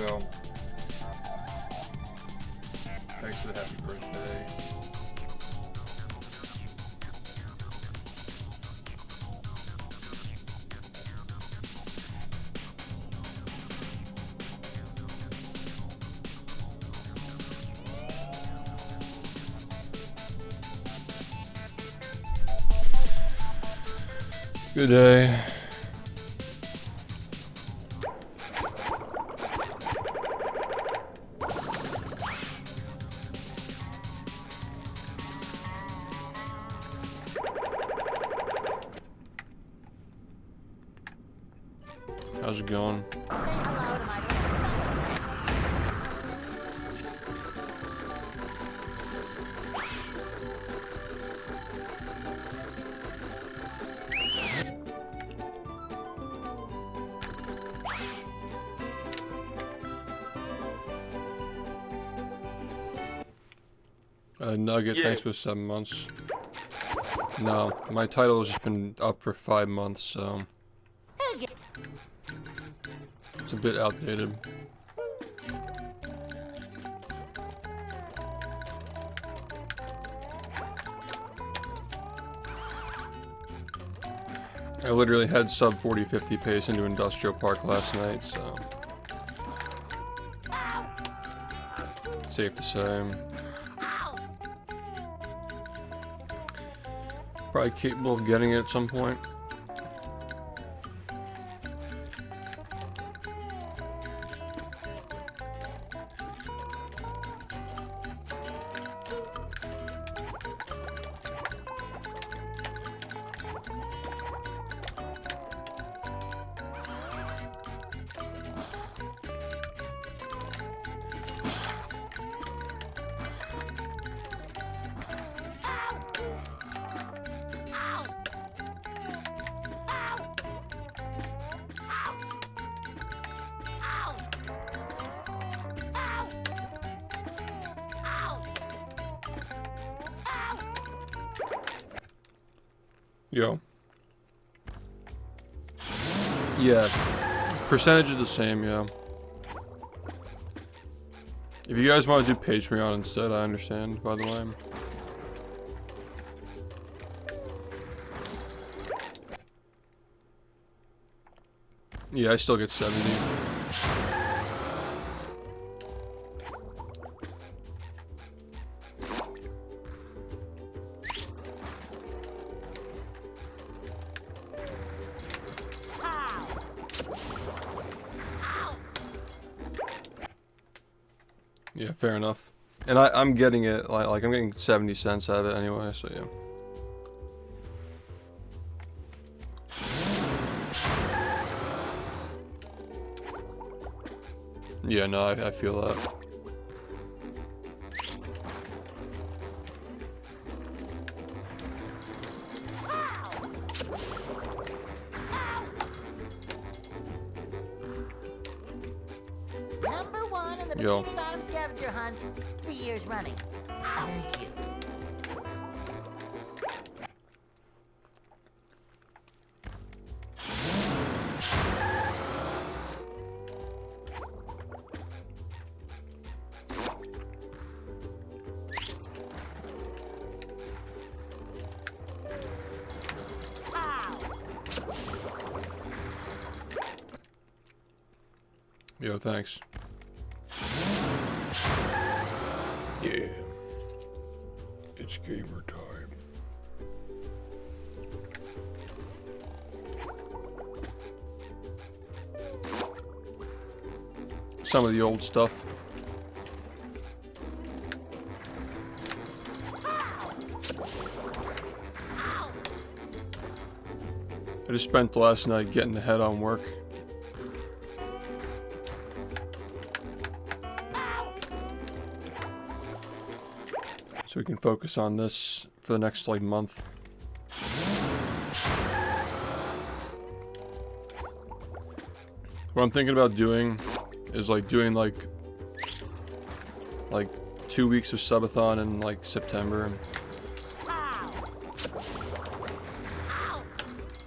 lolcow. Thanks for the happy birthday. Good day. How's it going? Nugget, Yeah. thanks for 7 months. No, my title has just been up for 5 months, so it's a bit outdated. I literally had sub 40-50 pace into Industrial Park last night, so safe to say. Probably capable of getting it at some point. Yo. Yeah. Percentage is the same, yeah. If you guys want to do Patreon instead, I understand, by the way. Yeah, I still get 70. Yeah, fair enough. And I'm getting it, like I'm getting 70 cents out of it anyway, so yeah. Yeah, no, I feel that. Number 1 in the Yo. Bikini Bottom scavenger hunt, 3 years running. Thank you. Yo, thanks. Yeah. It's gamer time. Some of the old stuff. I just spent the last night getting ahead on work. So we can focus on this for the next like month. What I'm thinking about doing is like doing like 2 weeks of subathon in like September. And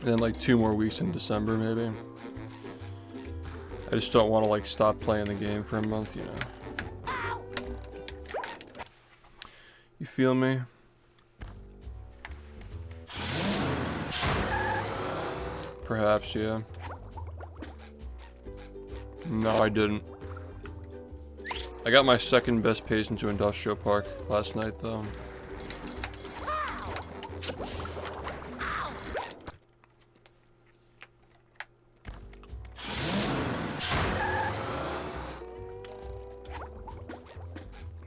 then like 2 more weeks in December maybe. I just don't want to like stop playing the game for a month, you know. You feel me? Perhaps, yeah. No, I didn't. I got my second best pace into Industrial Park last night, though.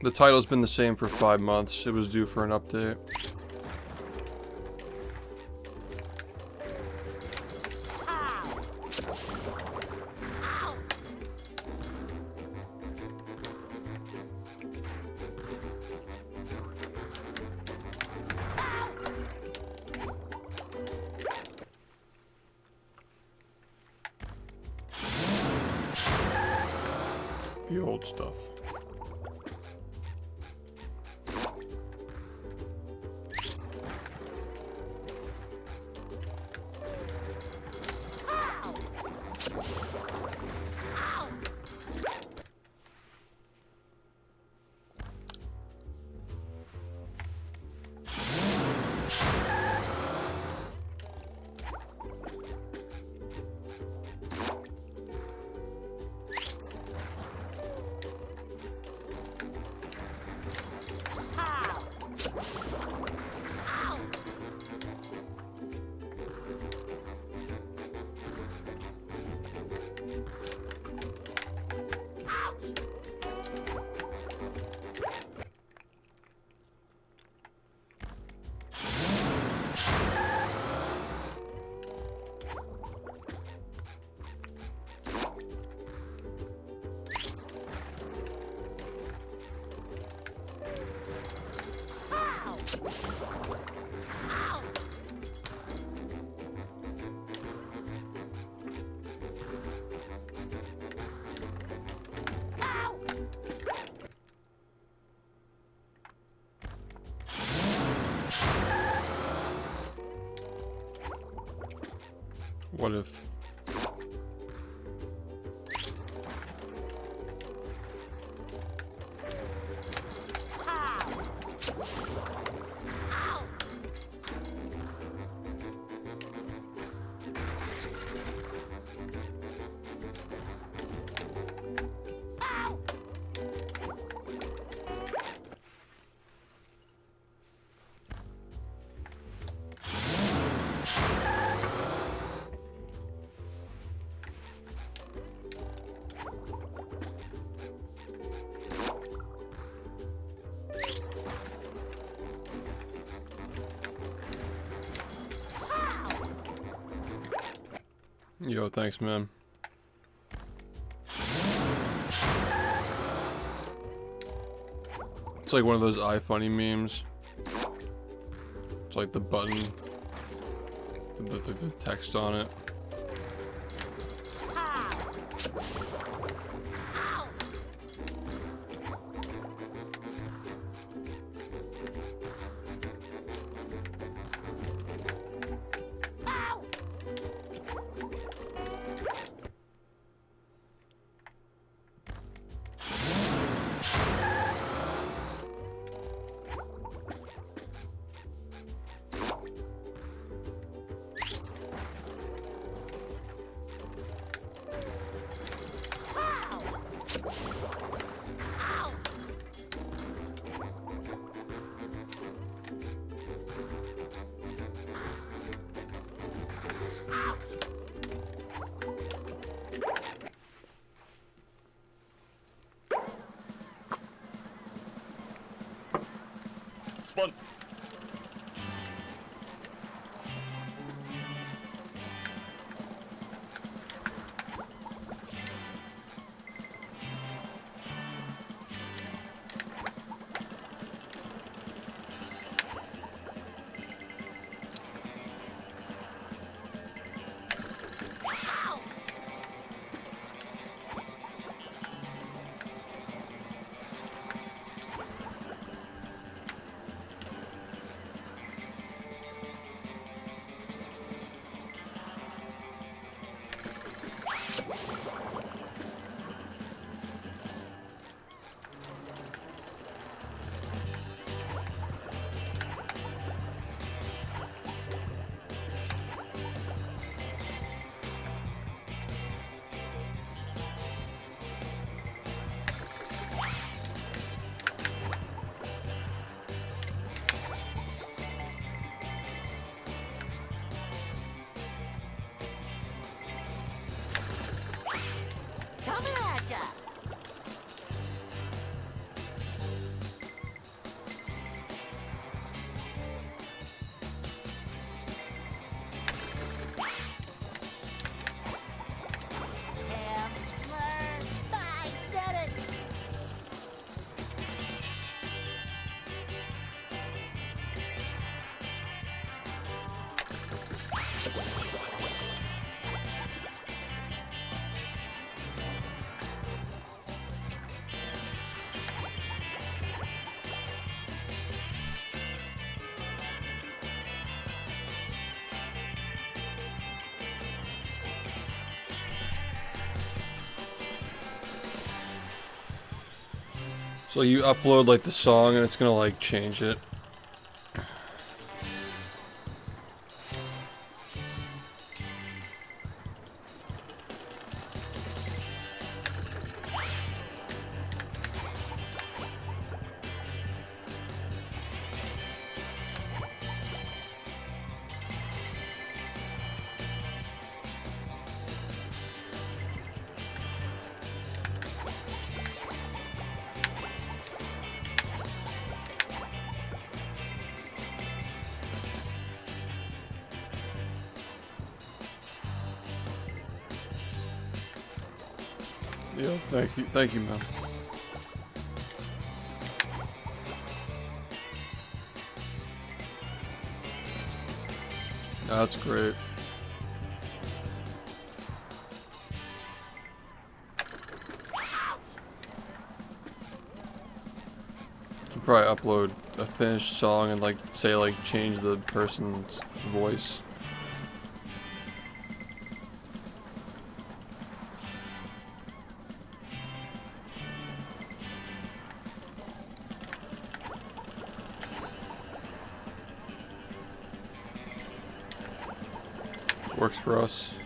The title's been the same for 5 months. It was due for an update. The old stuff. What if? Yo, thanks, man. It's like one of those iFunny memes. It's like the button, the text on it. Spawn. So you upload like the song and it's gonna like change it. Yo, thank you, man. That's great. You can probably upload a finished song and like say like change the person's voice. Works for us.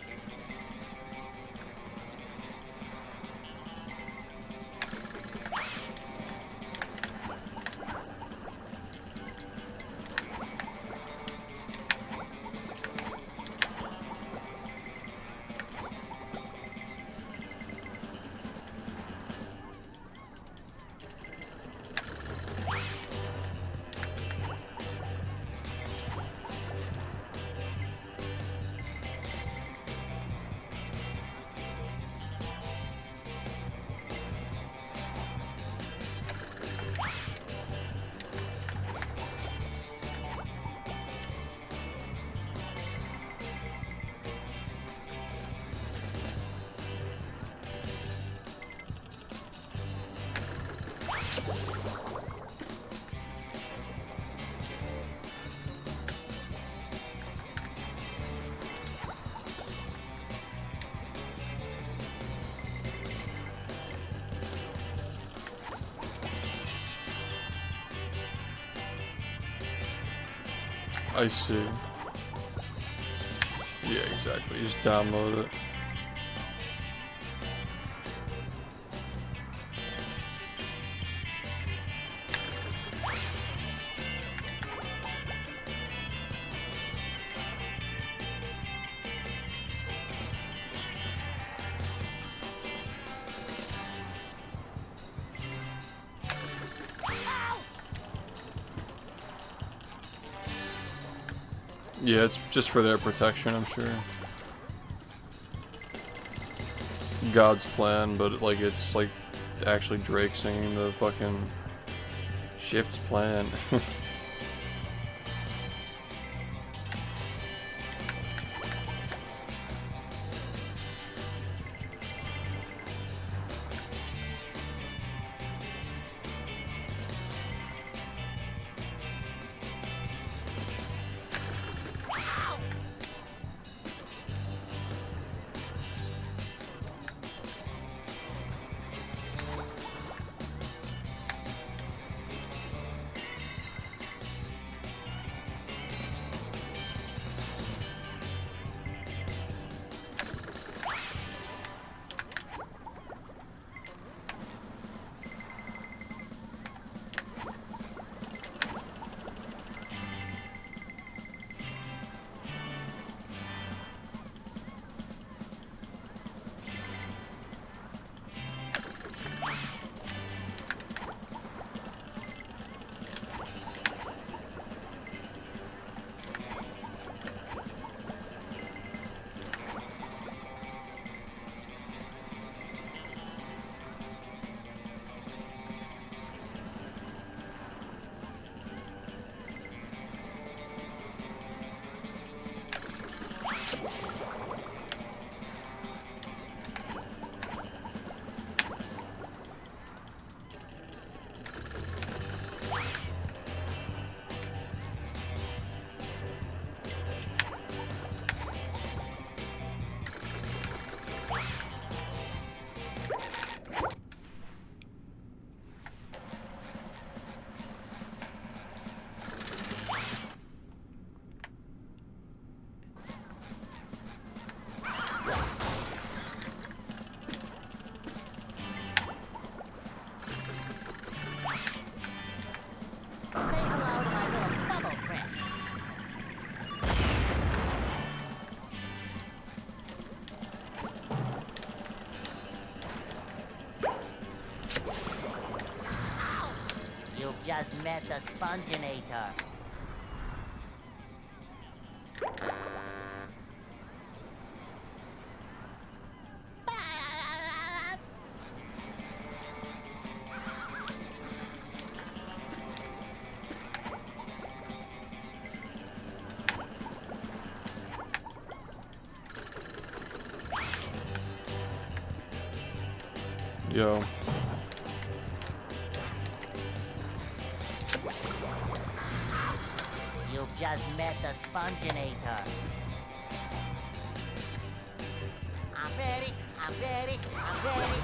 I see. Yeah, exactly. Just download it. Yeah, it's just for their protection, I'm sure. God's plan, but like it's like actually Drake singing the fucking SHiFT's plan. the sponginator. Yo. You've just met the sponginator. I'm ready, I'm ready, I'm ready.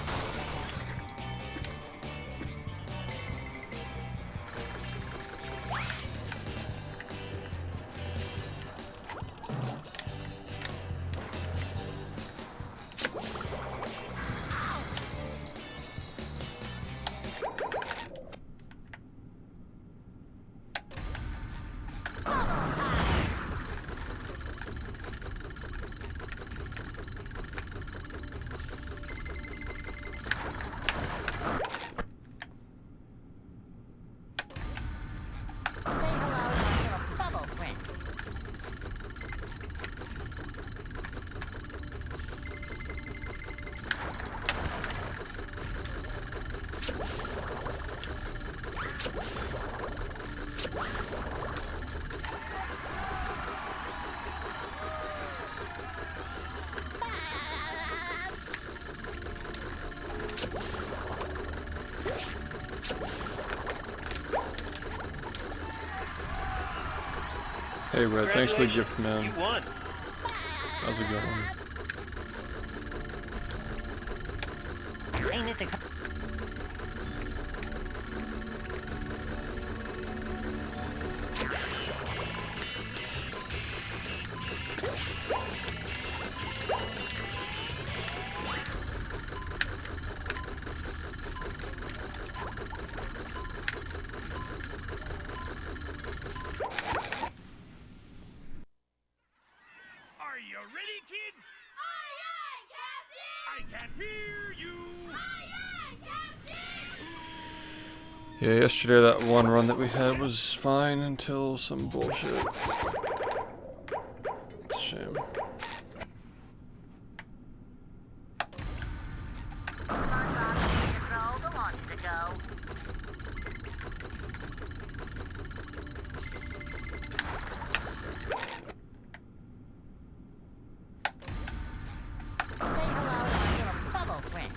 Hey Red, thanks for the gift, man. You won. That was a good one. Hey, Mr. Are you ready, kids? Aye, aye, Captain! I can hear you! Aye, aye, Captain! Yeah, yesterday that one run that we had was fine until some bullshit. It's a shame. Control, want you to go. Say hello to your fellow friend.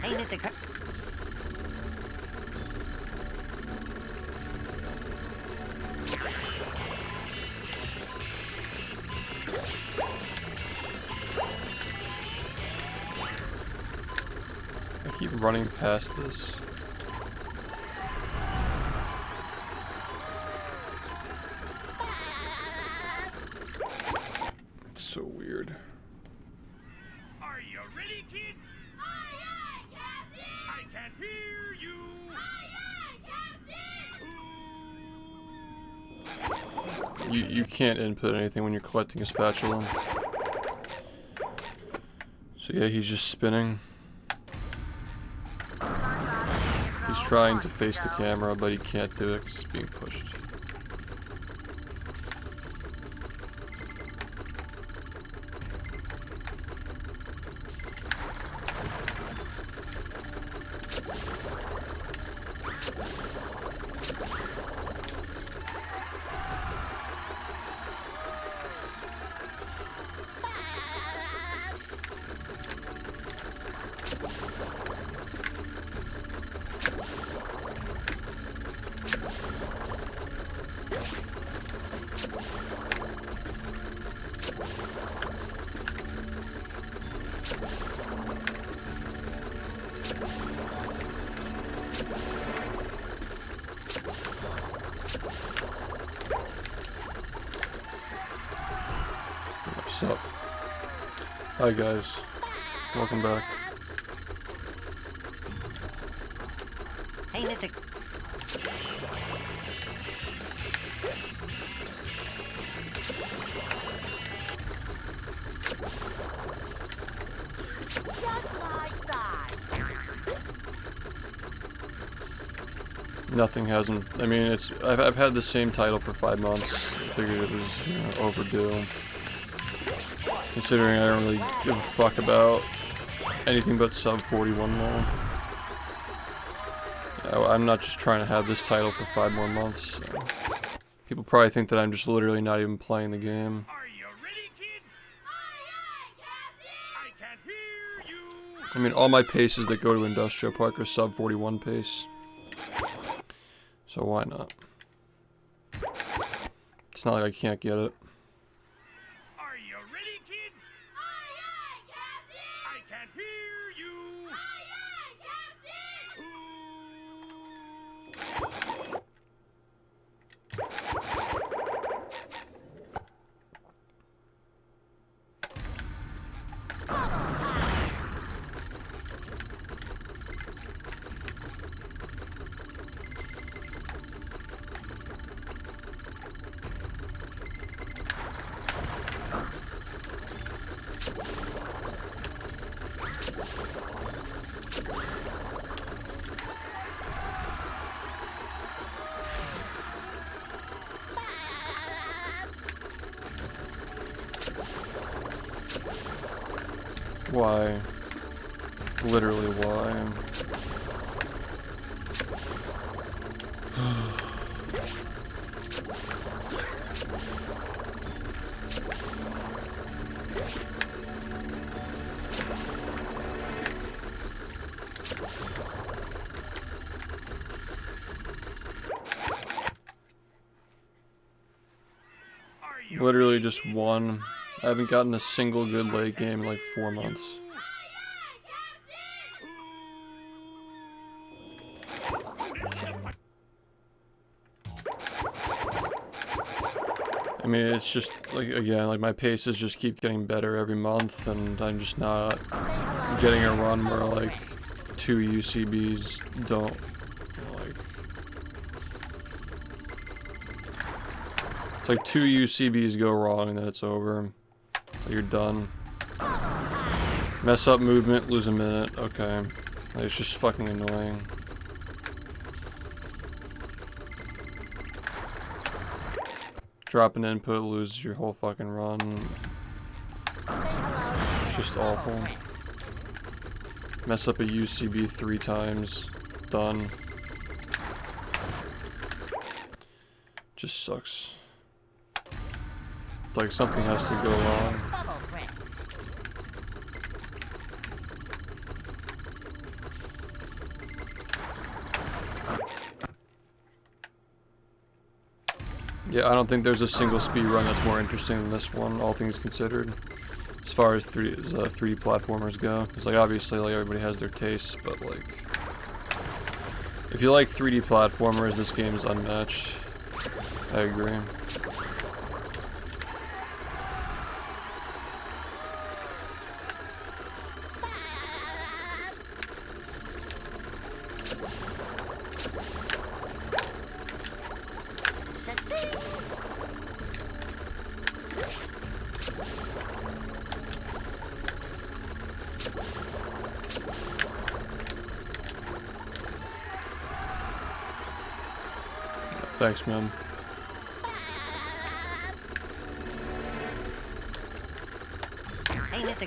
Hey, Mr. I keep running past this. It's so weird. Are you ready, kids? Aye, aye, Captain! I can hear you! Aye, aye, Captain! You can't input anything when you're collecting a spatula. So yeah, he's just spinning. He's trying to face the camera, but he can't do it because he's being pushed. What's up? Hi guys, welcome back. Hey, Mister. Just my side. Nothing hasn't. I mean, it's. I've had the same title for 5 months. I figured it was, you know, overdue. Considering I don't really give a fuck about anything but sub 41 now. I'm not just trying to have this title for 5 more months. So. People probably think that I'm just literally not even playing the game. Are you ready, kids? Aye, aye, Captain! I can't hear you! I mean, all my paces that go to Industrial Park are sub 41 pace. So why not? It's not like I can't get it. Are you ready, kids? Aye, Captain! I can't hear you! Aye, Captain! Why? Literally why? Literally just one. I haven't gotten a single good late game in like 4 months. I mean, it's just, like, again, like, my paces just keep getting better every month, and I'm just not getting a run where, like, 2 UCBs don't, you know, like... It's like 2 UCBs go wrong, and then it's over. So you're done. Mess up movement, lose a minute, okay. Like, it's just fucking annoying. Drop an input, lose your whole fucking run. It's just awful. Mess up a UCB 3 times. Done. Just sucks. It's like something has to go wrong. Yeah, I don't think there's a single speedrun that's more interesting than this one, all things considered. As far as 3D platformers go. Because, like, obviously, like, everybody has their tastes, but, like... If you like 3D platformers, this game is unmatched. I agree. Thanks, man. Hey, Mister.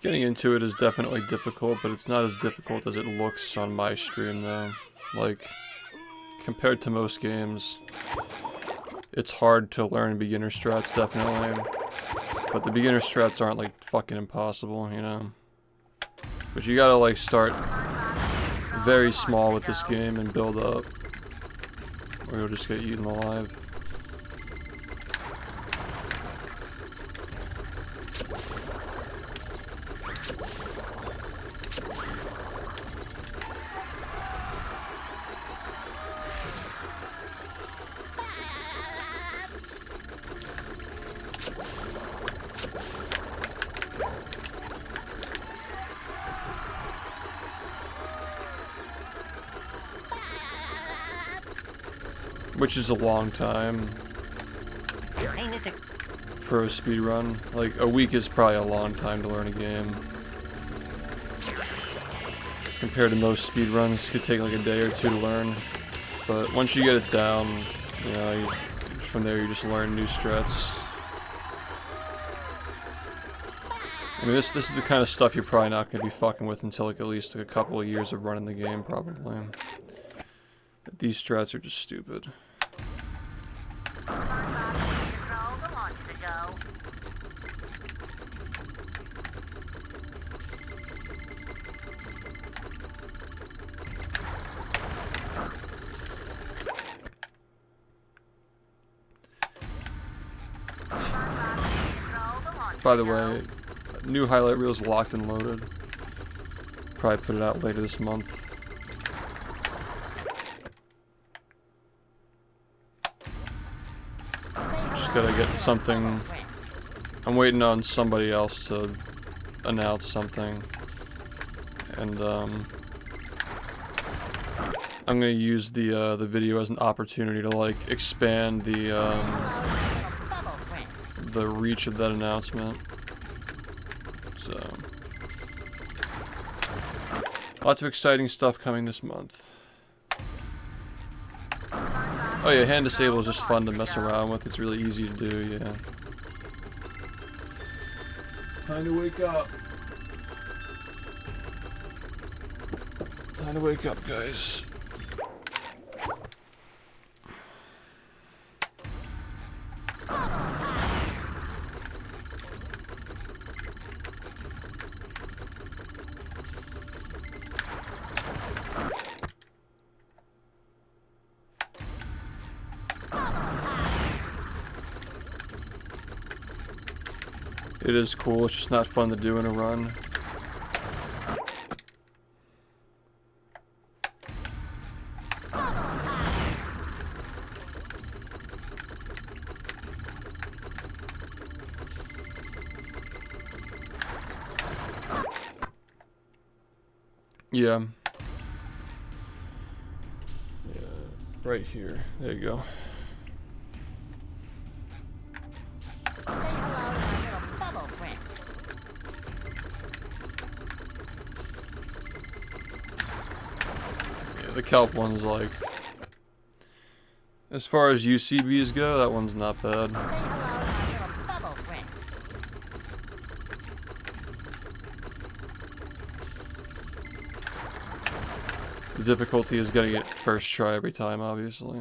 Getting into it is definitely difficult, but it's not as difficult as it looks on my stream, though. Like, compared to most games, it's hard to learn beginner strats, definitely. But the beginner strats aren't like fucking impossible, you know? But you gotta like start very small with this game and build up, or you'll just get eaten alive. Which is a long time Hey, Mr. for a speedrun. Like, a week is probably a long time to learn a game. Compared to most speedruns, could take like a day or two to learn. But once you get it down, you know, from there you just learn new strats. I mean, this is the kind of stuff you're probably not going to be fucking with until like at least like a couple of years of running the game, probably. These strats are just stupid. By the way, new highlight reel is locked and loaded. Probably put it out later this month. Just gotta get something. I'm waiting on somebody else to announce something, and I'm gonna use the video as an opportunity to like expand the reach of that announcement. So, lots of exciting stuff coming this month. Oh yeah, hand disable is just fun to mess around with. It's really easy to do, yeah. Time to wake up. Time to wake up, guys. It is cool, it's just not fun to do in a run. Yeah. Yeah, right here. There you go. The kelp one's like, as far as UCBs go, that one's not bad. The difficulty is getting it first try every time, obviously.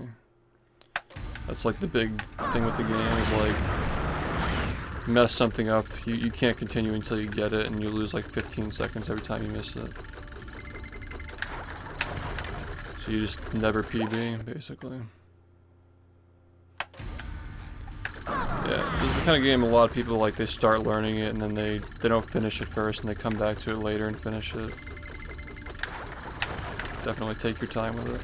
That's like the big thing with the game, is like, mess something up, you can't continue until you get it, and you lose like 15 seconds every time you miss it. So you just never PB, basically. Yeah, this is the kind of game a lot of people like, they start learning it and then they don't finish it first and they come back to it later and finish it. Definitely take your time with it.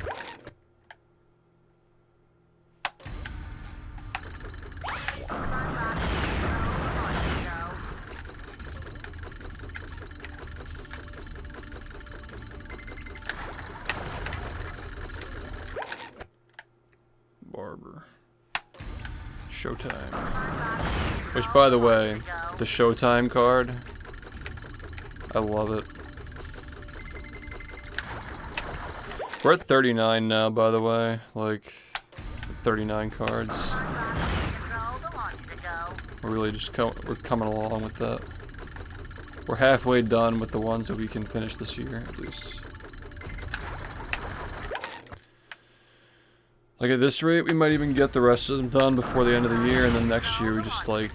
Barber. Showtime. Which, by the way, the Showtime card, I love it. We're at 39 now, by the way, like 39 cards. We're really just we're coming along with that. We're halfway done with the ones that we can finish this year, at least. Like at this rate, we might even get the rest of them done before the end of the year, and then next year we just like,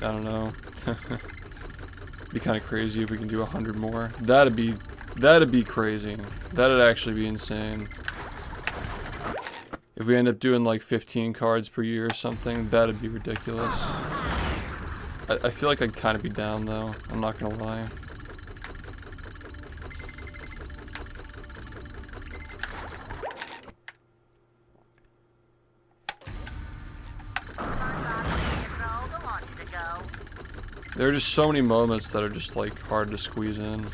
I don't know. Be kind of crazy if we can do 100 more. That'd be crazy. That'd actually be insane. If we end up doing like 15 cards per year or something, that'd be ridiculous. I feel like I'd kind of be down though. I'm not gonna lie. There are just so many moments that are just like hard to squeeze in.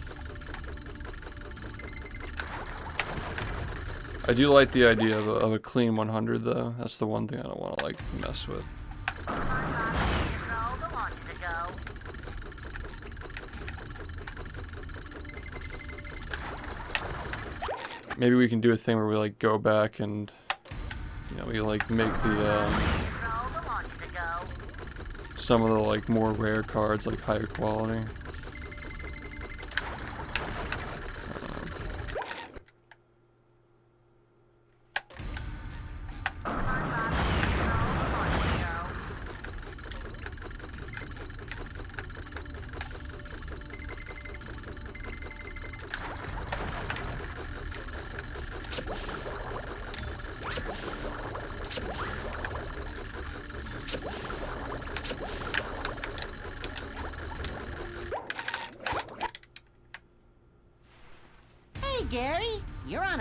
I do like the idea of a clean 100 though. That's the one thing I don't want to like mess with. Maybe we can do a thing where we like go back and, you know, we like make the some of the like more rare cards like higher quality. Hey, Gary, you're on.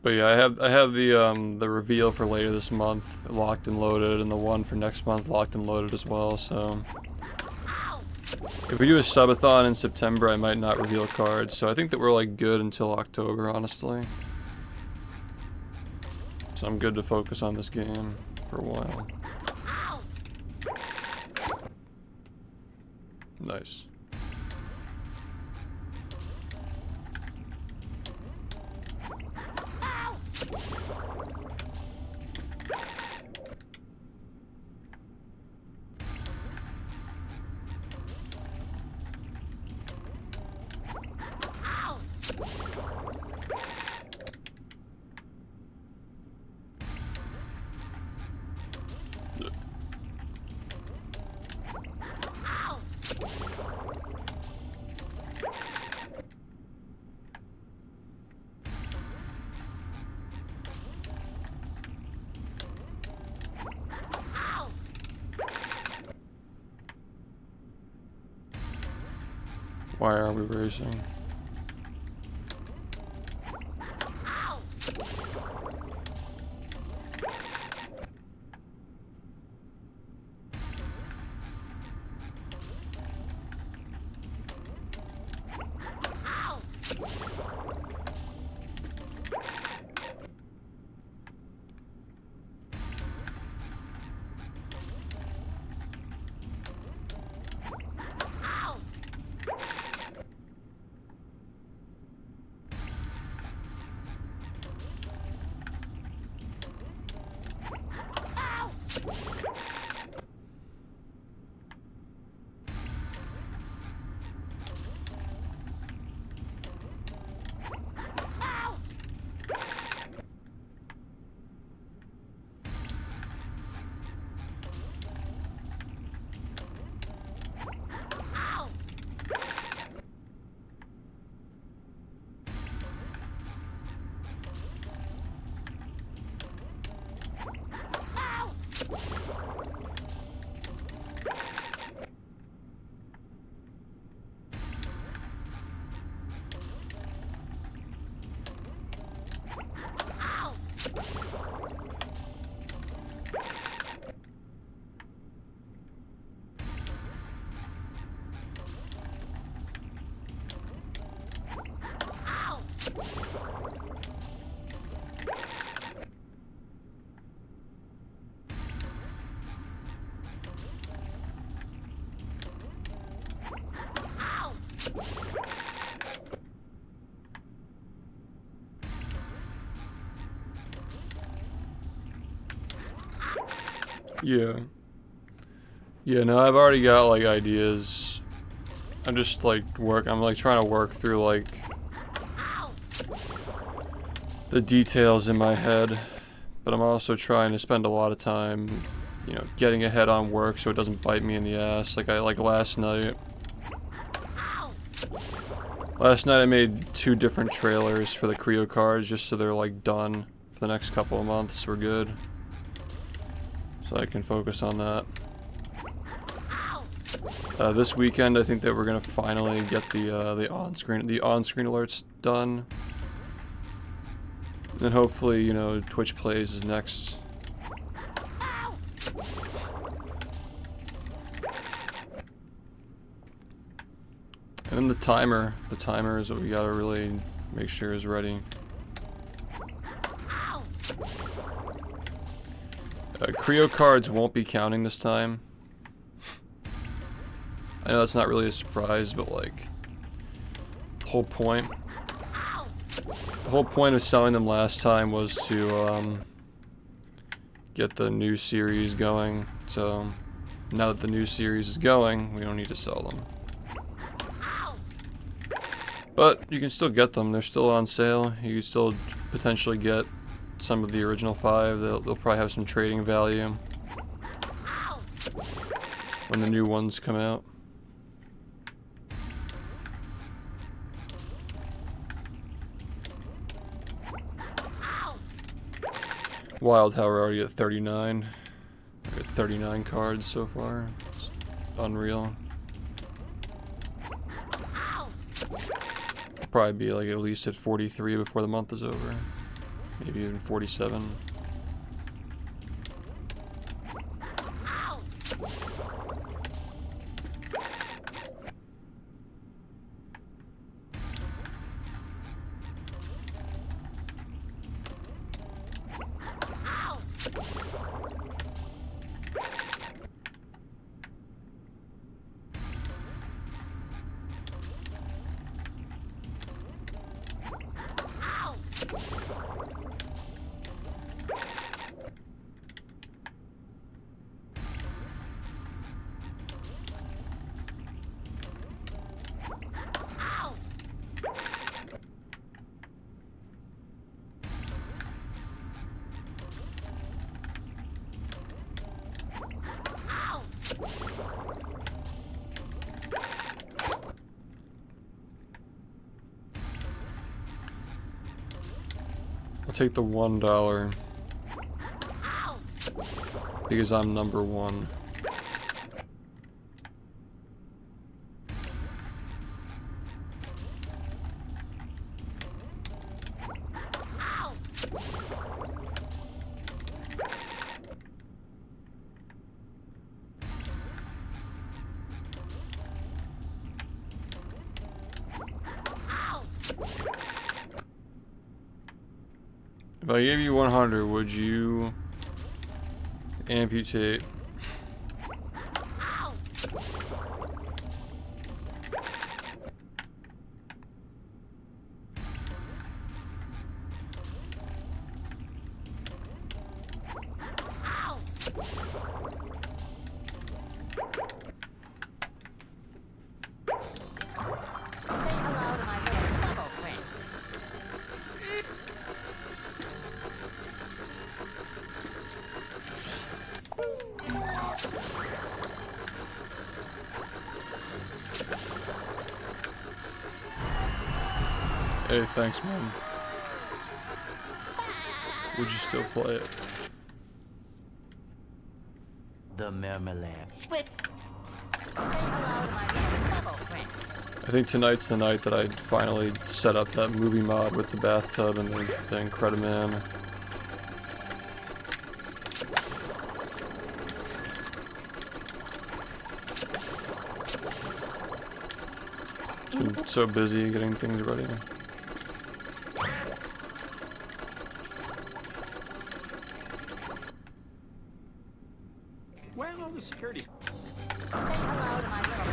But yeah, I have the reveal for later this month locked and loaded, and the one for next month locked and loaded as well. So if we do a subathon in September, I might not reveal cards. So I think that we're like good until October, honestly. So I'm good to focus on this game for a while. Nice. Why are we racing? Yeah. Yeah, no, I've already got, like, ideas. I'm just, like, I'm, like, trying to work through, like, the details in my head. But I'm also trying to spend a lot of time, you know, getting ahead on work so it doesn't bite me in the ass. Like, last night. Last night I made 2 different trailers for the Creo cards just so they're, like, done for the next couple of months. We're good. So I can focus on that. This weekend, I think that we're gonna finally get the on-screen alerts done. And then hopefully, you know, Twitch Plays is next. And then the timer is what we gotta really make sure is ready. Creo cards won't be counting this time. I know that's not really a surprise, but like, the whole point of selling them last time was to get the new series going. So now that the new series is going, we don't need to sell them. But you can still get them. They're still on sale. You can still potentially get some of the original 5. They'll probably have some trading value when the new ones come out. Wild how we're already at 39. We're at 39 cards so far. It's unreal. Probably be like at least at 43 before the month is over. Maybe even 47. I'll take the $1 because I'm number 1. If I gave you 100, would you amputate? Hey, thanks, man. Would you still play it? The marmalade. Swift. Say hello to my little friend. I think tonight's the night that I finally set up that movie mod with the bathtub and the Incrediman. It's been so busy getting things ready. Well, all the security. Say hello to my little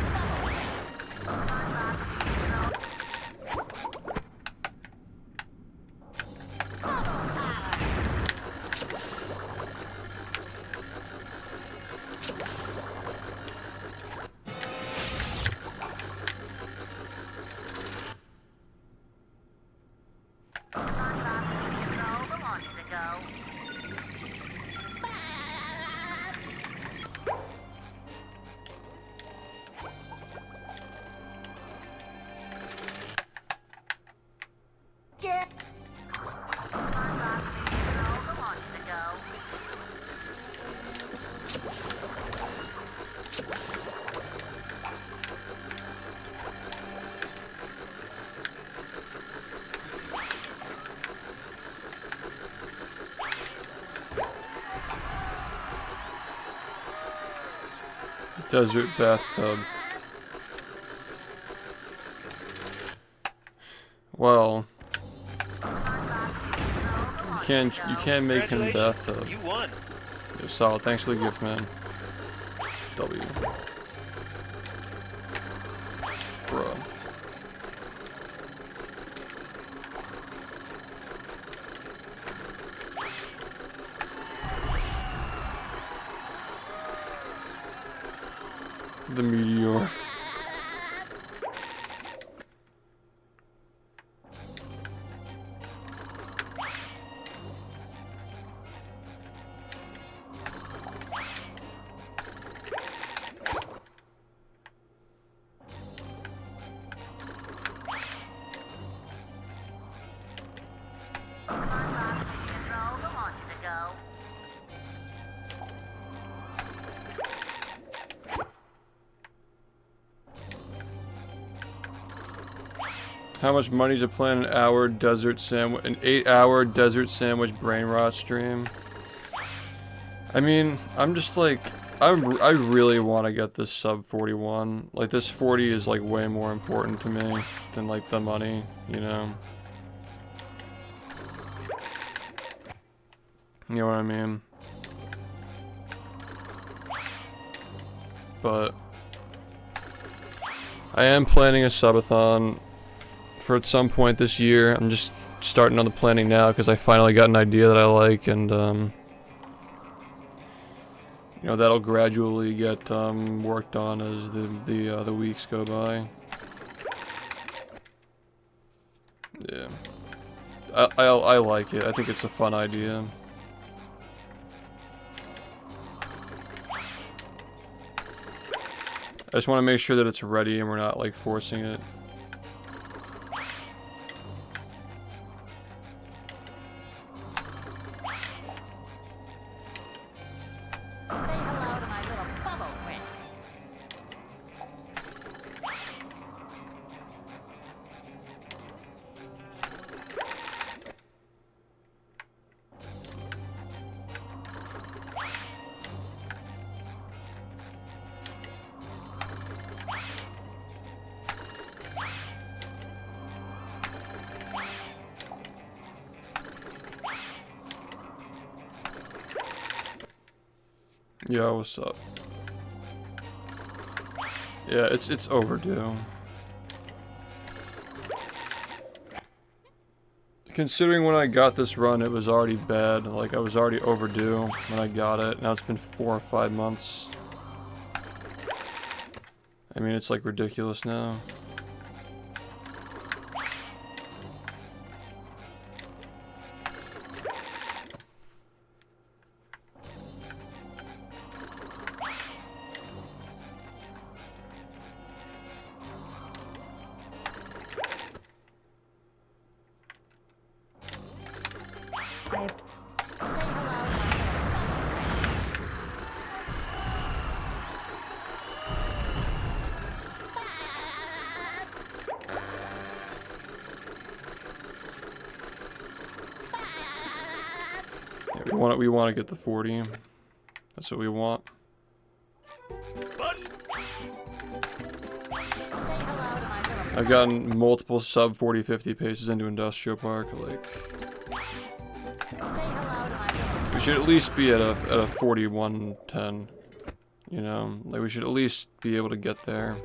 Desert bathtub. Well, you can't make him bathtub. You won. Yo, solid. Thanks for the gift, man. W. Bro. The meteor. How much money to plan an 8-hour desert sandwich brain rot stream? I mean, I'm just like, I really want to get this sub 41. Like, this 40 is like way more important to me than like the money, you know? You know what I mean? But I am planning a subathon for at some point this year. I'm just starting on the planning now because I finally got an idea that I like, and you know, that'll gradually get worked on as the weeks go by. Yeah, I like it. I think it's a fun idea. I just want to make sure that it's ready and we're not like forcing it. Yo, what's up? Yeah, it's overdue. Considering when I got this run, it was already bad. Like, I was already overdue when I got it. Now it's been 4 or 5 months. I mean, it's like ridiculous now. We want to get the 40. That's what we want. I've gotten multiple sub 40-50 paces into Industrial Park. Like, we should at least be at a 41-10. You know, like we should at least be able to get there.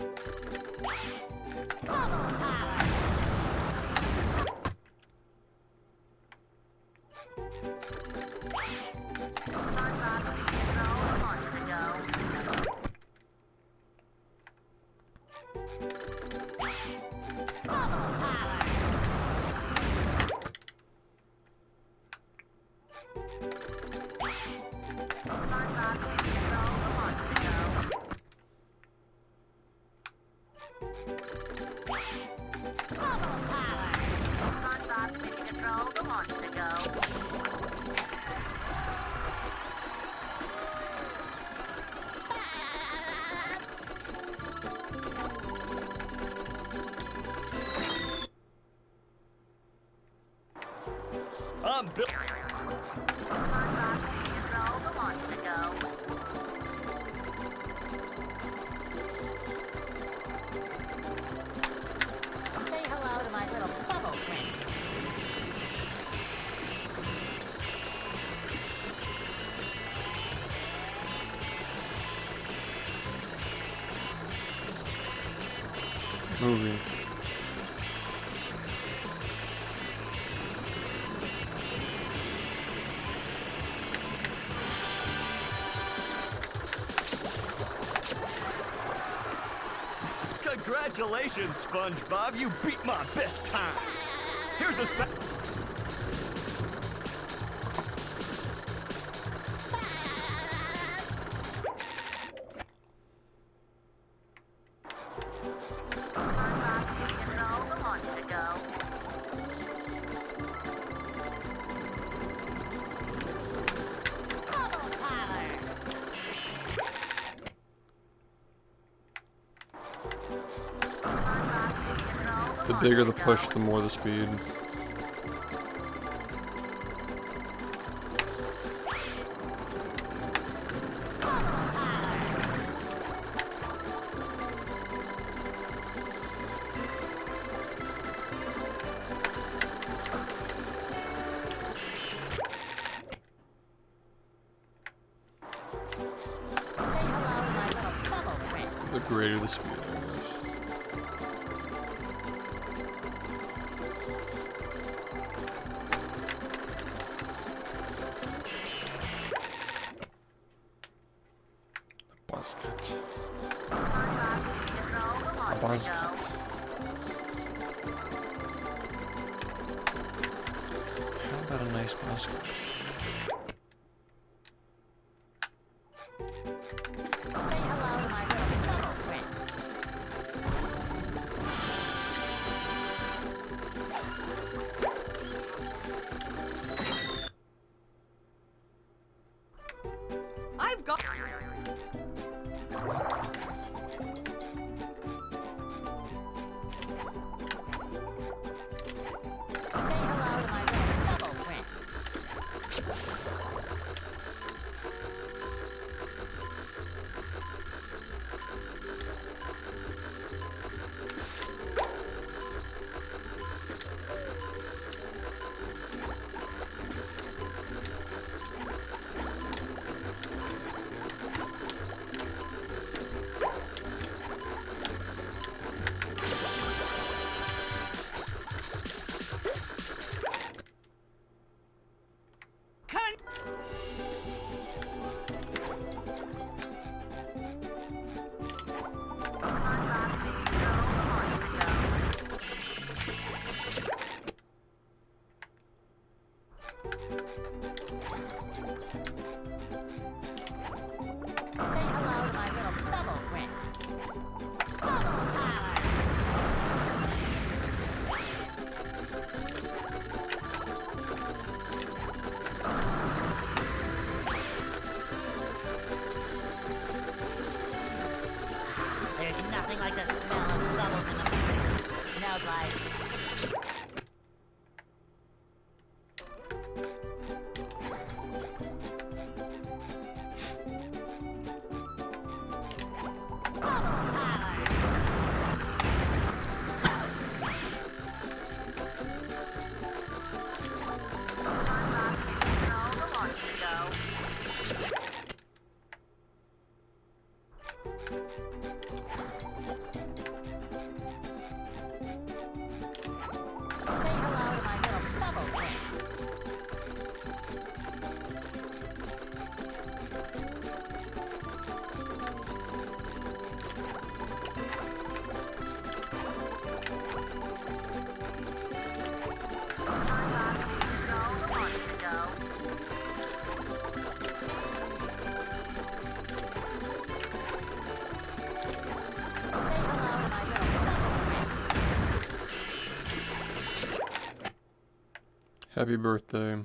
I'm built. Say hello to my little bubble friend. Movie. Congratulations, SpongeBob. You beat my best time. Here's a The bigger the push, the more the speed. The greater the speed, I guess. Basket. A basket. How about a nice basket? I've got. There's nothing like the smell of bubbles in the morning. Smells like... Happy birthday.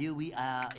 Here we are.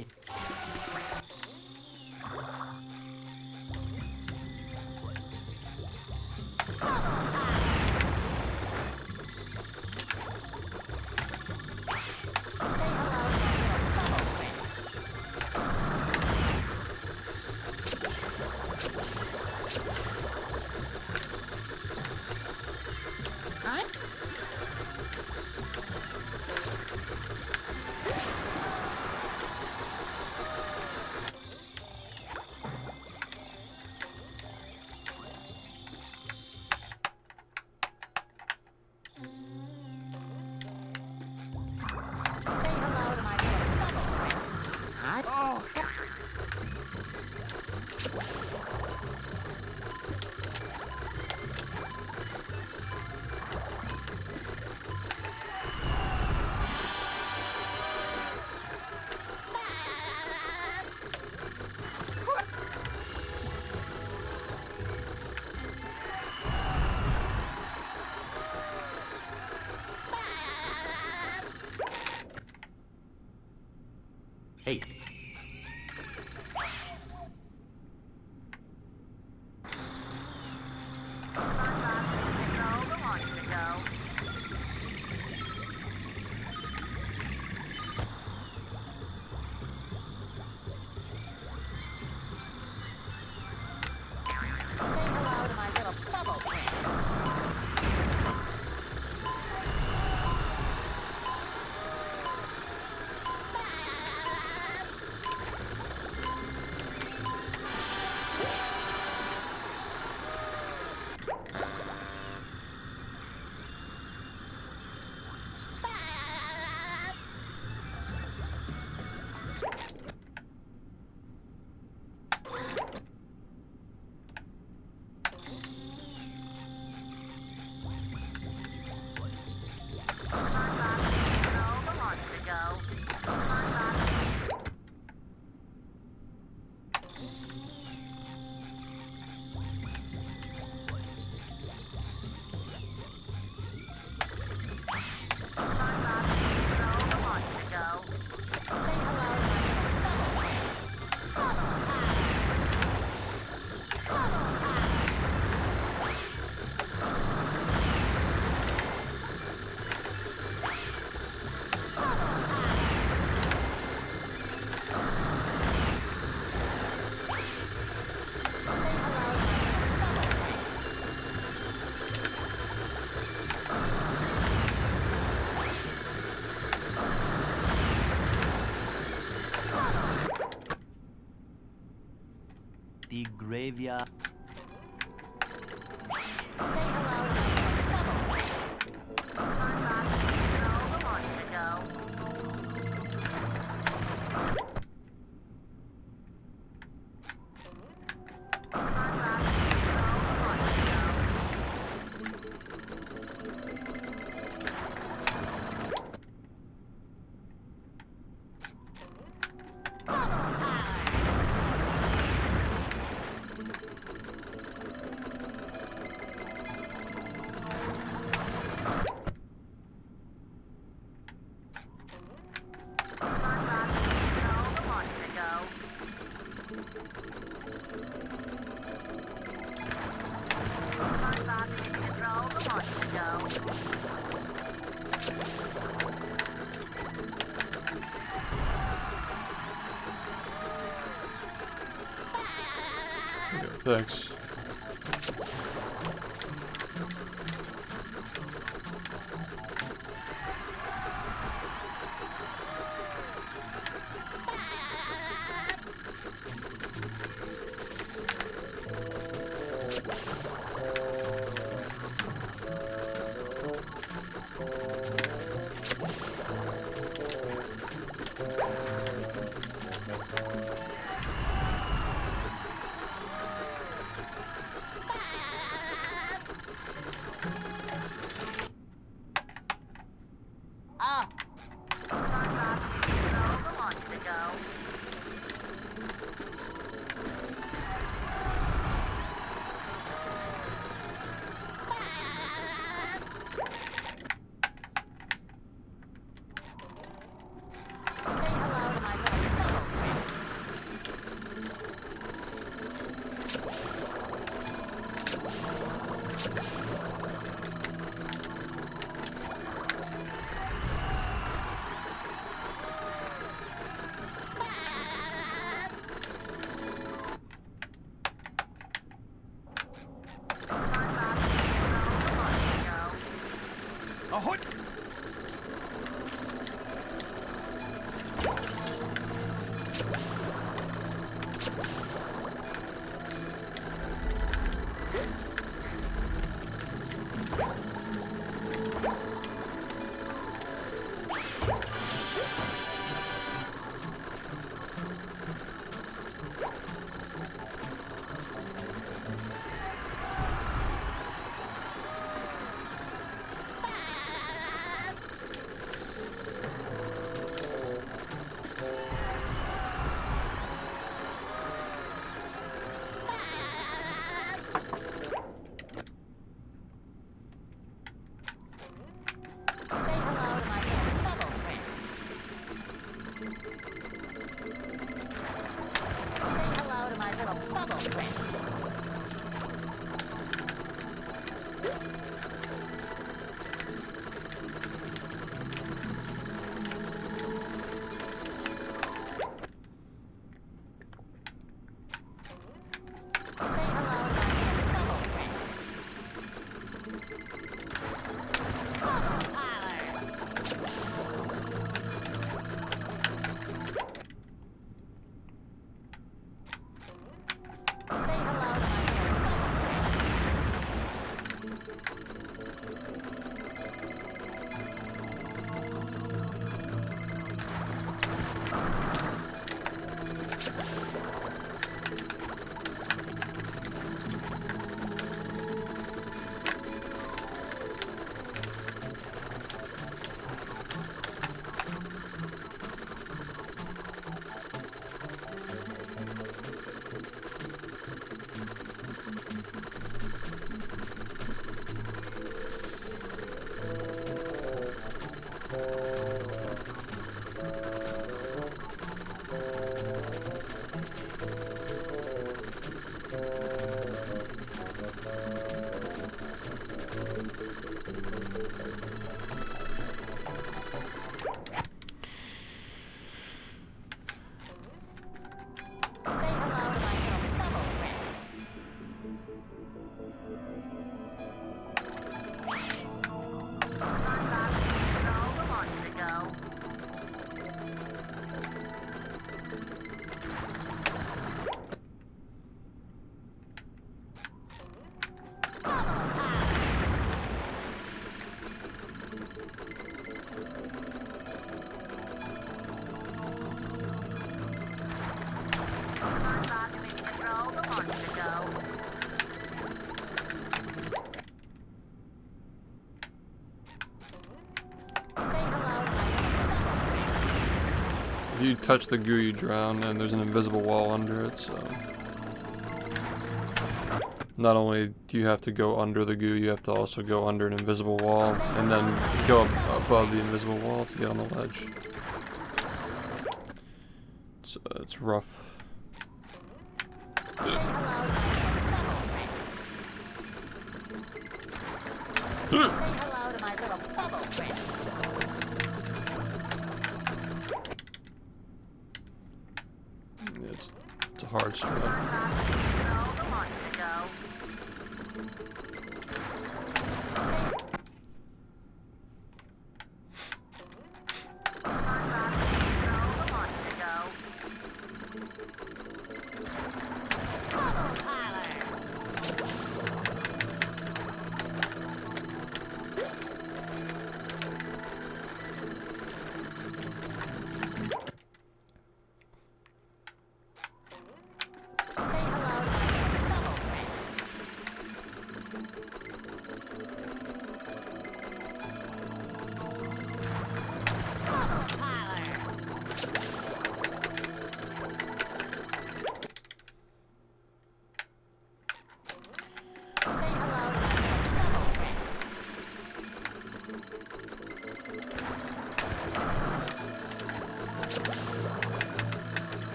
Hey. The graveyard. Thanks. Ahoy! If you touch the goo, you drown, and there's an invisible wall under it, so... Not only do you have to go under the goo, you have to also go under an invisible wall, and then go above the invisible wall to get on the ledge. So it's rough. It's a hard strat.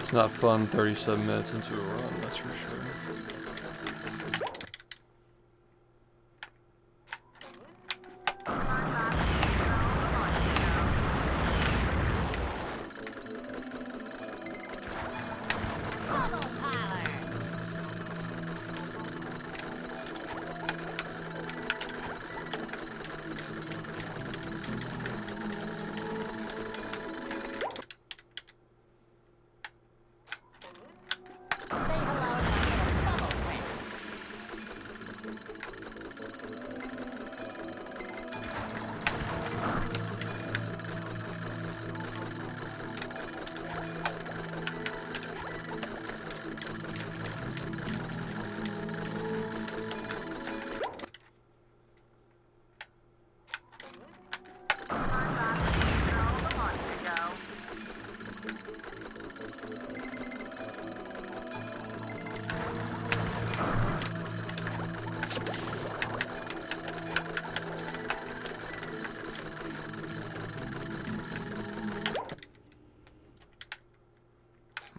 It's not fun 37 minutes into a run, that's for sure.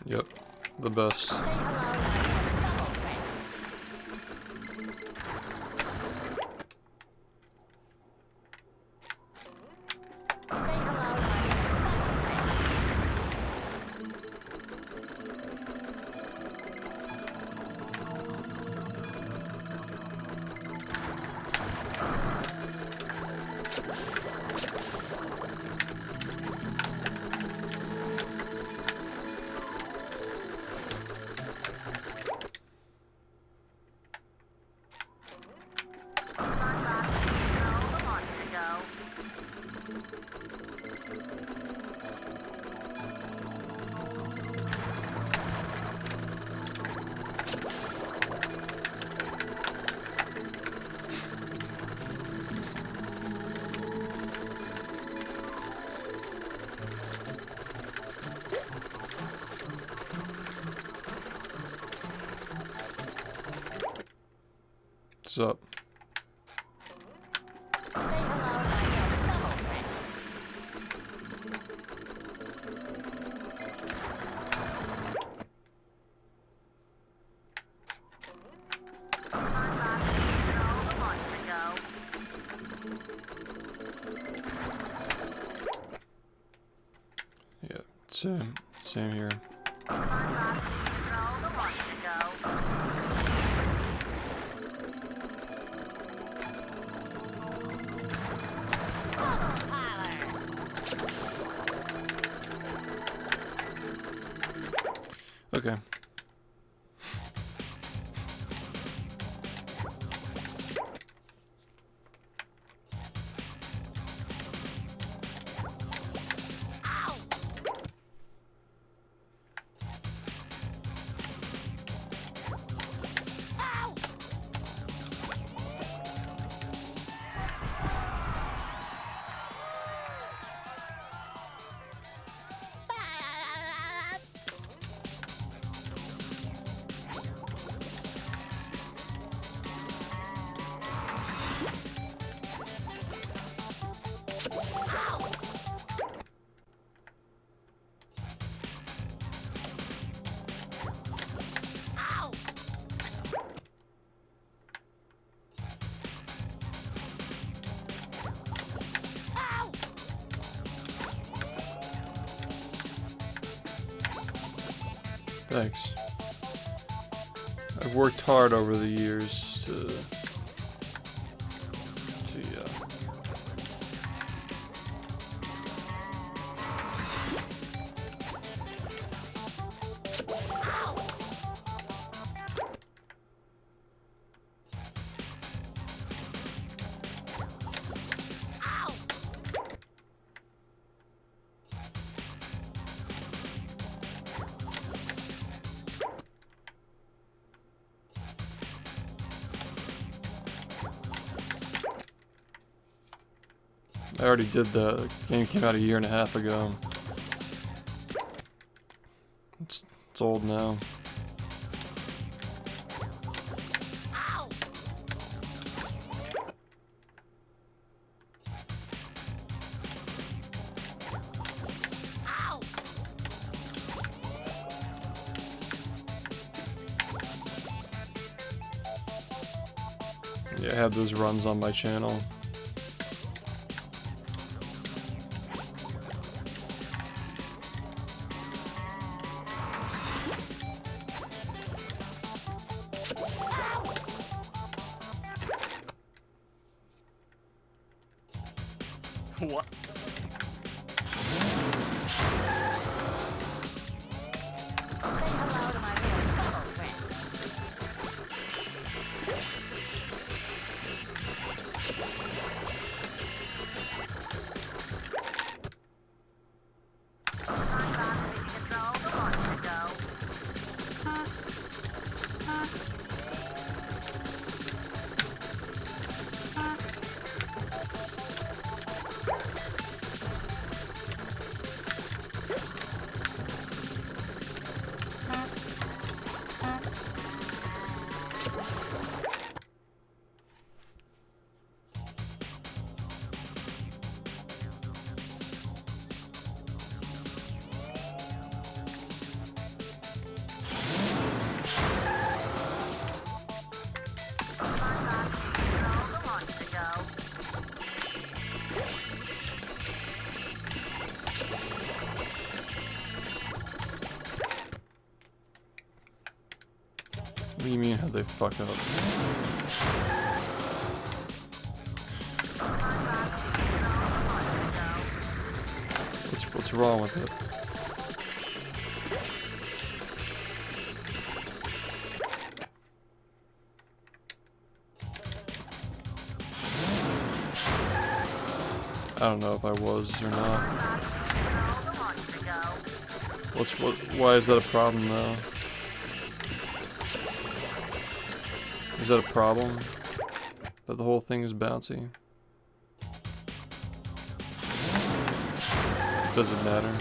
Yep, the best. What's up? Yeah, same here. Okay. Thanks. I've worked hard over the years to I already did the game came out a year and a half ago. It's old now. Yeah, I have those runs on my channel. What? Hello to my little bubble friend. What do you mean how they fuck up? What's wrong with it? I don't know if I was or not. Why is that a problem though? Is that a problem? That the whole thing is bouncy? Does it matter?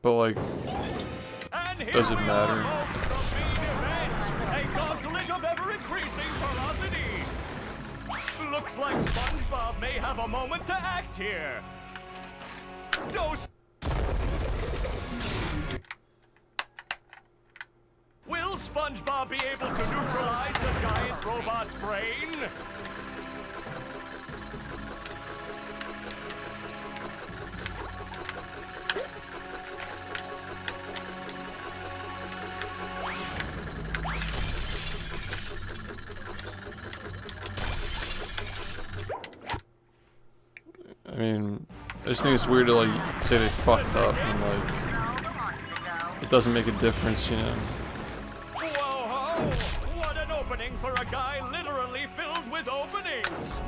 But like, does it matter? A gauntlet of ever-increasing ferocity. Looks like SpongeBob may have a moment to act here. Dose. Will SpongeBob be able to neutralize the giant robot's brain? I mean, I just think it's weird to like say they fucked up and like it doesn't make a difference, you know. Whoa-ho! What an opening for a guy literally filled with openings!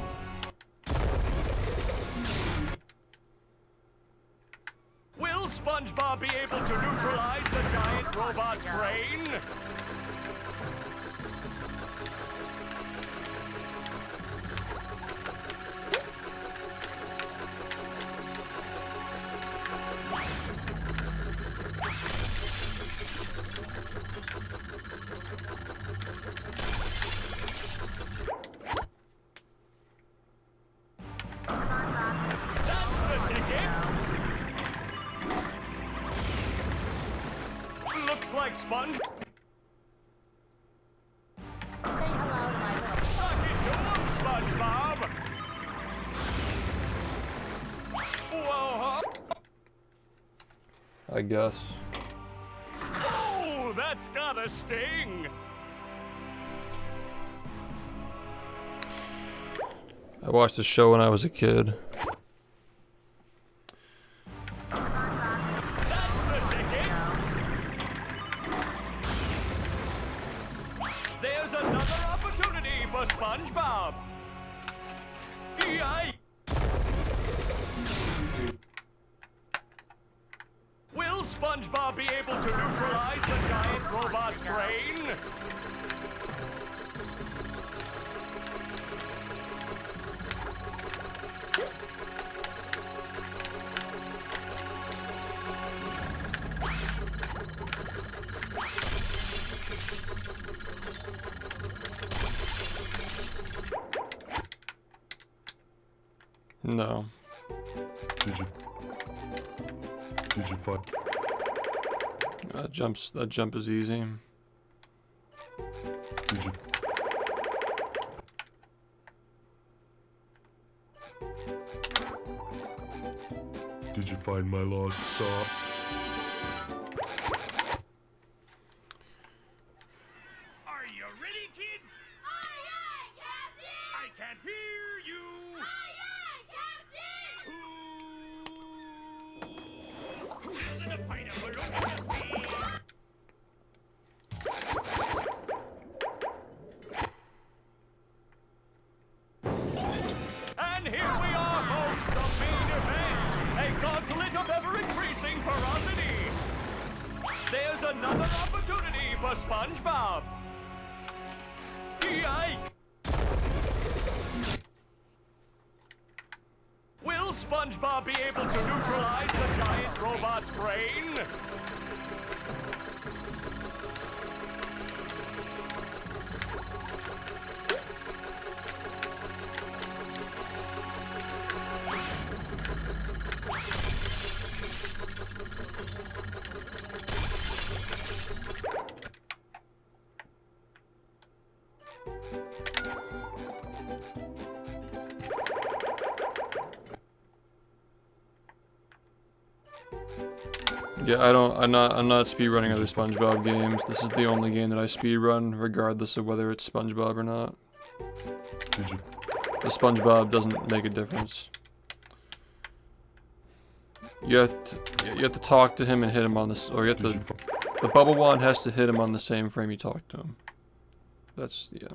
Will SpongeBob be able to neutralize the giant robot's brain? Like Sponge. Say hello to my little Suck it to him, SpongeBob. Whoa! I guess. Oh, that's gotta sting. I watched the show when I was a kid. That's the ticket. There's another opportunity for SpongeBob. Yikes. Will SpongeBob be able to neutralize the giant robot's brain? No. Did you find? That jump is easy. Did you find my lost saw? Are you ready, kids? Aye, aye, Captain! I can't hear you. Aye, aye, Captain! Who doesn't a pint of balloon in the sea? And here we are, folks, the main event. A gauntlet of ever-increasing ferocity. There's another opportunity for SpongeBob. Yike! Will SpongeBob be able to neutralize the giant robot's brain? Yeah, I'm not speedrunning other SpongeBob games. This is the only game that I speedrun, regardless of whether it's SpongeBob or not. The SpongeBob doesn't make a difference. You have to talk to him and hit him on this, or you have to. The bubble wand has to hit him on the same frame you talk to him. That's yeah.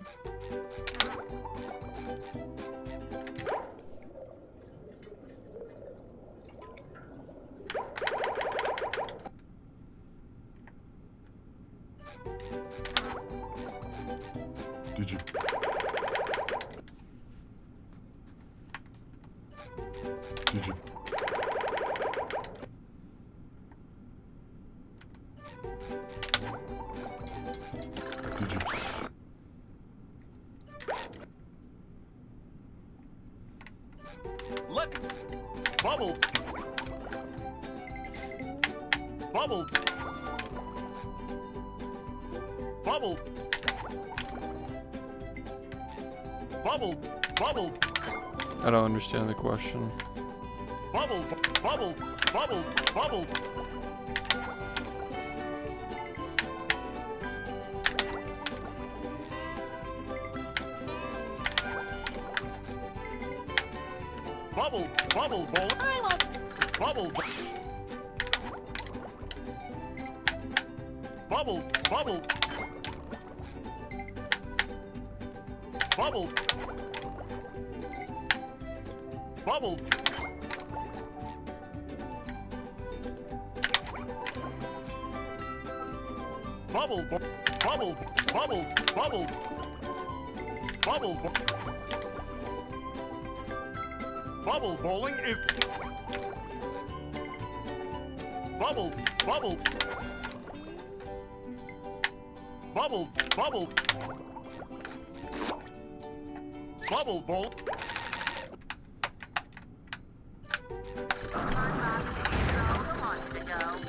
Did you? Did you? Did you? Let bubble. Bubble. Bubble. Bubble. Bubble. I don't understand the question. Bubble. Bubble. Bubble. Bubble. Bubble. Bubble. Bowl. I won't. Bubble. Bubble. Bubble. Bubble. Bubble. Bubble. Bubble. Bubble. Bubble. Bubble. Bubble bowling is bubble. Bubble. Bubble. Bubble. Bubble bowl.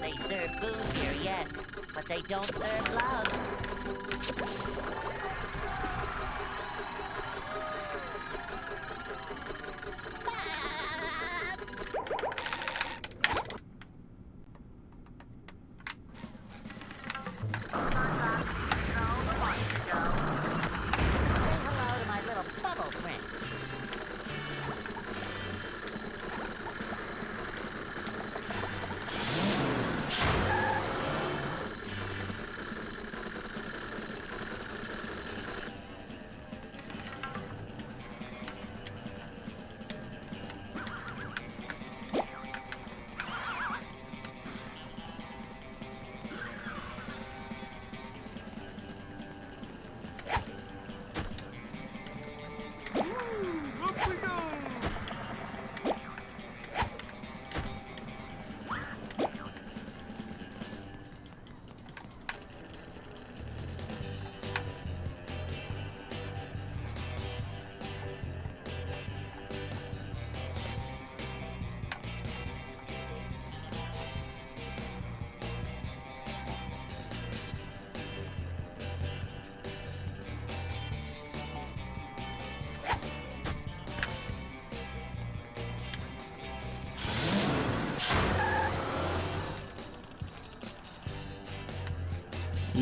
They serve food here, yes, but they don't serve love.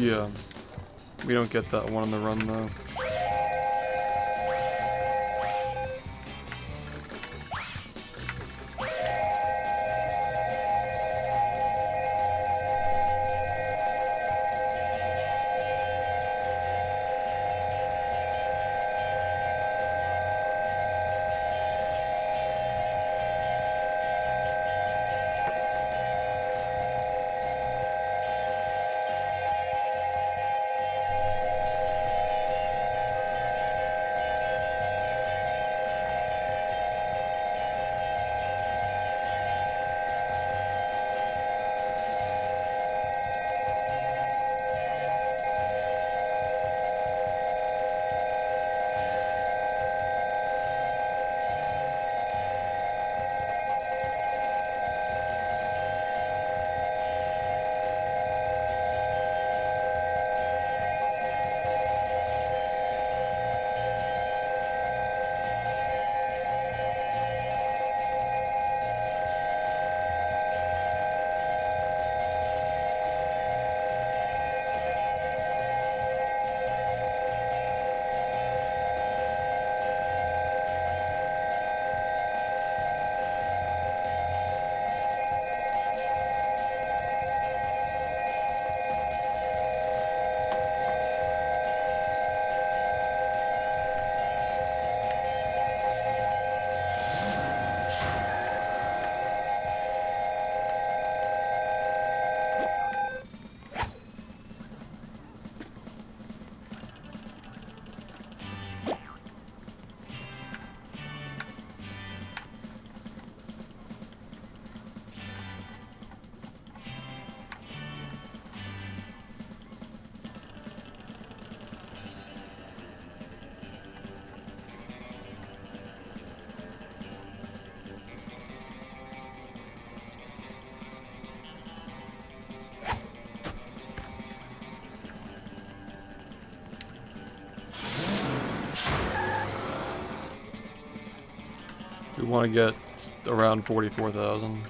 Yeah. We don't get that one on the run though. We want to get around 44,000.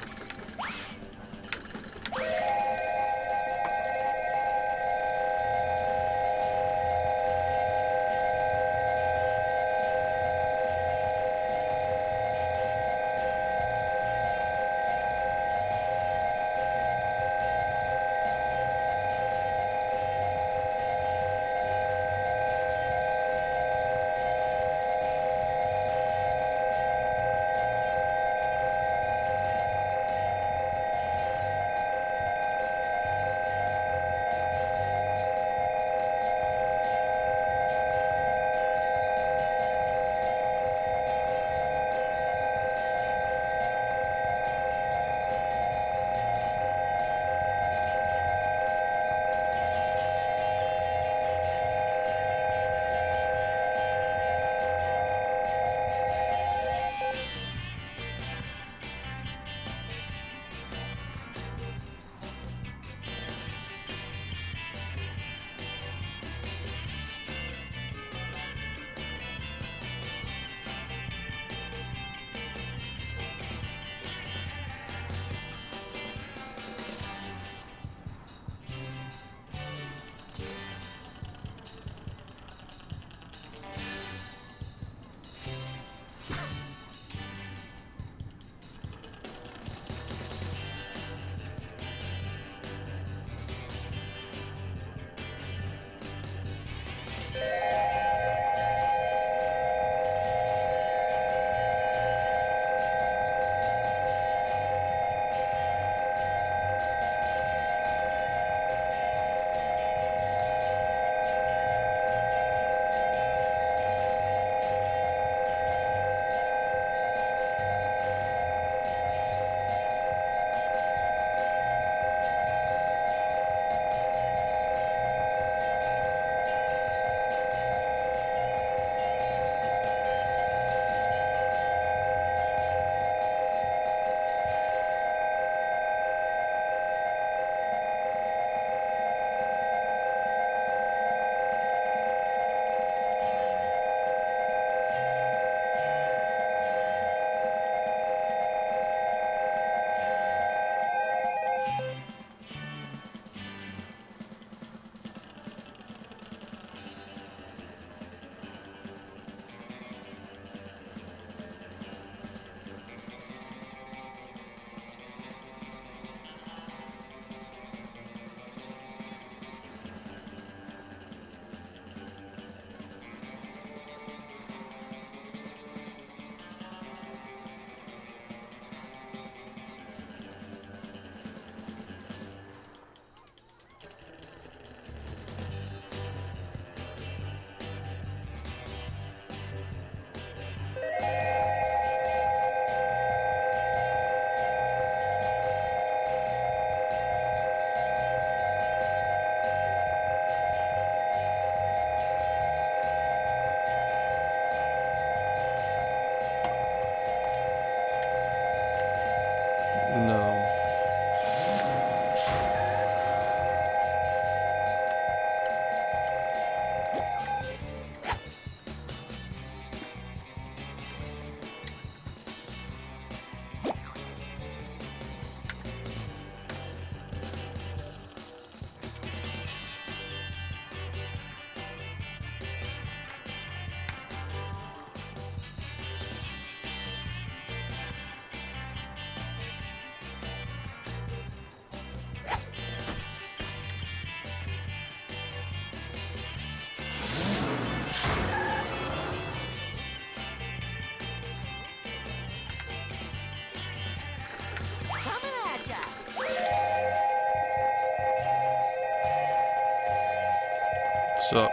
Sup?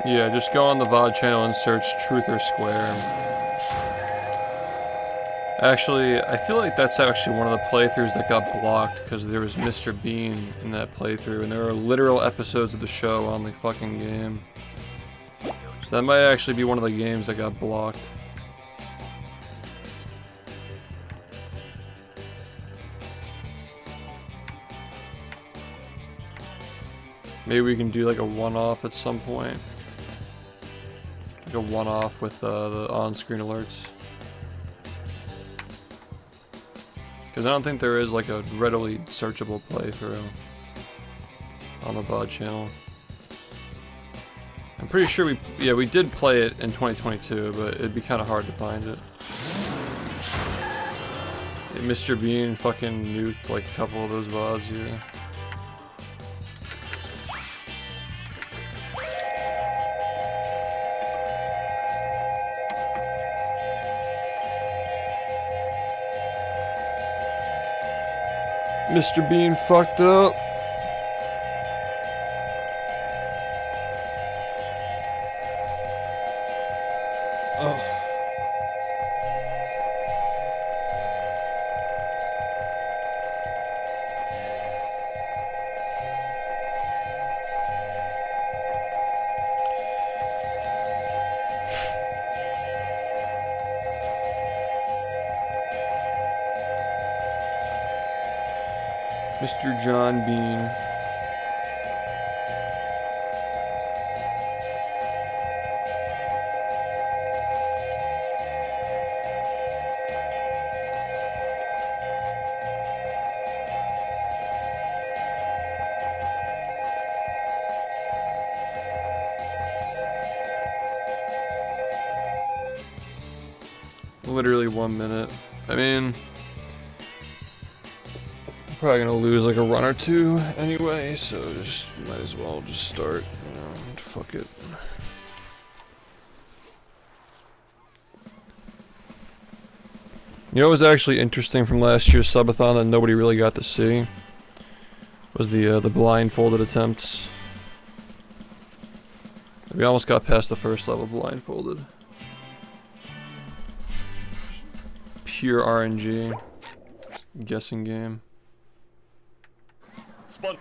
Yeah, just go on the VOD channel and search Truth or Square. Actually, I feel like that's actually one of the playthroughs that got blocked because there was Mr. Bean in that playthrough, and there are literal episodes of the show on the fucking game. So that might actually be one of the games that got blocked. Maybe we can do like a one-off at some point. Like a one-off with the on-screen alerts. Because I don't think there is like a readily searchable playthrough on the VOD channel. I'm pretty sure we did play it in 2022, but it'd be kind of hard to find it. Yeah, Mr. Bean fucking nuked like a couple of those VODs, yeah. Mr. Bean fucked up. Oh. Mr. John Bean. Literally 1 minute. I mean, I'm probably gonna lose like a run or two anyway, so just might as well just start, you know, fuck it. You know what was actually interesting from last year's subathon that nobody really got to see? Was the blindfolded attempts. We almost got past the first level blindfolded. Pure RNG. Guessing game. Spun.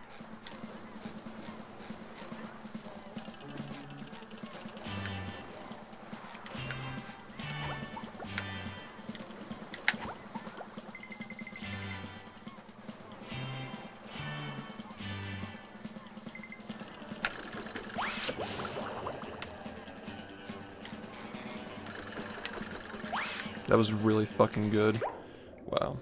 That was really fucking good. Wow.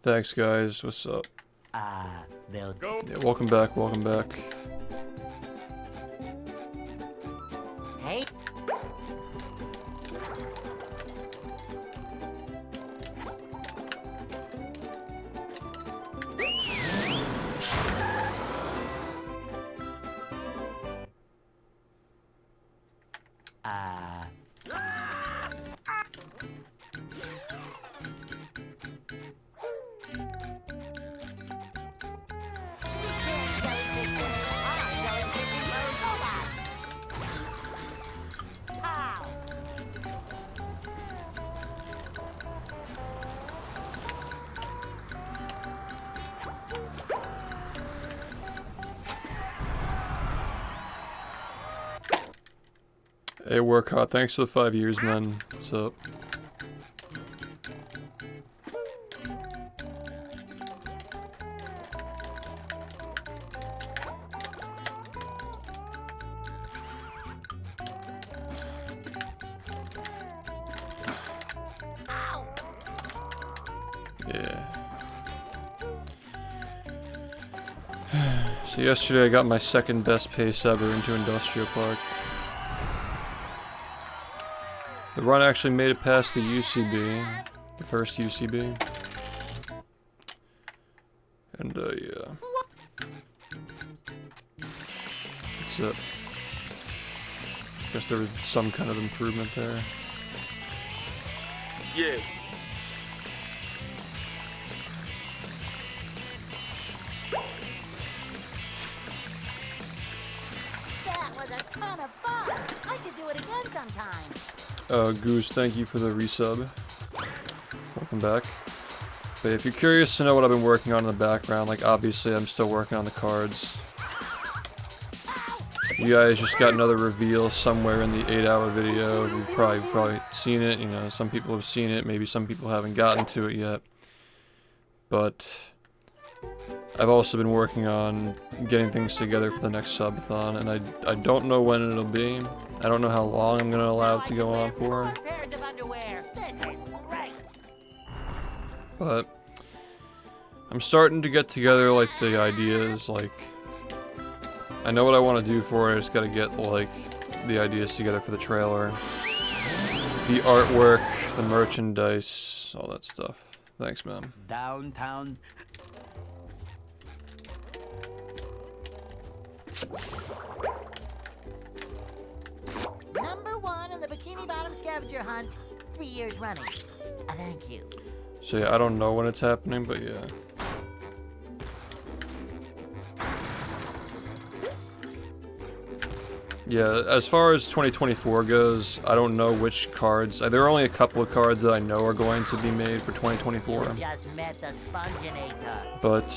Thanks, guys. What's up? They'll Go. Yeah, welcome back. Welcome back. Hey. Hey, Workout. Thanks for the 5 years, man. What's up? Yeah. So yesterday I got my second best pace ever into Industrial Park. The run actually made it past the UCB, the first UCB. And yeah. That's it. Guess there was some kind of improvement there. Yeah. That was a ton of fun. I should do it again sometime. Goose, thank you for the resub. Welcome back. But if you're curious to know what I've been working on in the background, like obviously I'm still working on the cards. You guys just got another reveal somewhere in the 8-hour video. You've probably seen it, you know, some people have seen it, maybe some people haven't gotten to it yet. But I've also been working on getting things together for the next subathon, and I don't know when it'll be. I don't know how long I'm gonna allow it to go on for. Pairs of underwear. This is great. But I'm starting to get together like the ideas, like I know what I want to do for it. I just gotta get like the ideas together for the trailer, the artwork, the merchandise, all that stuff. Thanks, man. Downtown. Number 1 on the Bikini Bottom scavenger hunt, 3 years running. Thank you. So yeah, I don't know when it's happening, but yeah. Yeah, as far as 2024 goes, I don't know which cards. There are only a couple of cards that I know are going to be made for 2024. Just met the Sponginator. But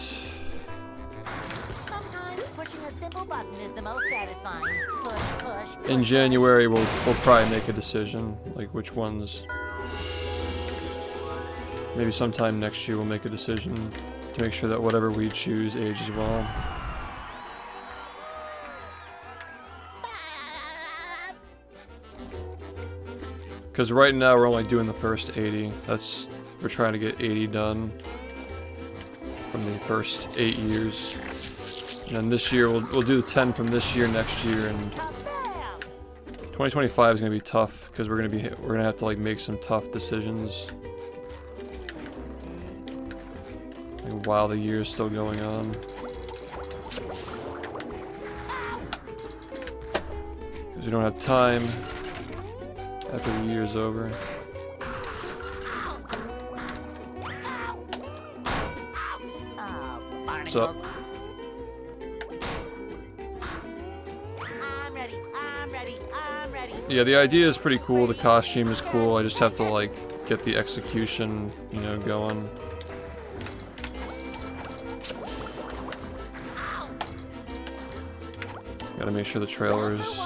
Sometimes pushing a simple button is the most satisfying. Push, push, push, in January, we'll probably make a decision, like which ones. Maybe sometime next year we'll make a decision to make sure that whatever we choose ages well. Because right now we're only doing the first 80. We're trying to get 80 done from the first 8 years. And then this year we'll do the 10 from this year, next year, and 2025 is gonna be tough because we're gonna have to like make some tough decisions like, while the year is still going on. Because we don't have time after the year's over. What's up? I'm ready, I'm ready, I'm ready. Yeah, the idea is pretty cool. The costume is cool. I just have to like get the execution, you know, going. Gotta make sure the trailer's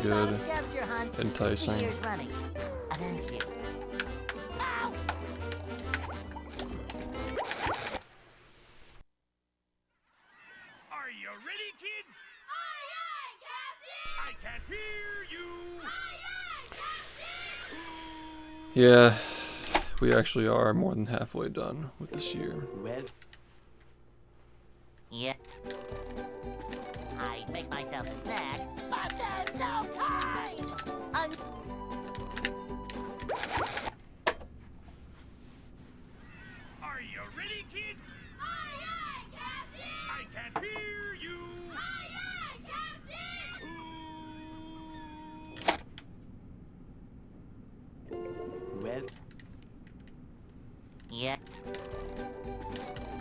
good, enticing. Thank you. Are you ready, kids? Aye, aye, Captain! I can't hear you. Aye, aye, Captain! Yeah, We actually are more than halfway done with this year. Well, yeah. I make myself a snack, but there's no time. Are you ready, kids? Aye, aye, Captain! I can hear you. Aye, aye, Captain! Well, yeah.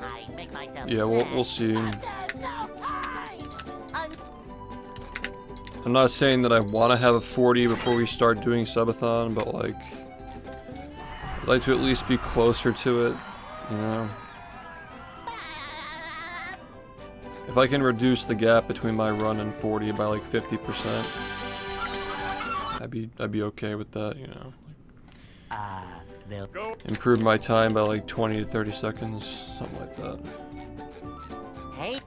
I make myself. Yeah, a we'll snack, see. but there's no time. I'm not saying that I want to have a 40 before we start doing subathon, but like, I'd like to at least be closer to it, you know? If I can reduce the gap between my run and 40 by like 50%, I'd be okay with that, you know? They'll Go. Improve my time by like 20 to 30 seconds, something like that. Hey,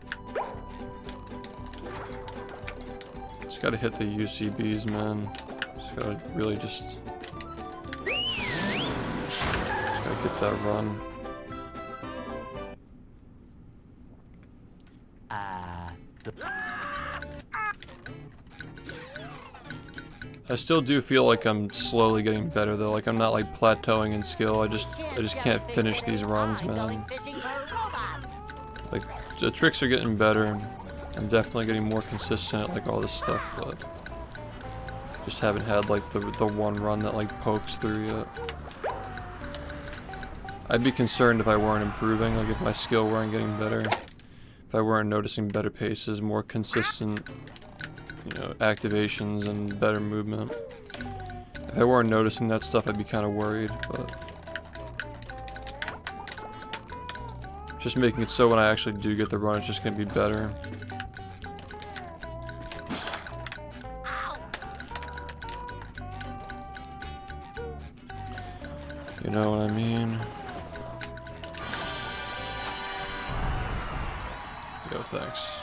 Just gotta hit the UCBs, man. Just gotta really just gotta get that run. I still do feel like I'm slowly getting better though. Like I'm not like plateauing in skill. I just can't finish these runs, man. fishing for robots. Like the tricks are getting better. I'm definitely getting more consistent at like all this stuff, but just haven't had like the one run that like pokes through yet. I'd be concerned if I weren't improving, like if my skill weren't getting better, if I weren't noticing better paces, more consistent, you know, activations and better movement. If I weren't noticing that stuff, I'd be kind of worried, but just making it so when I actually do get the run, it's just gonna be better. You know what I mean? Yo, thanks.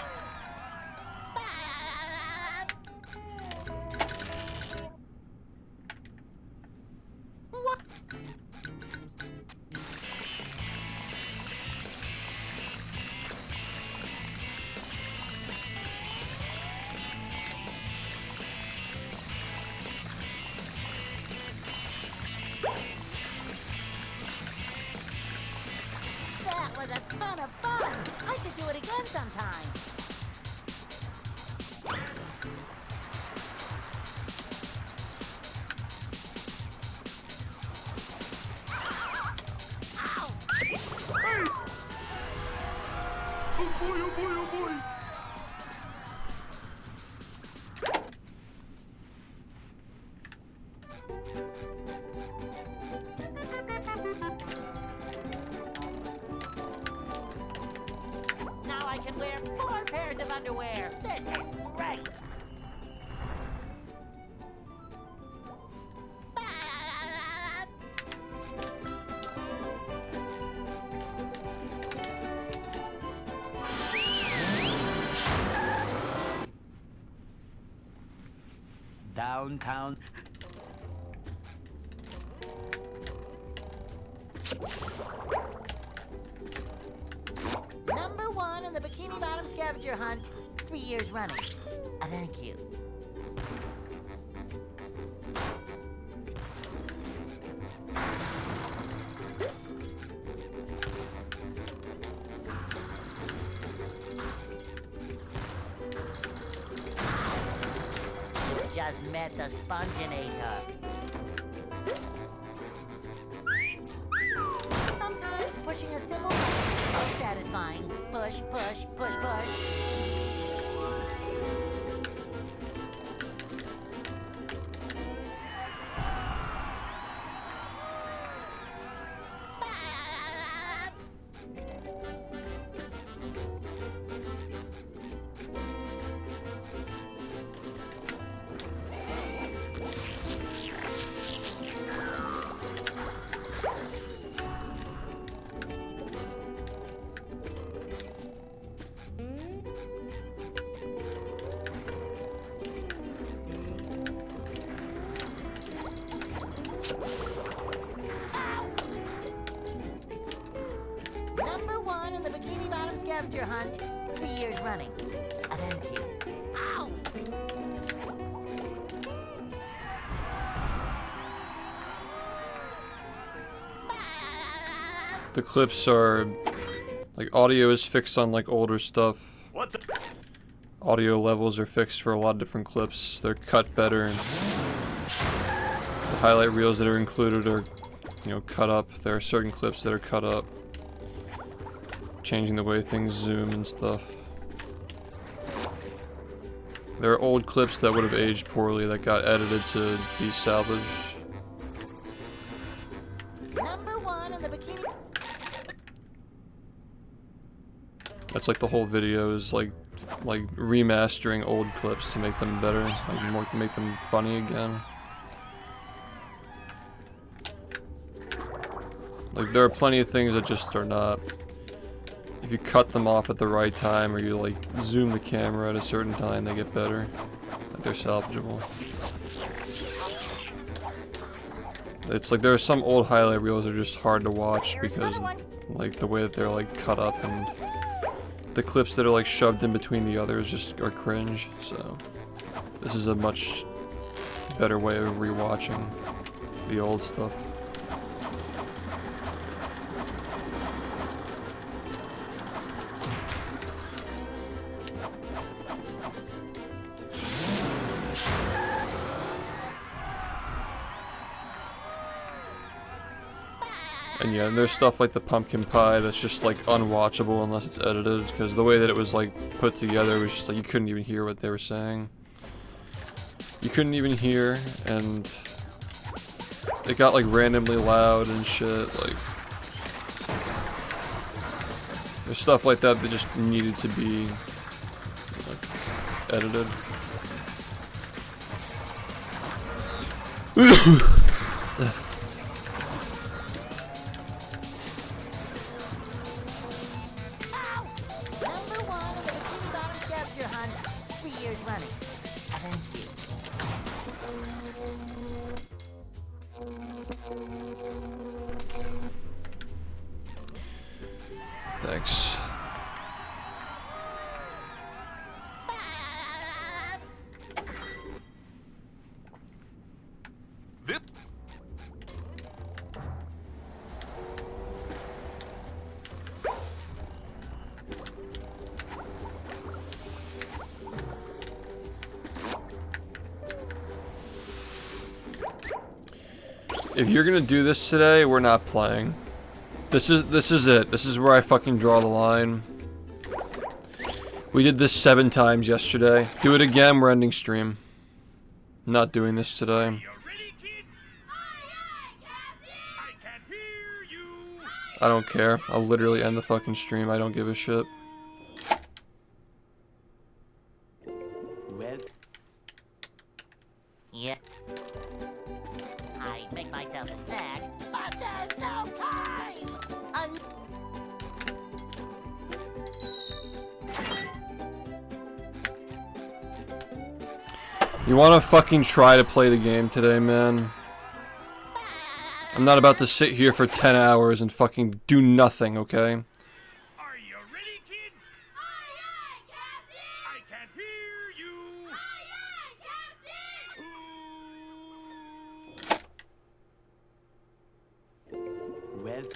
That was a ton of fun. I should do it again sometime. Oh boy, oh boy, oh boy. Now I can wear 4 pairs of underwear. This is great. Downtown. Number 1 in the Bikini Bottom scavenger hunt, 3 years running. Thank you. You just met the Sponginator. Sometimes pushing a simple button is satisfying. Push, push, push, push. hunt 3 years running. Thank you. Ow! The clips are like audio is fixed on like older stuff. What's it? Audio levels are fixed for a lot of different clips. They're cut better. The highlight reels that are included are, you know, cut up. There are certain clips that are cut up, changing the way things zoom and stuff. There are old clips that would have aged poorly that got edited to be salvaged. Number 1 in the bikini. That's like the whole video is like remastering old clips to make them better, like make them funny again. Like there are plenty of things that just are not. If you cut them off at the right time or you like zoom the camera at a certain time, they get better. Like they're salvageable. It's like there are some old highlight reels that are just hard to watch because like the way that they're like cut up and the clips that are like shoved in between the others just are cringe. So this is a much better way of rewatching the old stuff. And yeah, and there's stuff like the pumpkin pie that's just like unwatchable unless it's edited, because the way that it was like put together was just like you couldn't even hear what they were saying. You couldn't even hear, and it got like randomly loud and shit. Like there's stuff like that that just needed to be like edited. Number 1 in the bikini bottom scavenger hunt 3 years running. Thank you. Thanks. This If you're gonna do this today, we're not playing. This is it. This is where I fucking draw the line. We did this 7 times yesterday. Do it again, we're ending stream. Not doing this today. you ready, kids? I can't hear you. I don't care. I'll literally end the fucking stream. I don't give a shit. Well. Yeah. I make myself a snack, but there's no time. You wanna fucking try to play the game today, man? I'm not about to sit here for 10 hours and fucking do nothing, okay? Are you ready, kids? I can't hear you. Well.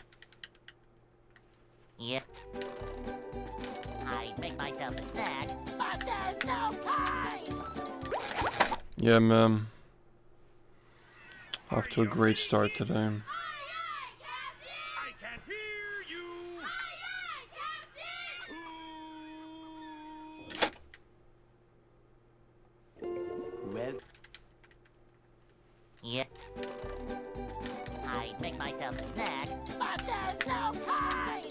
Yeah. I make myself a snack, but there's no time. Yeah, man. Off to a great start today. I can't hear you. Well. Yeah. I make myself a snack, but there's no time.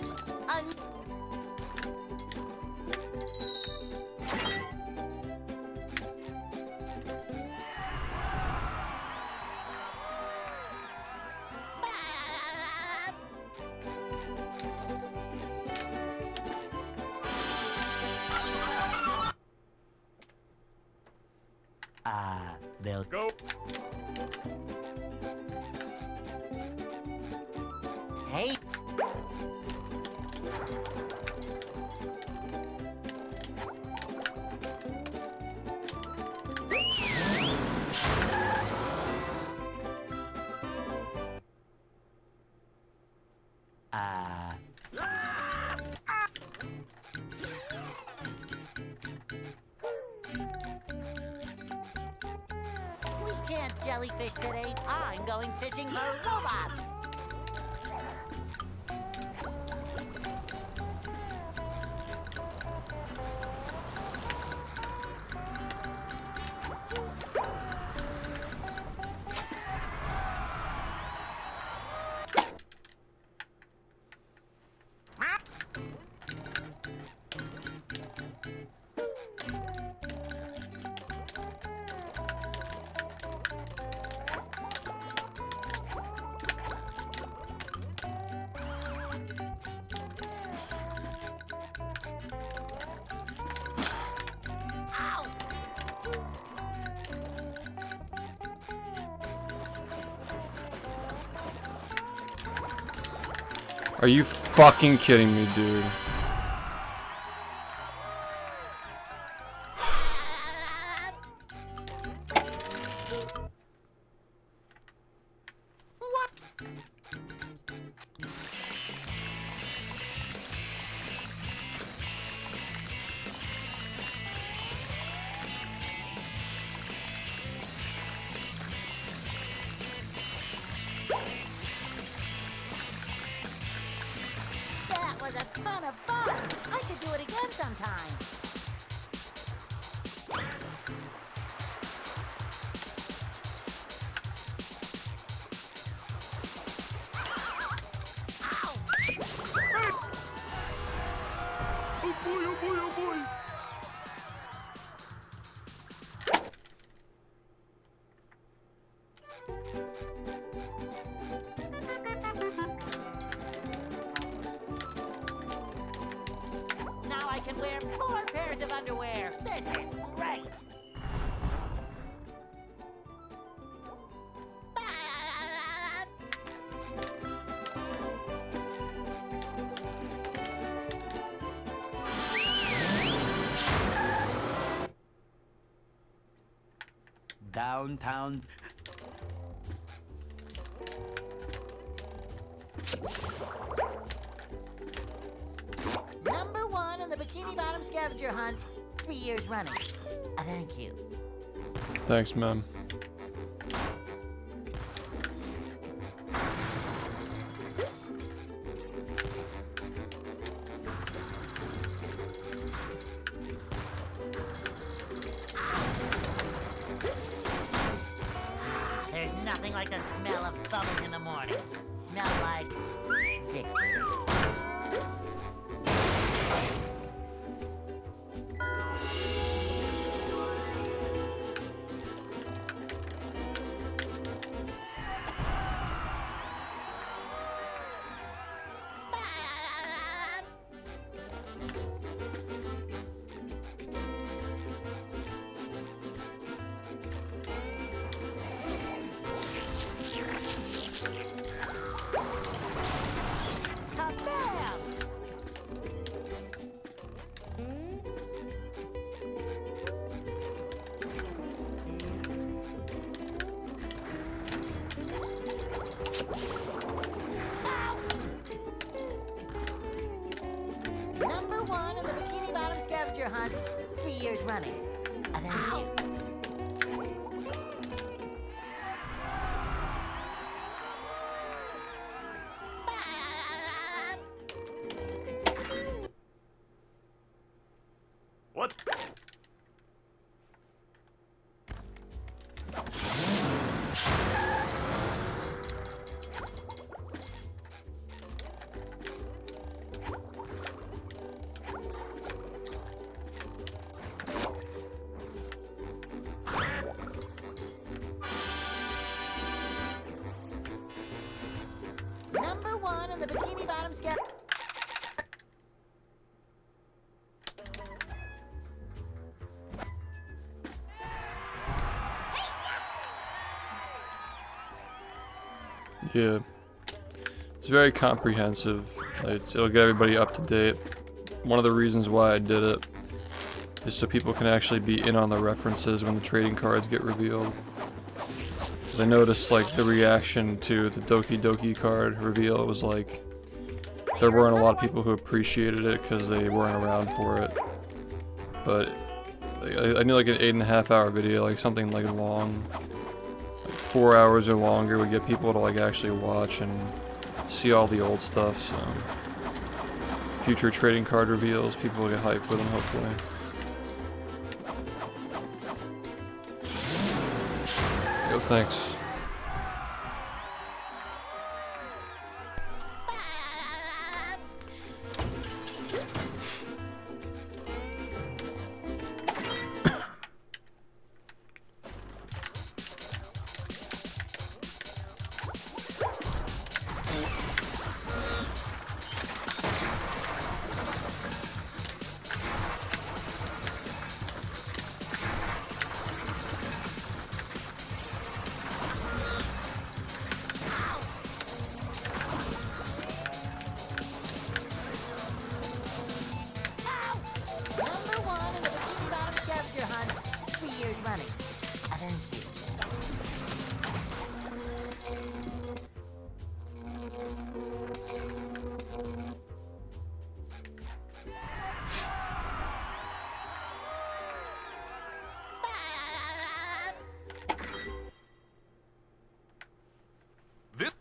They'll Go. Hey. can't jellyfish today. I'm going fishing for robots. Are you fucking kidding me, dude? That was a ton of fun. I should do it again sometime. Oh boy, oh boy, oh boy. Now I can wear 4 pairs of underwear. This is great. Downtown. Number 1 in the Bikini Bottom scavenger hunt, 3 years running. Thank you. Thanks, man. There's nothing like the smell of thumbing in the morning. Smell like victory. Kabam! Number 1 in the Bikini Bottom scavenger hunt, 3 years running. Thank you. What's... Number 1 in the Bikini Bottom scavenger. Yeah. It's very comprehensive. It'll get everybody up to date. One of the reasons why I did it is so people can actually be in on the references when the trading cards get revealed. Because I noticed like the reaction to the Doki Doki card reveal, it was like there weren't a lot of people who appreciated it because they weren't around for it. But I knew like an 8.5 hour video, like something like long, 4 hours or longer, we get people to like actually watch and see all the old stuff. So future trading card reveals, people will get hyped for them hopefully. Yo, thanks. Number one in the Bikini Bottom scavenger hunt, 3 years running. Thank you. This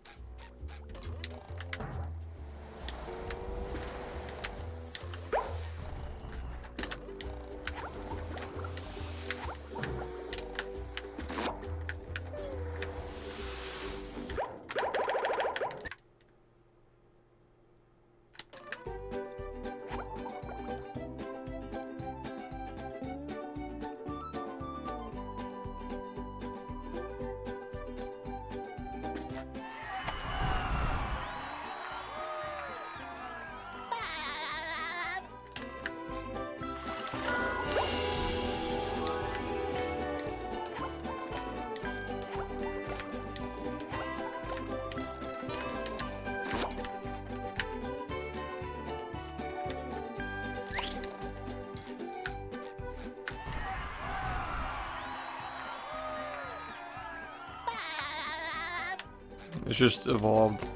It's just evolved.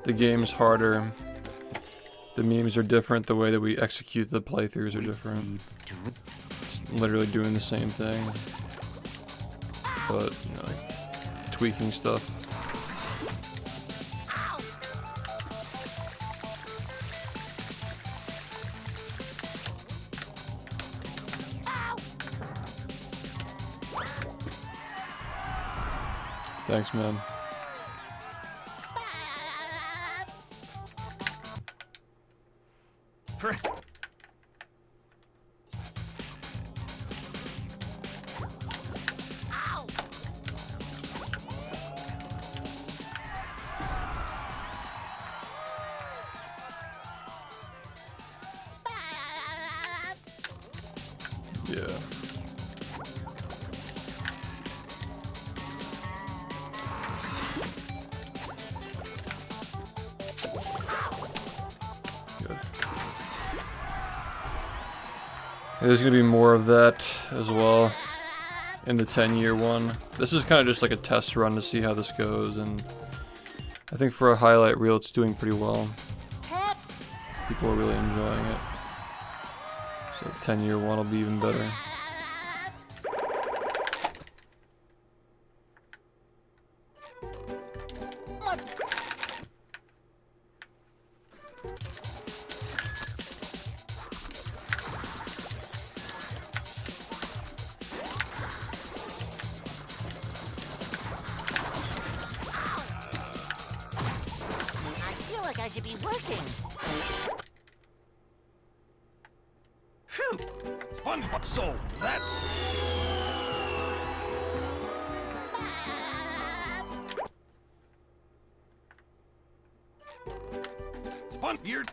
The game's harder. The memes are different. The way that we execute the playthroughs are different. It's literally doing the same thing, but you know, like tweaking stuff. Thanks, man. Yeah. Good. There's gonna be more of that as well in the 10-year one. This is kind of just like a test run to see how this goes, and I think for a highlight reel it's doing pretty well. People are really enjoying it. So 10-year one will be even better. I feel like I should be working. Phew! SpongeBob. So that's Spon. You're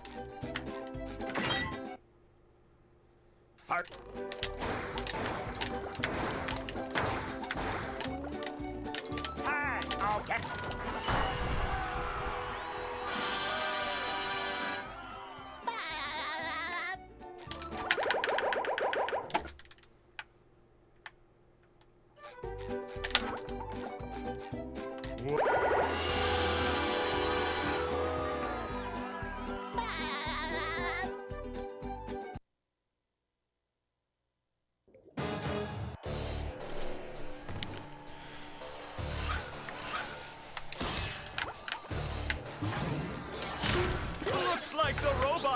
fart. Hi. Okay.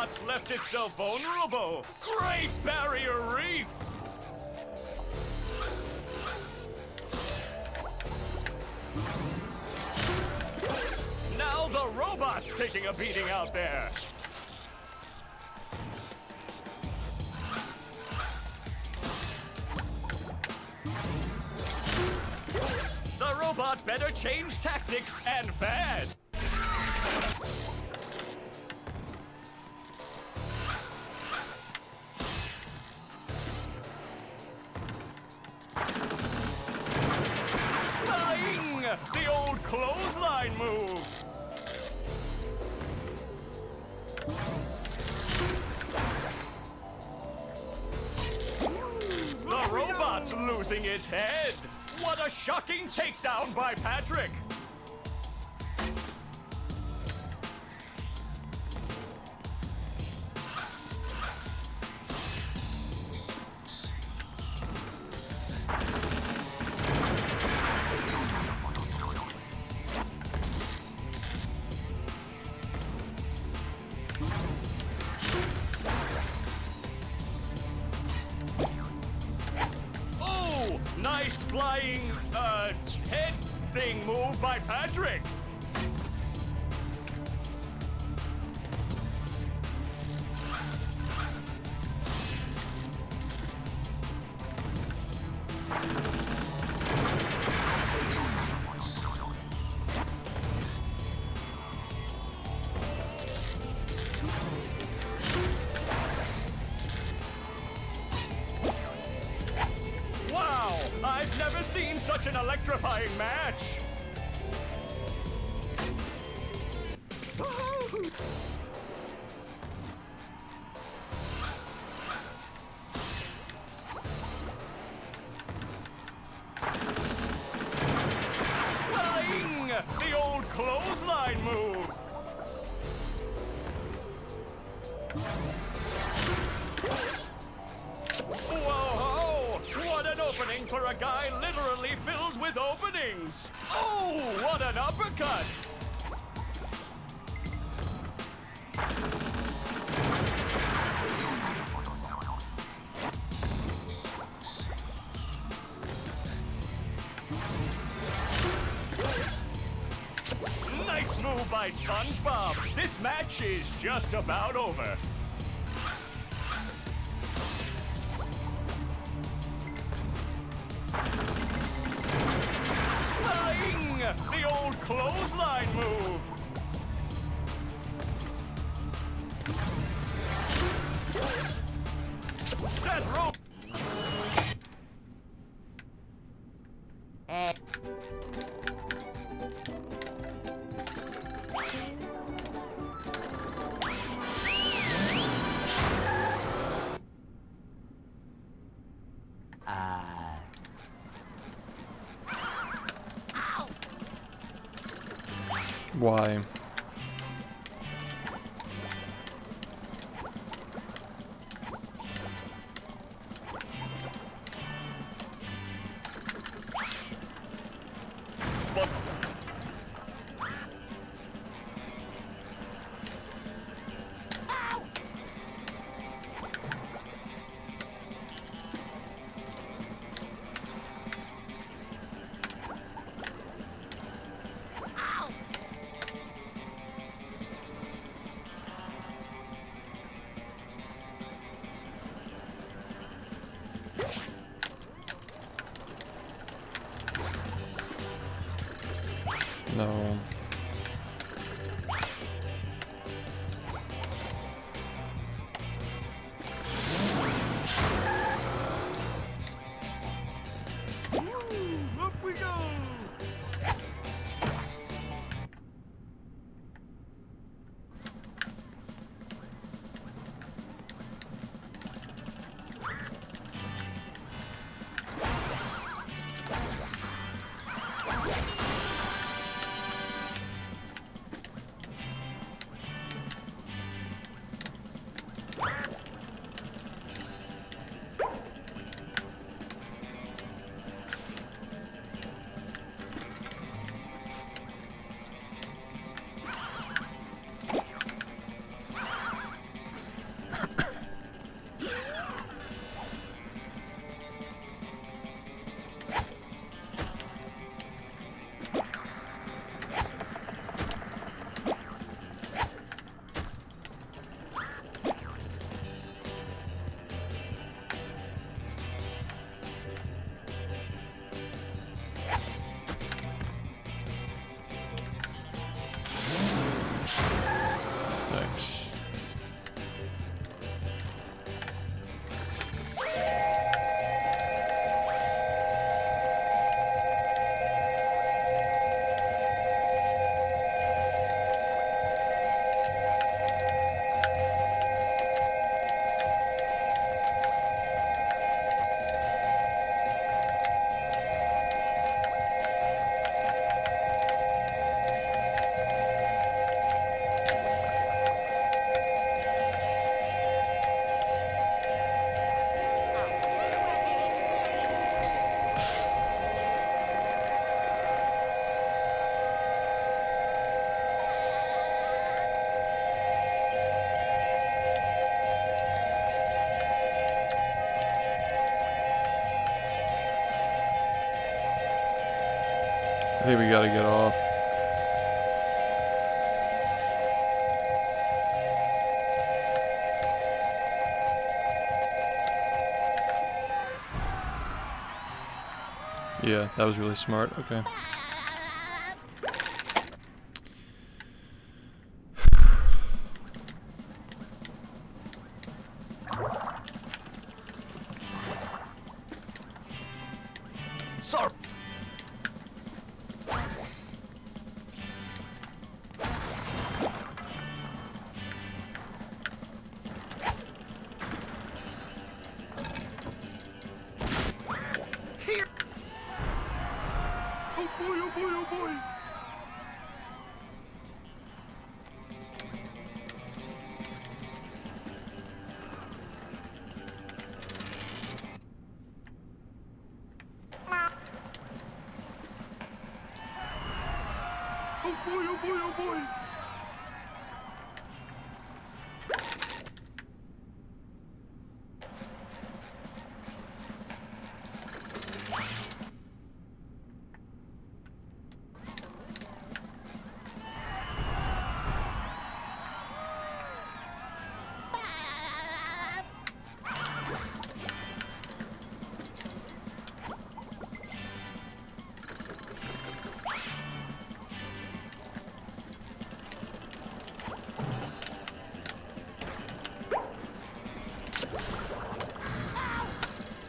robot's left itself vulnerable. Great barrier reef! Now the robot's taking a beating out there. The robot better change tactics and fast. Flying! The old clothesline move. The robot's losing its head. What a shocking takedown by Patrick! Oh, nice flying, head thing move by Patrick. Wow, I've never seen such an electrifying match. Flying! The old clothesline move. Whoa! What an opening for a guy literally filled with openings! Oh, what an uppercut! Nice move by SpongeBob! This match is just about over. Flying! The old clothesline move! That rope! Why? No. Up we go! think we gotta get off. Yeah, that was really smart. Okay. Sir. Here. Oh boy, oh boy, oh boy. Oh boy, oh boy, oh boy.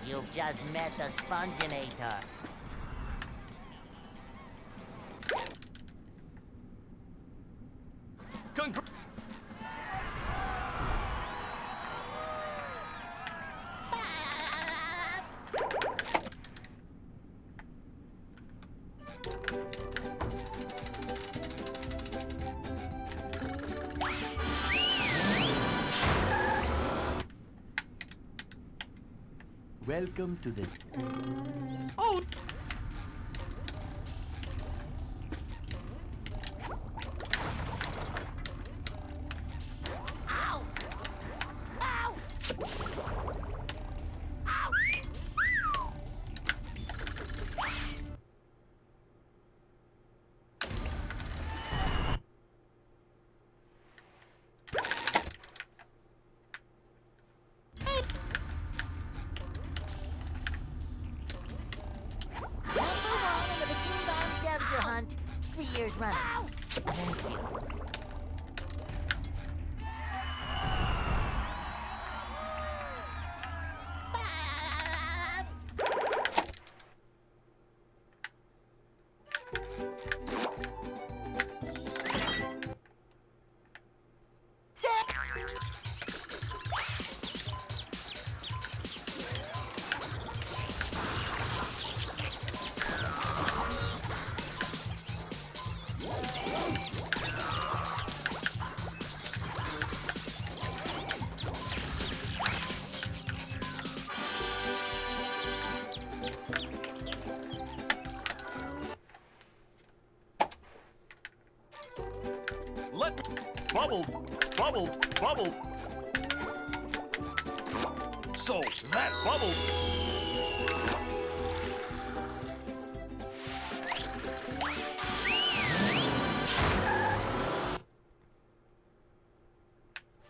You've just met the Sponginator. Congr Welcome to the... Oh. Ow! Ow! Number one in the Bikini Bottom scavenger hunt, 3 years running. Thank you. Let bubble, bubble, bubble. So that bubble.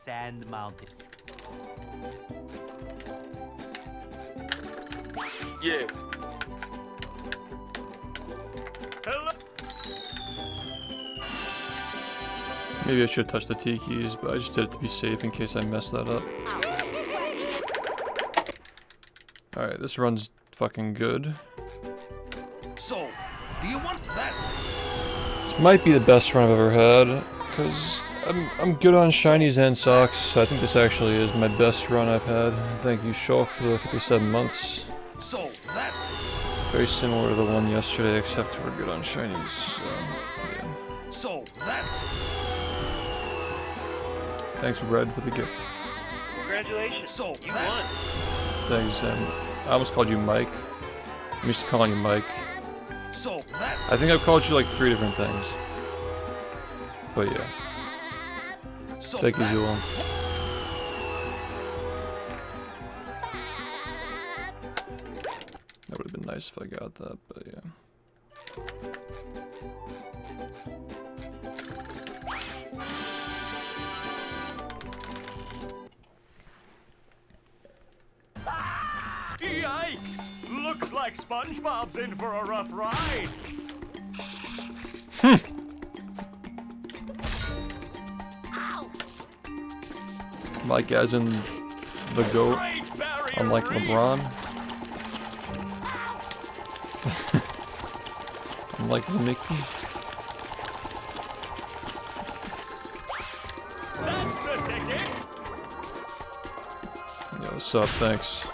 Sand Mountain. Yeah. Hello. Maybe I should touch the T keys, but I just did it to be safe in case I messed that up. Alright, this run's fucking good. So, do you want that? This might be the best run I've ever had, because I'm good on shinies and socks, so I think this actually is my best run I've had. Thank you, Shulk, for the 57 months. So that. Very similar to the one yesterday, except we're good on shinies, so yeah. So that. Thanks, Red, for the gift. Congratulations. So you that. won. Thanks, I almost called you Mike. I'm used to calling you Mike. So that. I think I've called you like 3 different things. But yeah. So Thank you, that. Zulon. That would have been nice if I got that, but yeah. Yikes! Looks like SpongeBob's in for a rough ride. Like as in the GOAT, Great barrier unlike reef. LeBron. Unlike Mickey. That's the ticket. Yo, what's up? Thanks.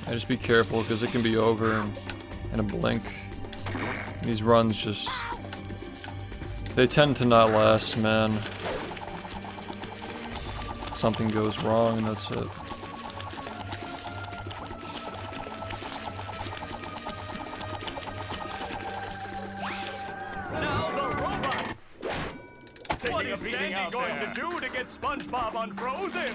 Just be careful because it can be over in a blink. These runs just, they tend to not last, man. Something goes wrong and that's it. Now the robot. What is Sandy going to do to get SpongeBob unfrozen?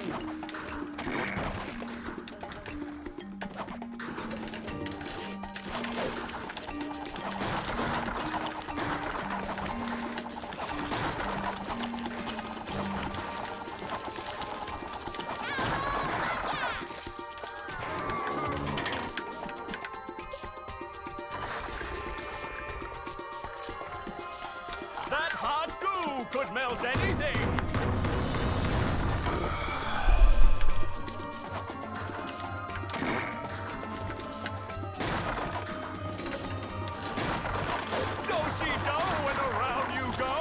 That hot goo could melt anything. Do-si-do and around you go.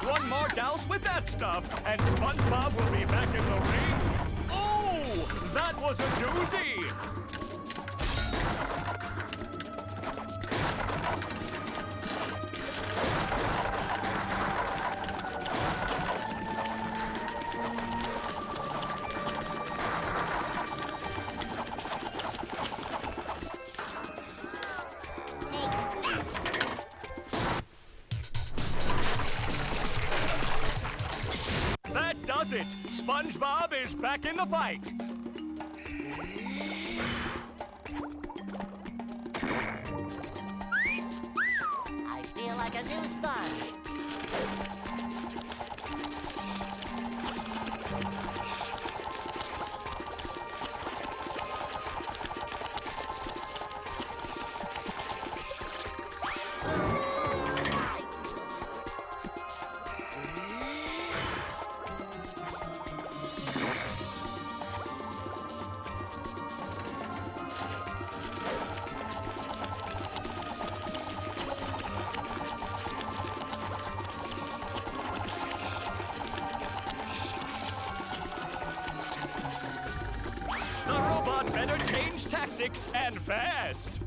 One more douse with that stuff, and SpongeBob will be back in the ring. Oh, that was a doozy. That does it. SpongeBob is back in the fight. I feel like a new sponge. The robot better change tactics and fast.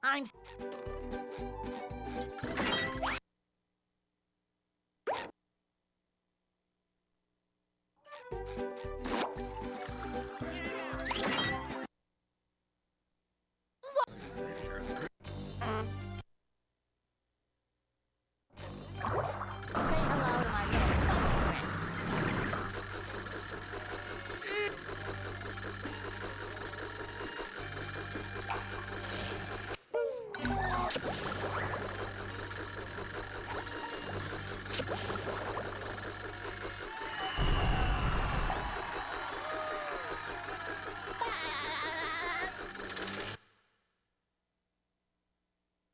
I'm Say hello to my little friend.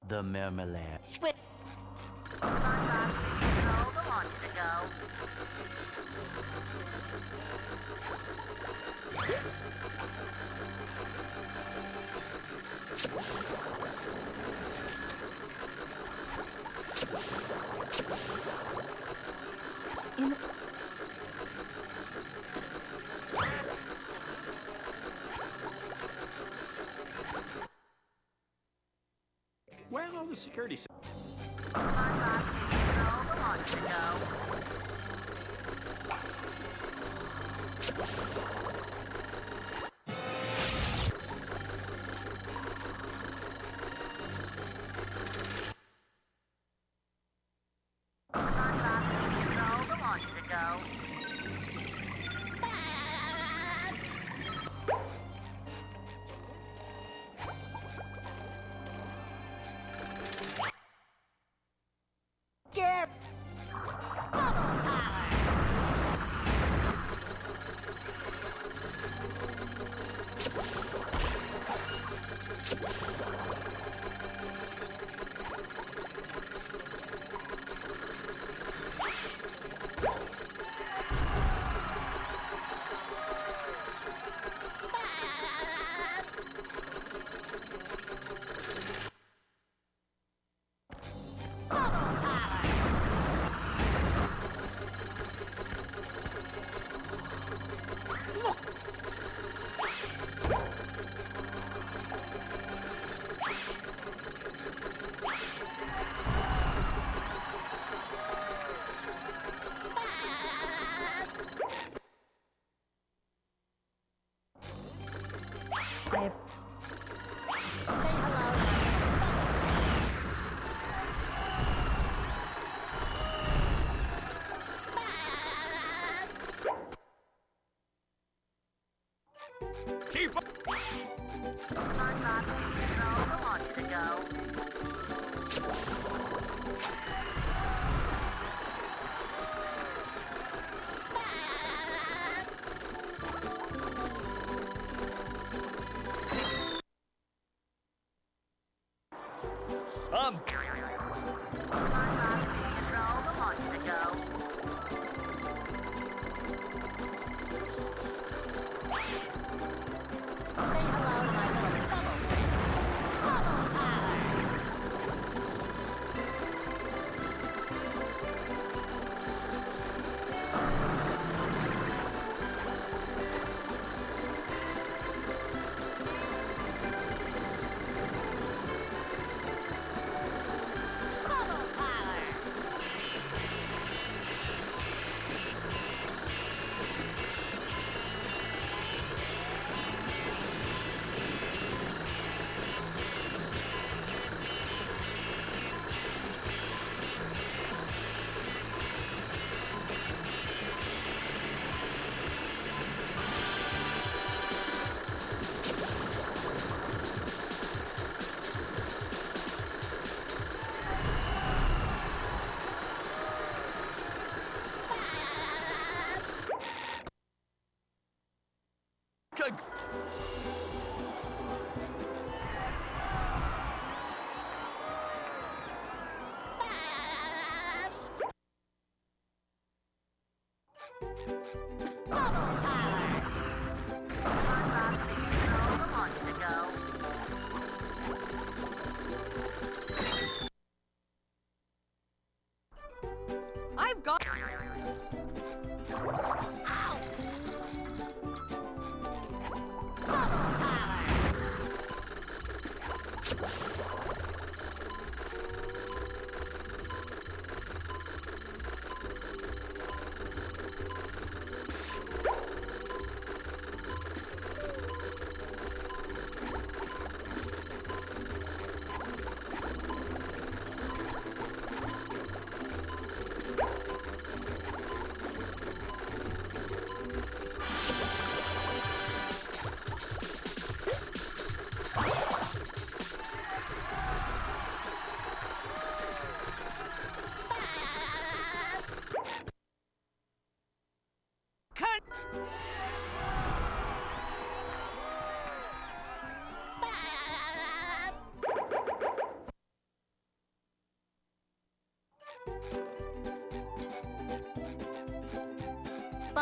the marmalade. Squid. The launch to go. Where are all the security? The launch to go. The launch to go. Get Keep up! the launch to go. The launch to go. Say hello, my little bubble friend. Bubble power. Bubble power. Good. Bubble power. The launch to go. I've got. Ow!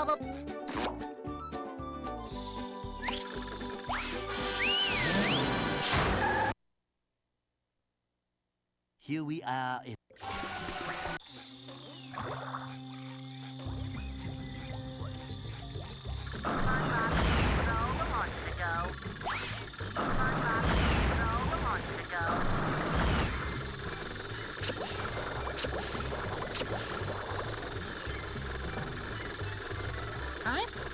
bubble. Here we are in Time?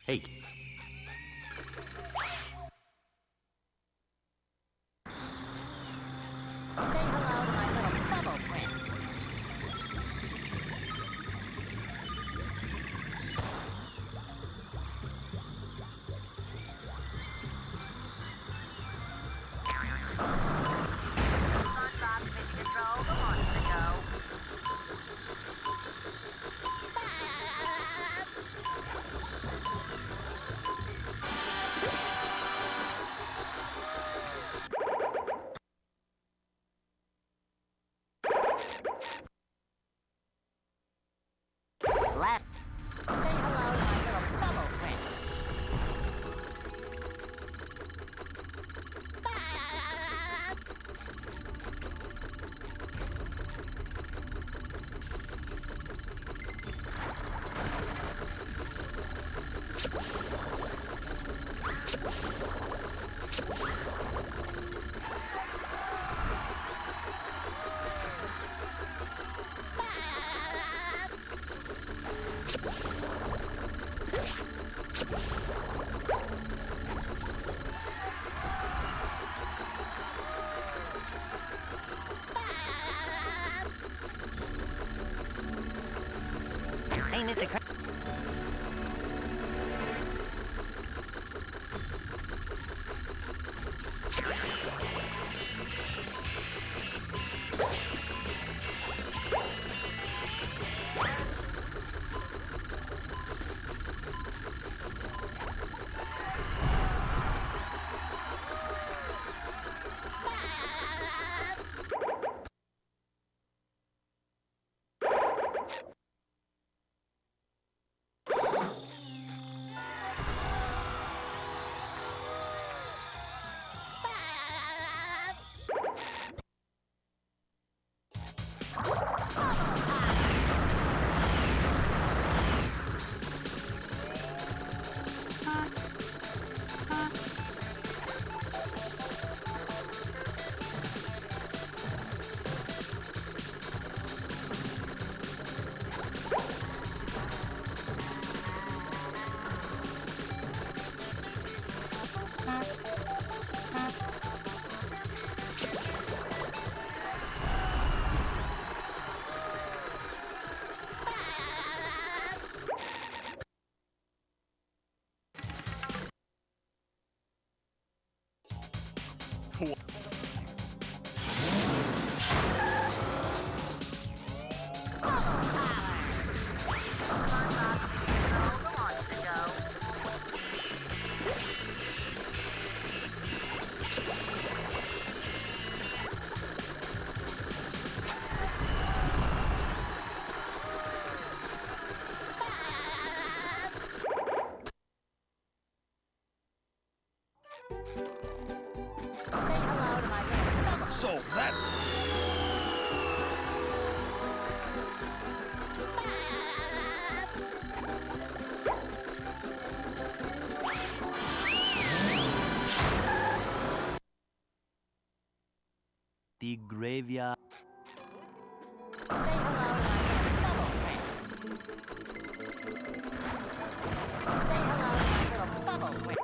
Hey. Say hello to my little bubble friend. Left. Say hello to my little bubble friend. Hey, Mr. the graveyard. Say hello to my little bubble friend. Say hello to my little bubble friend.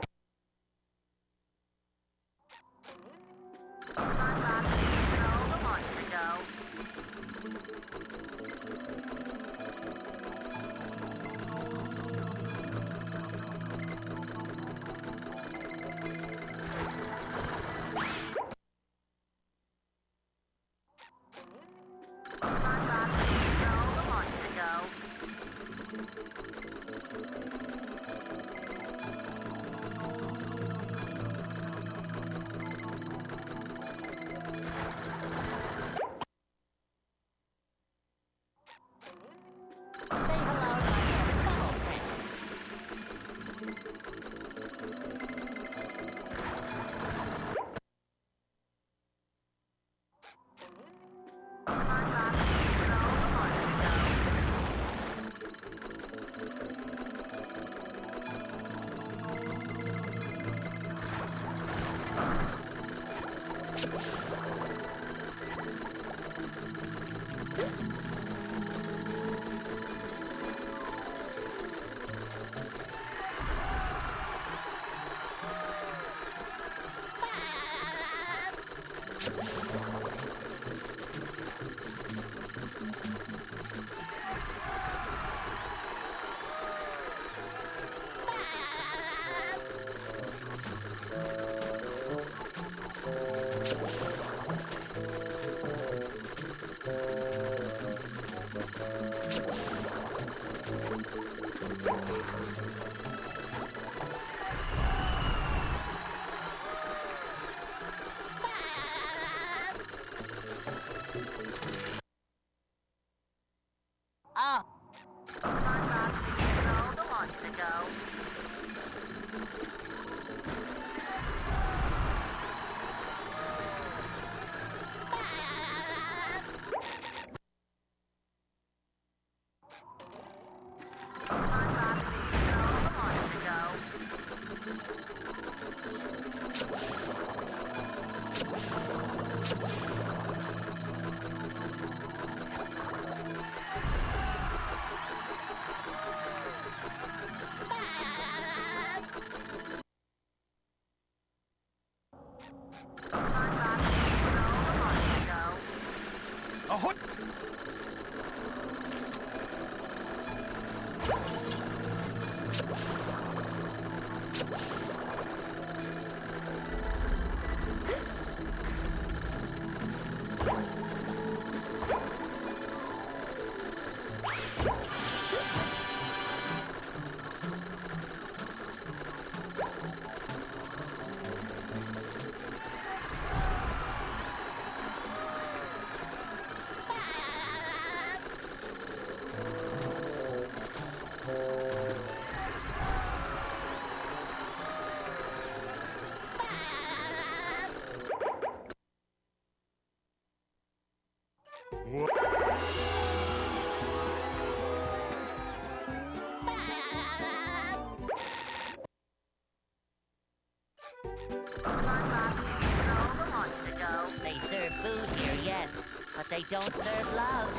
They serve food here, yes, but they don't serve love.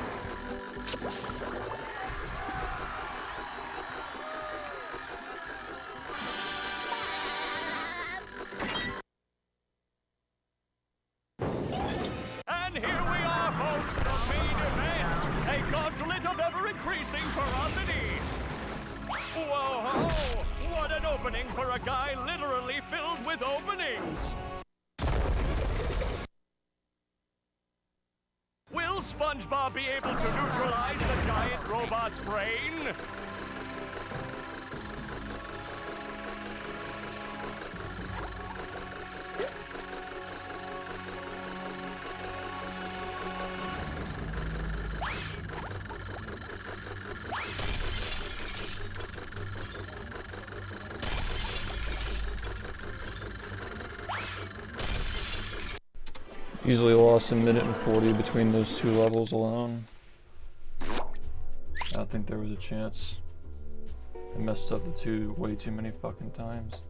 And here we are, folks, the main event. A gauntlet of ever-increasing ferocity. Whoa, what an opening for a guy literally filled with openings. Will SpongeBob be able to neutralize the giant robot's brain? Easily lost a minute and 40 between those two levels alone. I don't think there was a chance. I messed up the two way too many fucking times.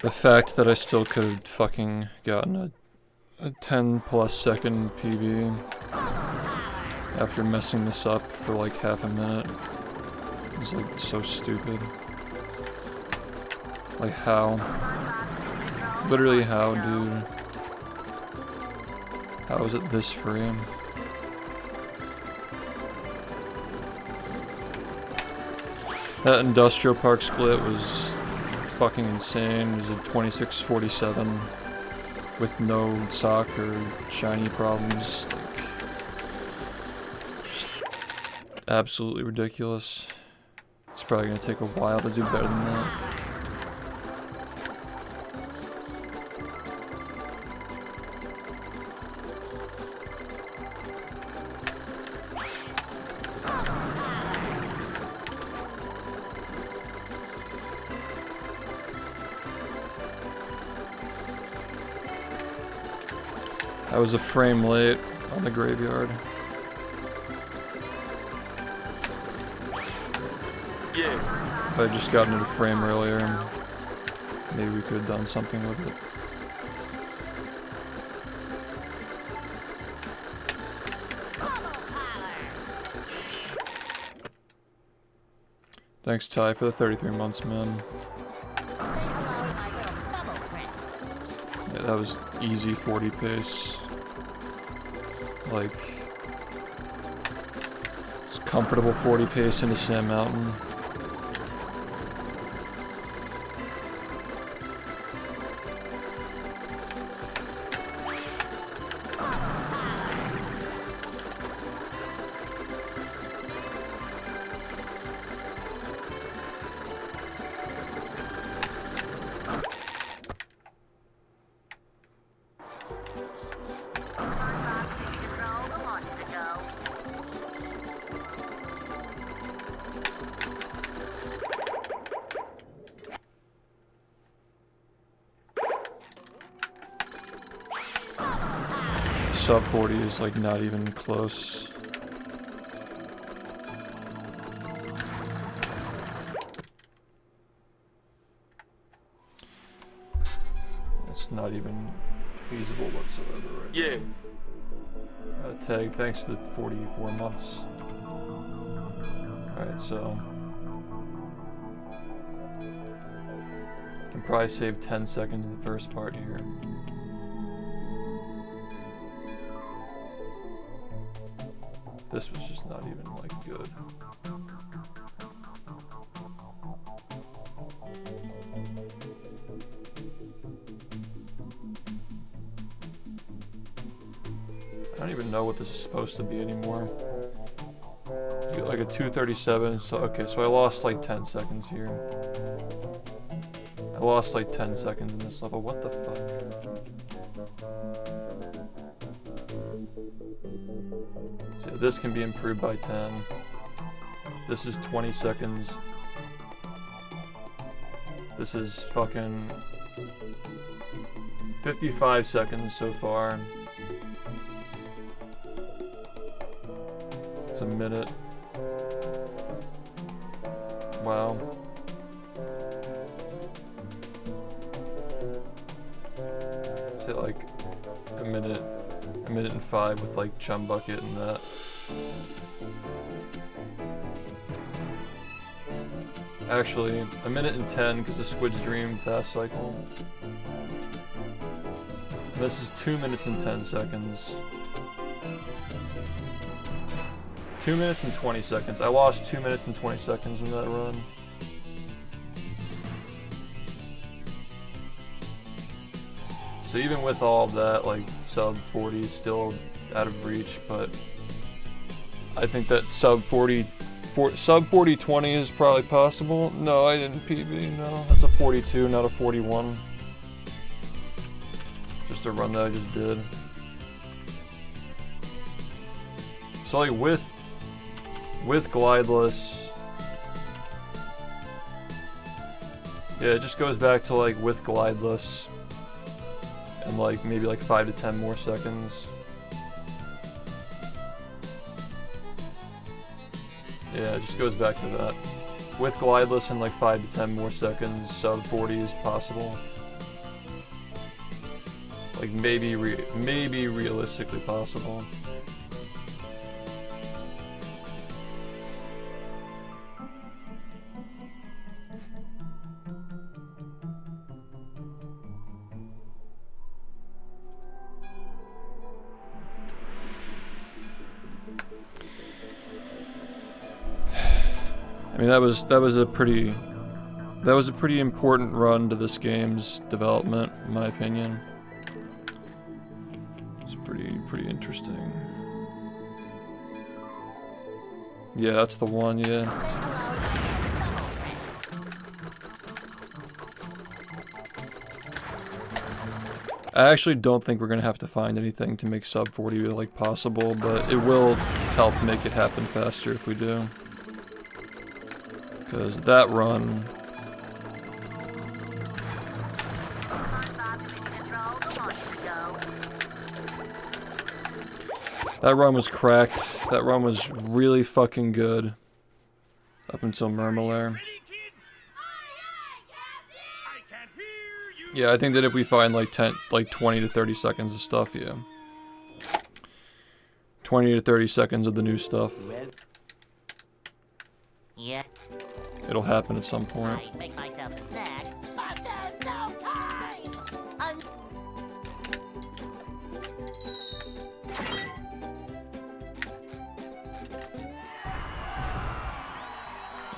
The fact that I still could have fucking gotten a 10+ second PB after messing this up for like half a minute is like so stupid. Like how? Literally how, dude? How is it this free? That industrial park split was fucking insane. It was a 26-47 with no sock or shiny problems. Just absolutely ridiculous. It's probably gonna take a while to do better than that. I was a frame late on the graveyard. Yeah. If I had just gotten it a frame earlier, maybe we could have done something with it. Thanks, Ty, for the 33 months, man. Yeah, that was easy 40 pace. Like, it's comfortable 40 pace into Sand Mountain. Sub 40 is like not even close. It's not even feasible whatsoever right Yeah. now. Tag, thanks for the 44 months. Alright, so can probably save 10 seconds in the first part here. This was just not even like good. I don't even know what this is supposed to be anymore. You get like a 237, so okay, so I lost like 10 seconds here. I lost like 10 seconds in this level, what the fuck? So this can be improved by 10. This is 20 seconds. This is fucking 55 seconds so far. It's a minute. Wow. Say like a minute and 5 with like Chum Bucket and that. Actually, a minute and 10 because of Squid's Dream fast cycle. And this is 2 minutes and 10 seconds. 2 minutes and 20 seconds. I lost 2 minutes and 20 seconds in that run. So even with all of that, like sub 40 is still out of reach, but I think that sub 40-20 is probably possible. No, I didn't PB, no. That's a 42, not a 41. Just a run that I just did. So like with glideless, yeah, it just goes back to like with glideless and like maybe like 5 to 10 more seconds. Yeah, it just goes back to that. With glideless and like 5 to 10 more seconds, sub 40 is possible. like maybe realistically possible. I mean, that was a pretty important run to this game's development, in my opinion. It's pretty interesting. Yeah, that's the one, yeah. I actually don't think we're gonna have to find anything to make sub 40 like possible, but it will help make it happen faster if we do. Because that run... That run was cracked. That run was really fucking good. Up until Murmulair. Yeah, I think that if we find like 20 to 30 seconds of stuff, yeah. 20 to 30 seconds of the new stuff. Yeah. It'll happen at some point. I make myself a snack, but there's no time.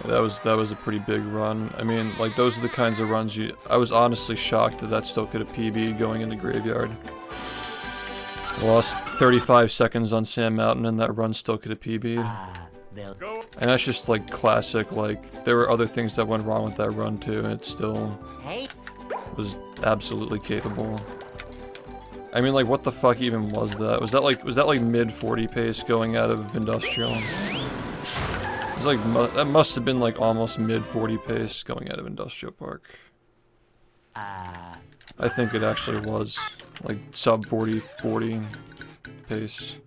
Yeah, that was a pretty big run. I mean, like those are the kinds of runs I was honestly shocked that still could have PB going into Graveyard. I lost 35 seconds on Sand Mountain and that run still could have PB'd. And that's just like classic, like there were other things that went wrong with that run too and it still was absolutely capable. I mean, like what the fuck even was that? Was that like mid 40 pace going out of Industrial? It was like, that must have been like almost mid 40 pace going out of Industrial Park. I think it actually was like sub 40 pace.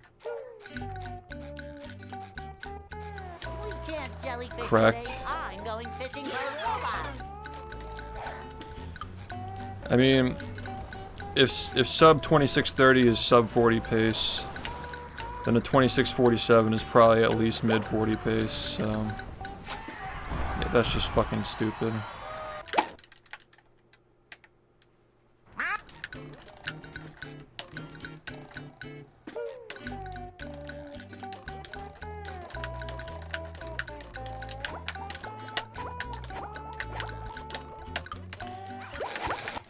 Correct. I'm going fishing for robots. I mean, if sub 2630 is sub 40 pace, then a 2647 is probably at least mid 40 pace. So yeah, that's just fucking stupid.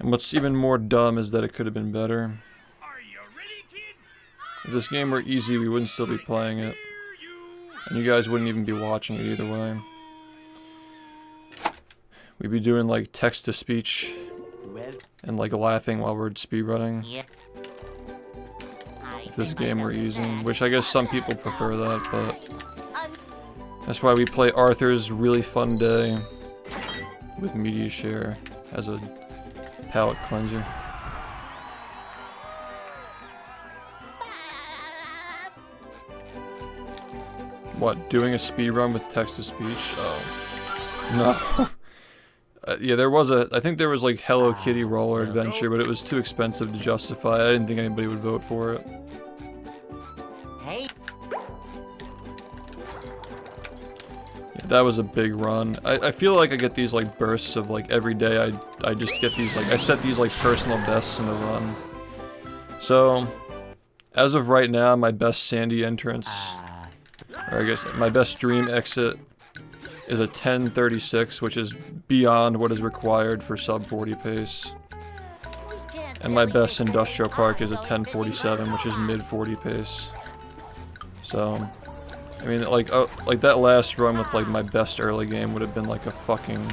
And what's even more dumb is that it could have been better. If this game were easy, we wouldn't still be playing it. And you guys wouldn't even be watching it either way. We'd be doing like text-to-speech and like laughing while we're speedrunning. If this game were easy, which I guess some people prefer that, but that's why we play Arthur's Really Fun Day with Media Share as a palate cleanser. What, doing a speedrun with text-to-speech? Oh. No. Yeah, there was I think there was like Hello Kitty Roller Adventure, but it was too expensive to justify. I didn't think anybody would vote for it. Yeah, that was a big run. I feel like I get these like bursts of like every day I just get these like, I set these like personal bests in the run. So, as of right now, my best Sandy entrance, or I guess my best dream exit, is a 10:36, which is beyond what is required for sub 40 pace. And my best Industrial Park is a 10:47, which is mid 40 pace. So, I mean, like that last run with like my best early game would have been like a fucking,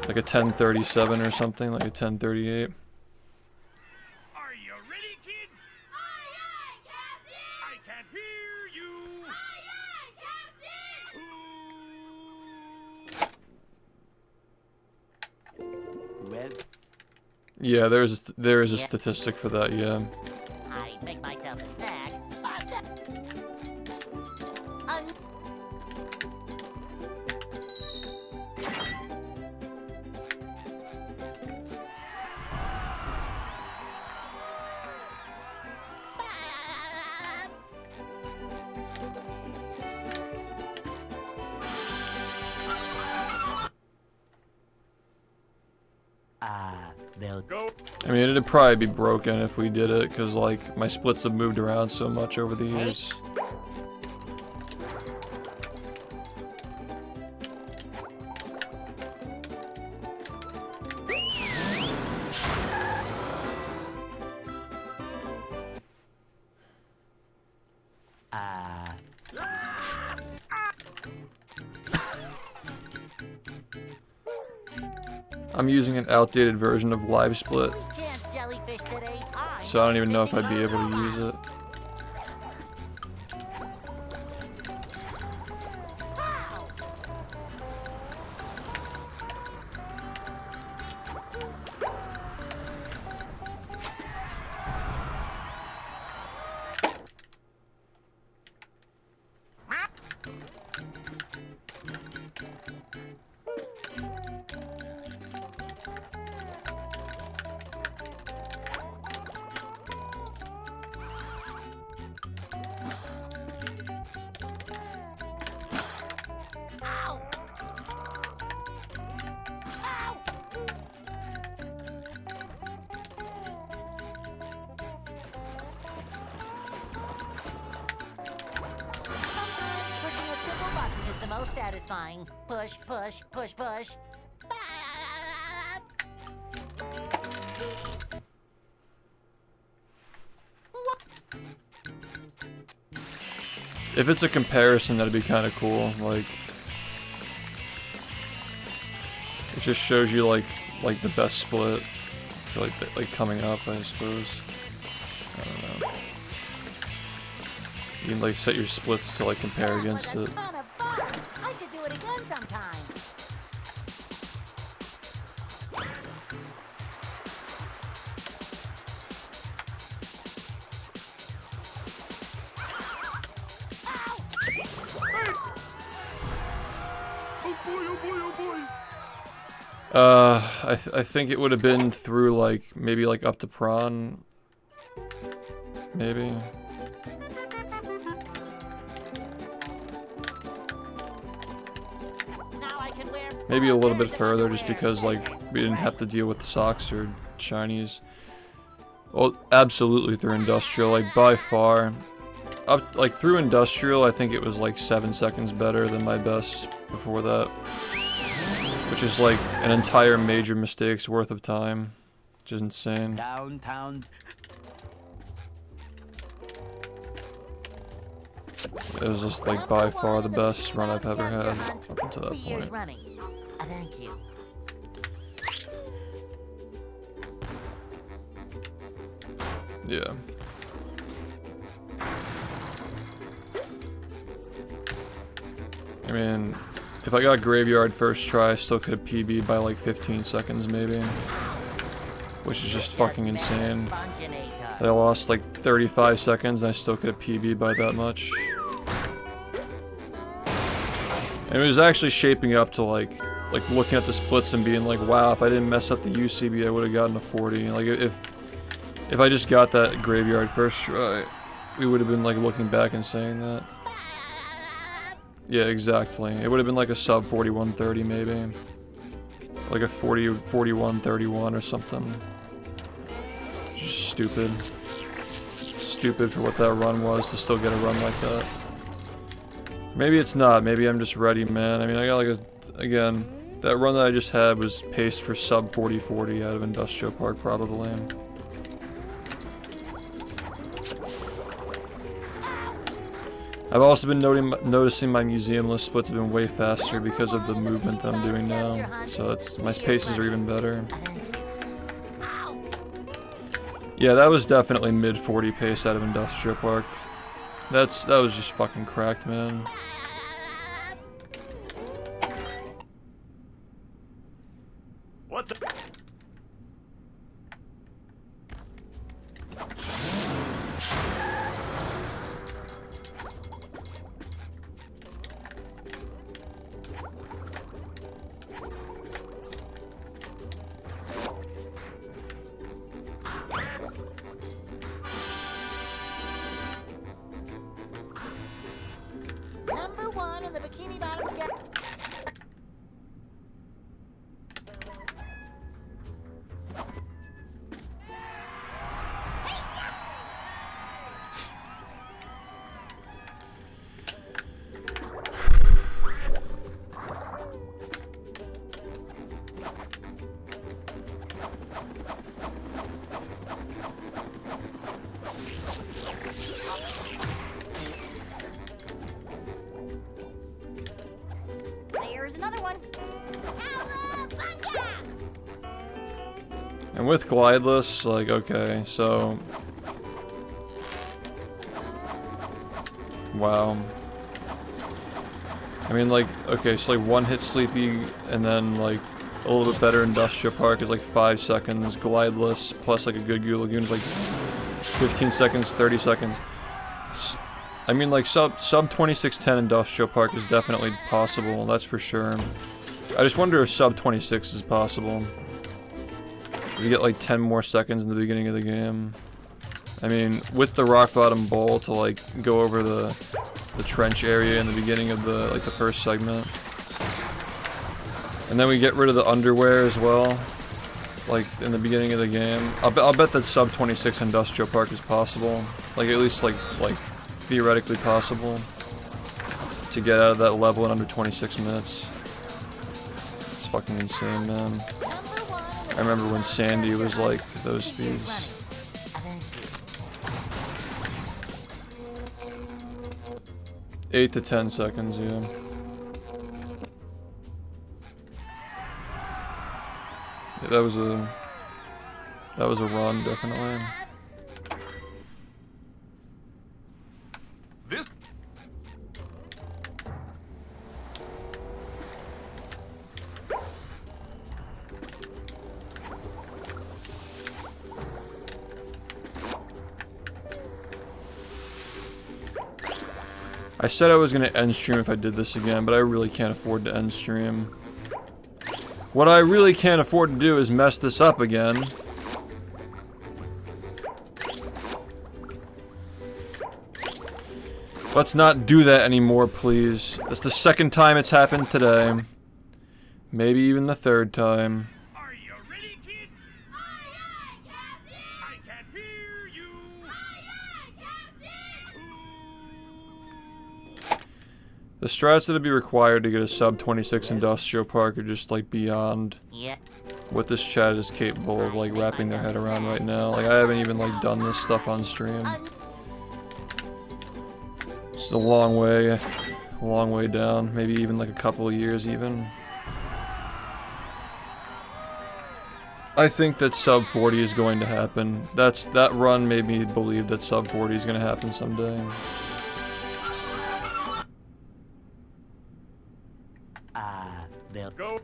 like a 10:37 or something, like a 10:38. Yeah, there is a statistic for that, yeah. I make myself a snack. They'll Go. I mean, it'd probably be broken if we did it, because, like, my splits have moved around so much over the years. I'm using an outdated version of Live Split, Can't jellyfish today. so I don't even know if I'd be able to use it. Pushing a simple button is the most satisfying. Push, push, push, push. If it's a comparison, that'd be kind of cool. Like, it just shows you like the best split, like coming up, I suppose. I don't know. You can like set your splits to like compare against it. Ton of fun. I should do it again sometime. Oh boy, oh boy, oh boy. I think it would have been through like maybe like up to prawn, maybe. Now I can wear Maybe a little bit further, just because like we didn't have to deal with the socks or shinies. Well, absolutely through industrial, like by far. Up like through industrial, I think it was like 7 seconds better than my best before that, which is like an entire major mistake's worth of time, which is insane. downtown. It was just like by far the best run I've ever had up until that 3 years point. running. Thank you. Yeah. I mean, if I got graveyard first try, I still could have PB'd by like 15 seconds maybe, which is just fucking insane. I lost like 35 seconds and I still could have PB'd by that much. And it was actually shaping up to like looking at the splits and being like, wow, if I didn't mess up the UCB, I would have gotten a 40. Like if I just got that graveyard first try, we would have been like looking back and saying that. Yeah, exactly. It would have been like a sub 41.30 maybe. Like a 41.31 or something. Just stupid. Stupid for what that run was to still get a run like that. Maybe it's not. Maybe I'm just ready, man. I mean, I got like again, that run that I just had was paced for sub 40.40 out of Industrial Park probably. I've also been noticing my museum list splits have been way faster because of the movement that I'm doing now. So my paces are even better. Yeah, that was definitely mid 40 pace out of Industrial Park. That was just fucking cracked, man. What's up? Number 1 in the Bikini Bottom Scav. Here's another one. Cowabunga! And with glideless, like, okay, so... Wow. I mean, like, okay, so like one hit sleepy, and then like a little bit better industrial park is like 5 seconds. Glideless plus like a good Goo Lagoon is like 15 seconds, 30 seconds. I mean, like sub 2610 industrial park is definitely possible. That's for sure. I just wonder if sub 26 is possible. You get like 10 more seconds in the beginning of the game. I mean, with the rock bottom bowl to like go over the trench area in the beginning of the like the first segment, and then we get rid of the underwear as well, like in the beginning of the game. I'll bet that sub 26 industrial park is possible, like at least like theoretically possible to get out of that level in under 26 minutes. It's fucking insane, man. I remember when Sandy was like those speeds. 8 to 10 seconds, yeah. Yeah, that was a run, definitely. This I said I was gonna end stream if I did this again, but I really can't afford to end stream. What I really can't afford to do is mess this up again. Let's not do that anymore, please. That's the second time it's happened today. Maybe even the third time. Are you ready, kids? Aye, aye, Captain! I can't hear you. Aye, aye, Captain! The strats that'd be required to get a sub 26 industrial park are just like beyond Yeah. what this chat is capable of like wrapping their head around right now. Like I haven't even like done this stuff on stream. It's a long way down. Maybe even like a couple of years even. I think that sub 40 is going to happen. That run made me believe that sub 40 is going to happen someday. They'll Go.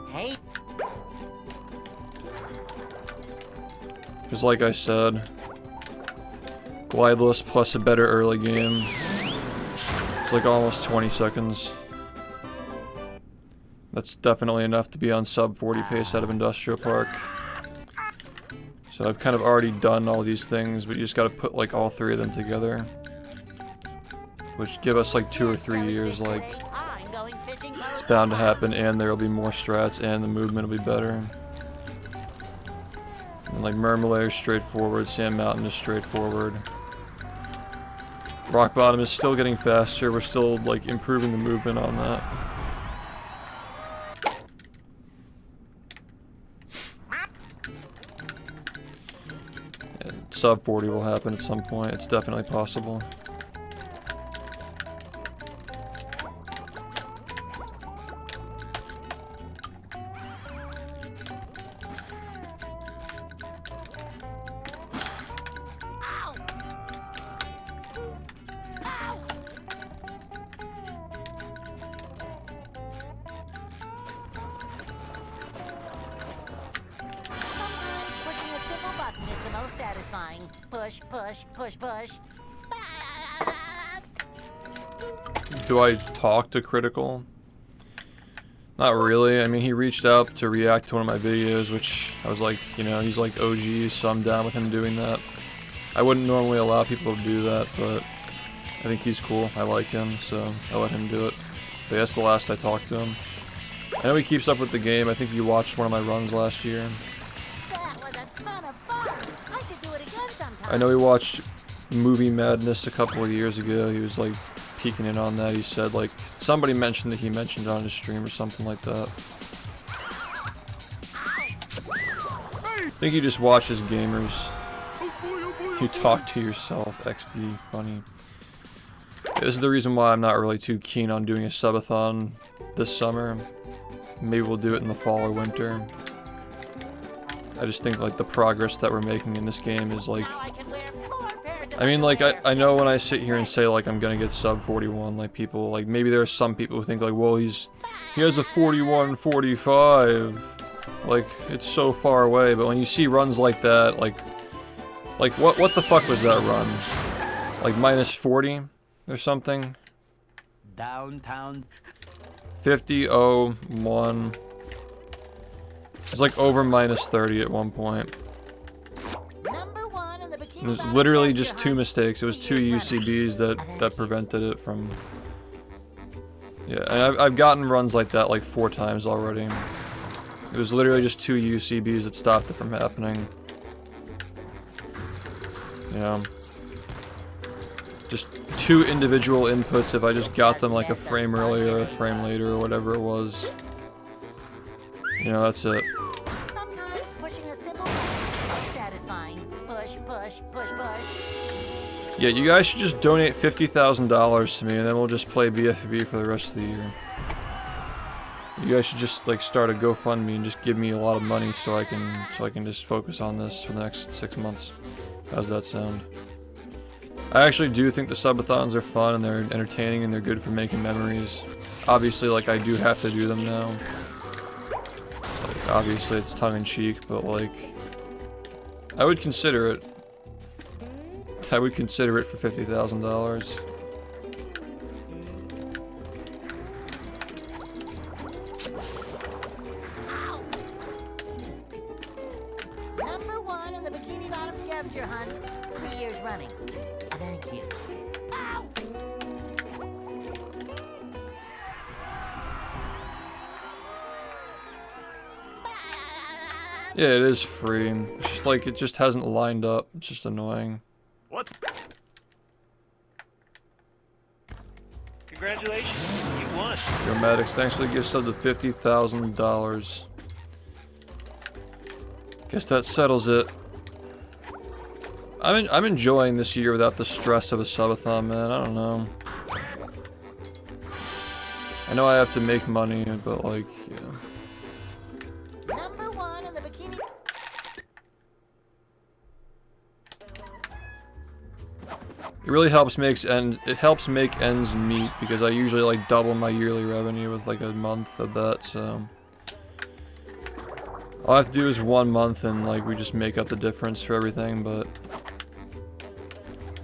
Hey, Because like I said, glideless plus a better early game. It's like almost 20 seconds. That's definitely enough to be on sub 40 pace out of Industrial Park. So I've kind of already done all these things, but you just gotta put like all three of them together. Which give us like 2 or 3 years, like I'm going fishing for it's bound to happen, and there'll be more strats and the movement will be better. And like Murmulair is straightforward, Sand Mountain is straightforward. Rock Bottom is still getting faster, we're still like improving the movement on that. And sub 40 will happen at some point, it's definitely possible. pushing a simple button is the most satisfying. Push, push, push, push. Do I talk to Critical? Not really. I mean, he reached out to react to one of my videos, which I was like, you know, he's like OG, so I'm down with him doing that. I wouldn't normally allow people to do that, but I think he's cool. I like him, so I let him do it. But that's the last I talked to him. I know he keeps up with the game. I think you watched one of my runs last year. That was a ton of fun. I should do it again sometime. I know he watched Movie Madness a couple of years ago. He was like peeking in on that. He said like somebody mentioned that he mentioned it on his stream or something like that. I think he just watches gamers. Oh boy, oh boy, You talk to yourself, XD, funny. This is the reason why I'm not really too keen on doing a subathon this summer. Maybe we'll do it in the fall or winter. I just think like the progress that we're making in this game is like, Now I can wear 4 pairs of I mean, like, underwear. I know when I sit here and say, like, I'm gonna get sub 41, like, people, like, maybe there are some people who think, like, well, he has a 41-45. Like, it's so far away, but when you see runs like that, like, what the fuck was that run? Like, minus 40 or something? Downtown. 50-0-1. It's like over minus 30 at one point. Number 1 in the bikini It was bottom literally scavenger just 2 hunt. mistakes. It was 2 UCBs that prevented it from... Yeah, and I've gotten runs like that like 4 times already. It was literally just 2 UCBs that stopped it from happening. Yeah. Just 2 individual inputs if I just got them like a frame earlier or a frame later or whatever it was. You know, that's it. Sometimes pushing a simple button is satisfying. Push, push, push, push. Yeah, you guys should just donate $50,000 to me and then we'll just play BFB for the rest of the year. You guys should just like start a GoFundMe and just give me a lot of money so I can just focus on this for the next 6 months. How's that sound? I actually do think the subathons are fun and they're entertaining and they're good for making memories. Obviously, like, I do have to do them now. Like, obviously it's tongue-in-cheek, but like, I would consider it. I would consider it for $50,000. Number 1 in the bikini bottom scavenger hunt. 3 years running. Thank you. Ow! Yeah, it is free. It's just like, it just hasn't lined up. It's just annoying. What's Congratulations, you won. Yo, Maddox, thanks for the gift sub to $50,000. Guess that settles it. I'm enjoying this year without the stress of a subathon, man. I don't know. I know I have to make money, but like, yeah. Number 1 in the bikini. It really helps make ends meet because I usually like double my yearly revenue with like a month of that, so all I have to do is 1 month and like we just make up the difference for everything, but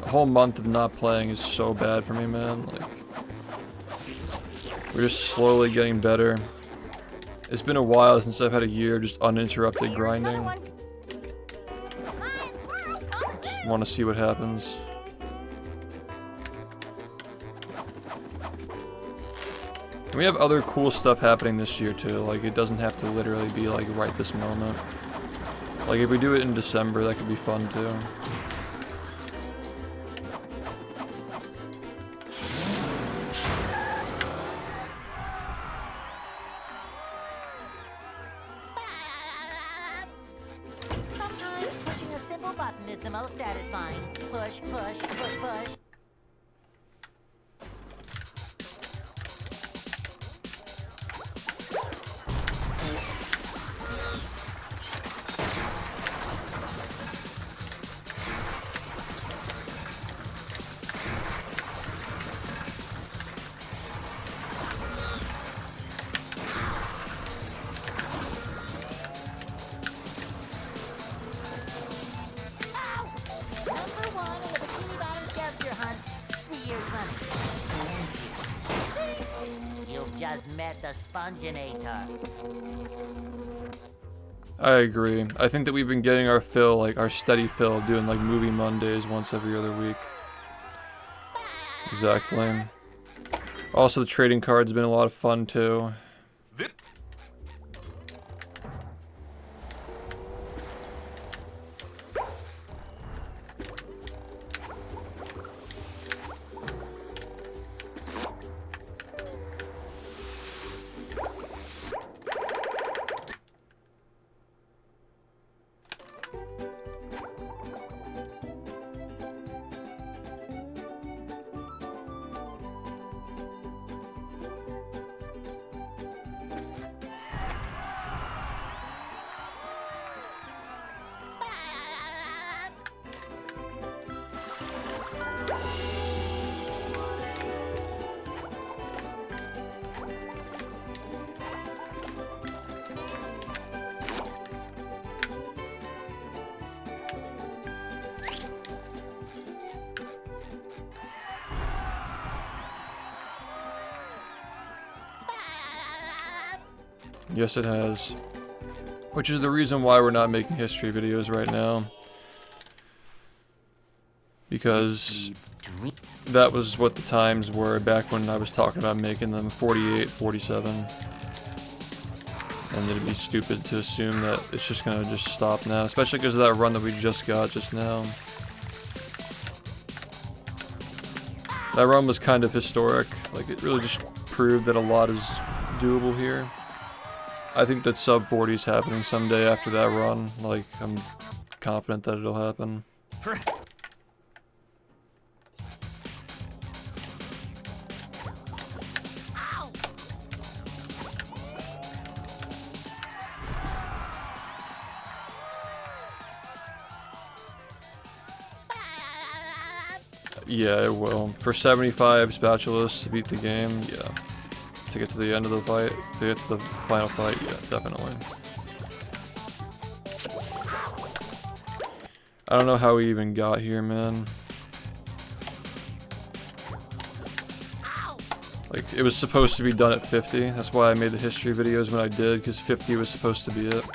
a whole month of not playing is so bad for me, man. Like, we're just slowly getting better. It's been a while since I've had a year of just uninterrupted grinding. Just want to see what happens. And we have other cool stuff happening this year too, like it doesn't have to literally be like right this moment. Like if we do it in December, that could be fun too. Sometimes pushing a simple button is the most satisfying. Push, push, push, push. Number 1 in the bikini bottom scavenger hunt. 3 years running. You've just met the Sponginator. I agree. I think that we've been getting our fill, like our steady fill of doing like movie Mondays once every other week. Exactly. Also, the trading card's been a lot of fun too. Yes, it has. Which is the reason why we're not making history videos right now. Because that was what the times were back when I was talking about making them 48, 47. And it'd be stupid to assume that it's just gonna just stop now, especially because of that run that we just got just now. That run was kind of historic. Like, it really just proved that a lot is doable here. I think that sub 40 is happening someday after that run. Like, I'm confident that it'll happen. Yeah, it will. For 75 spatulas to beat the game, yeah. To get to the end of the fight, to get to the final fight, yeah, definitely. I don't know how we even got here, man. Like, it was supposed to be done at 50. That's why I made the history videos when I did, because 50 was supposed to be it.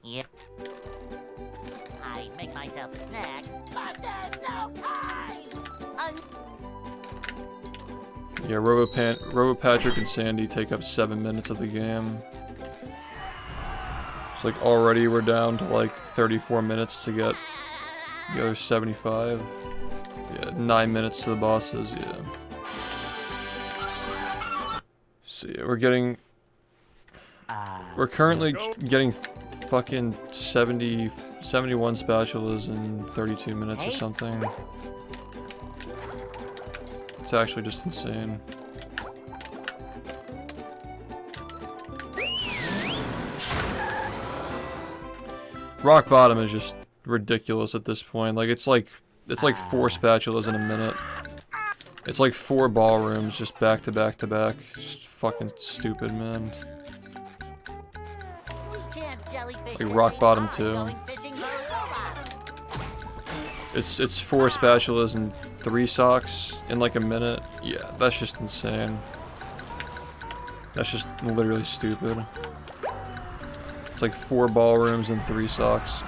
Yep. I make myself a snack, but there's no time! Yeah, Robopatrick and Sandy take up 7 minutes of the game. It's like already we're down to like 34 minutes to get the other 75. Yeah, 9 minutes to the bosses, yeah. So yeah, we're currently getting fucking 71 spatulas in 32 minutes or something. It's actually just insane. Rock bottom is just ridiculous at this point. Like it's like 4 spatulas in a minute. It's like 4 ballrooms just back to back to back. Just fucking stupid, man. Like rock bottom too. It's 4 spatulas and 3 socks in like a minute. Yeah, that's just insane. That's just literally stupid. It's like 4 ballrooms and 3 socks.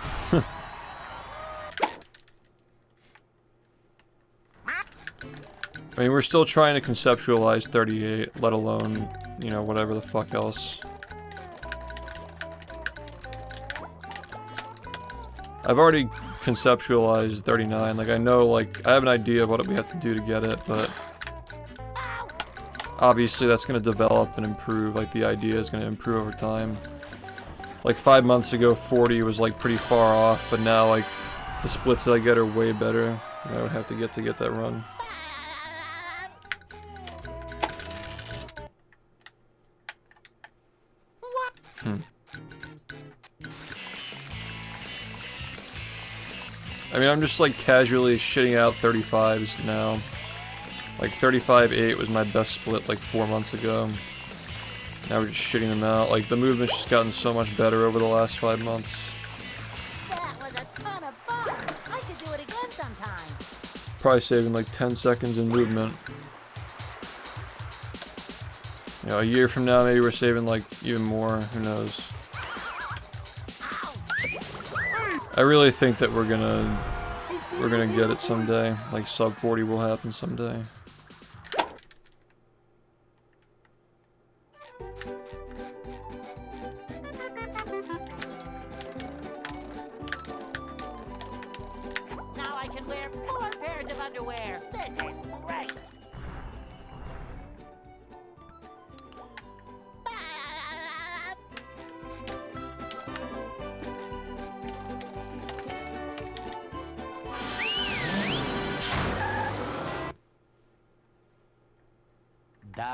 I mean, we're still trying to conceptualize 38, let alone, you know, whatever the fuck else. I've already conceptualized 39, like I know, like, I have an idea of what we have to do to get it, but obviously that's going to develop and improve, like the idea is going to improve over time. Like 5 months ago 40 was like pretty far off, but now like the splits that I get are way better than I would have to get that run. I mean, I'm just like casually shitting out 35s now. Like 35-8 was my best split like 4 months ago. Now we're just shitting them out. Like the movement's just gotten so much better over the last 5 months. That was a ton of fun! I should do it again sometime. Probably saving like 10 seconds in movement. You know, a year from now maybe we're saving like even more, who knows. I really think that we're gonna get it someday. Like sub 40 will happen someday. Now I can wear 4 pairs of underwear. This is great.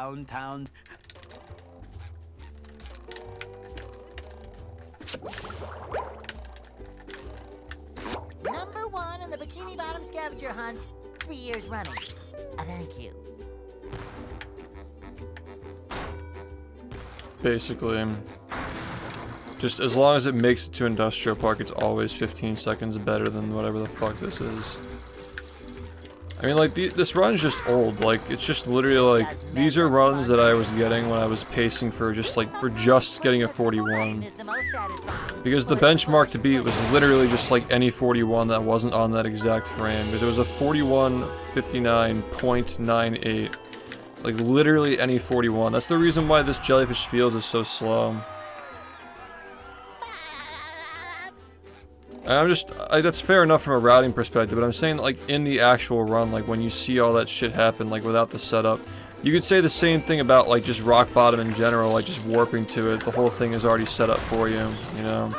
Downtown. Number 1 in the Bikini Bottom scavenger hunt, 3 years running. Thank you. Basically, just as long as it makes it to Industrial Park, it's always 15 seconds better than whatever the fuck this is. I mean, like, this run's just old. Like, it's just literally, like, these are runs that I was getting when I was pacing for just getting a 41. Because the benchmark to beat was literally just, like, any 41 that wasn't on that exact frame. Because it was a 41:59.98. Like, literally any 41. That's the reason why this Jellyfish Fields is so slow. That's fair enough from a routing perspective, but I'm saying that, like, in the actual run, like, when you see all that shit happen, like, without the setup, you could say the same thing about, like, just Rock Bottom in general, like, just warping to it. The whole thing is already set up for you, you know?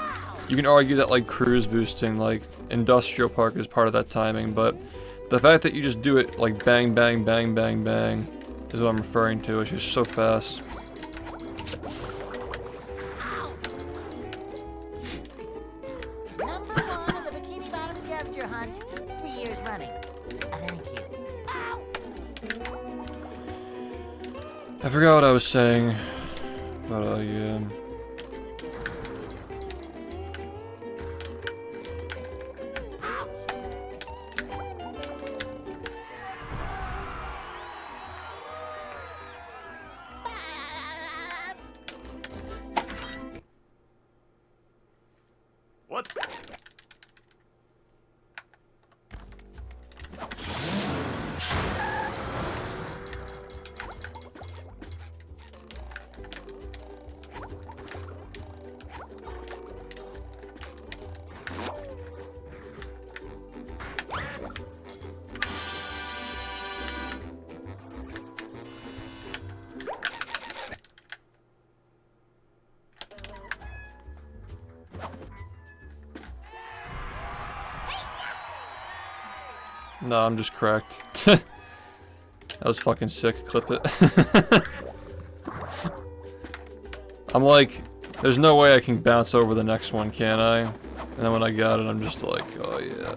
You can argue that, like, cruise boosting, like, Industrial Park is part of that timing, but the fact that you just do it, like, bang, bang, bang, bang, bang, is what I'm referring to. It's just so fast. Number 1 in the Bikini Bottom scavenger hunt, 3 years running. Thank you. I forgot what I was saying, but yeah. What's... No, I'm just cracked. That was fucking sick. Clip it. I'm like, there's no way I can bounce over the next one, can I? And then when I got it, I'm just like, oh yeah.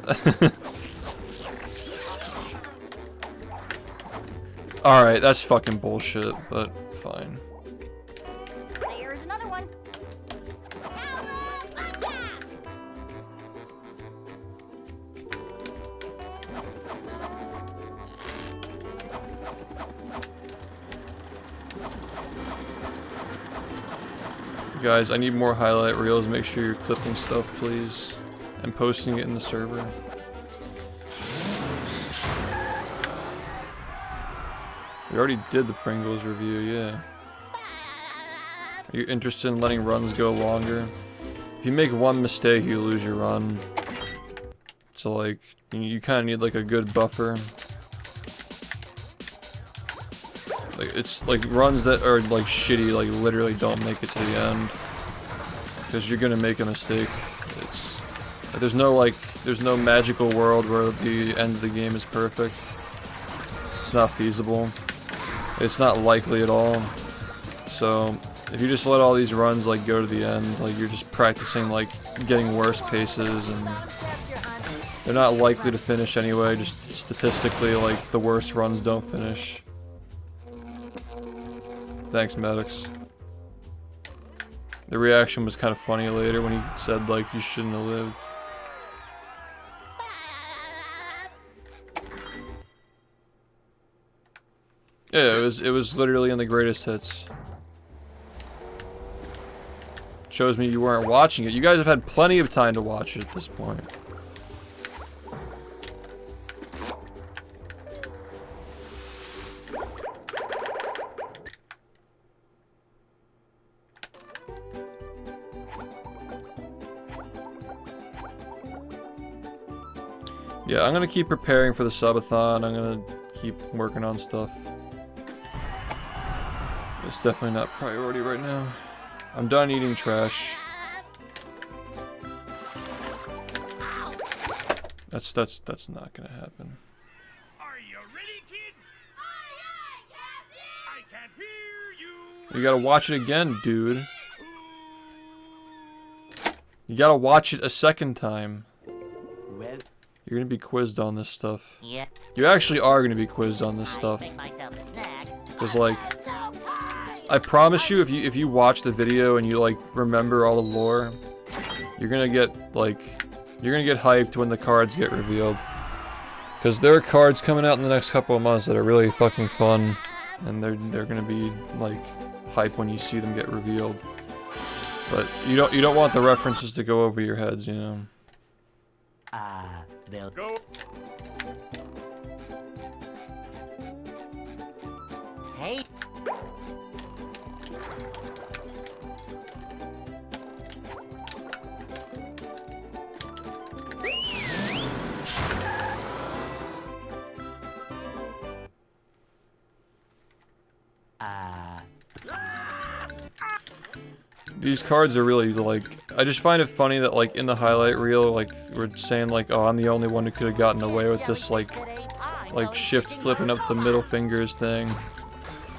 Alright, that's fucking bullshit, but fine. There's another one. Guys, I need more highlight reels. Make sure you're clipping stuff, please, and posting it in the server. We already did the Pringles review, yeah. Are you interested in letting runs go longer? If you make one mistake, you lose your run. So, like, you kind of need, like, a good buffer. Like, it's like runs that are like shitty, like literally don't make it to the end because you're gonna make a mistake. It's like, there's no magical world where the end of the game is perfect. It's not feasible. It's not likely at all. So if you just let all these runs like go to the end, like you're just practicing like getting worse paces, and they're not likely to finish anyway. Just statistically, like the worst runs don't finish. Thanks, Maddox. The reaction was kind of funny later when he said, like, you shouldn't have lived. Yeah, it was literally in the greatest hits. Shows me you weren't watching it. You guys have had plenty of time to watch it at this point. Yeah, I'm gonna keep preparing for the subathon. I'm gonna keep working on stuff. It's definitely not priority right now. I'm done eating trash. That's not gonna happen. Are you ready, kids? Aye, aye, Captain! I can't hear You gotta watch it again, dude. You gotta watch it a second time. Well, You're gonna be quizzed on this stuff. Yeah. You actually are gonna be quizzed on this stuff. Make myself a snack. Cause like, I promise you, if you watch the video and you like remember all the lore, you're gonna get hyped when the cards get revealed. Cause there are cards coming out in the next couple of months that are really fucking fun, and they're gonna be like hype when you see them get revealed. But you don't want the references to go over your heads, you know. they'll Go. Hey. These cards are really like, I just find it funny that like in the highlight reel, like we're saying like, oh, I'm the only one who could have gotten away with this like shift flipping up the middle fingers thing.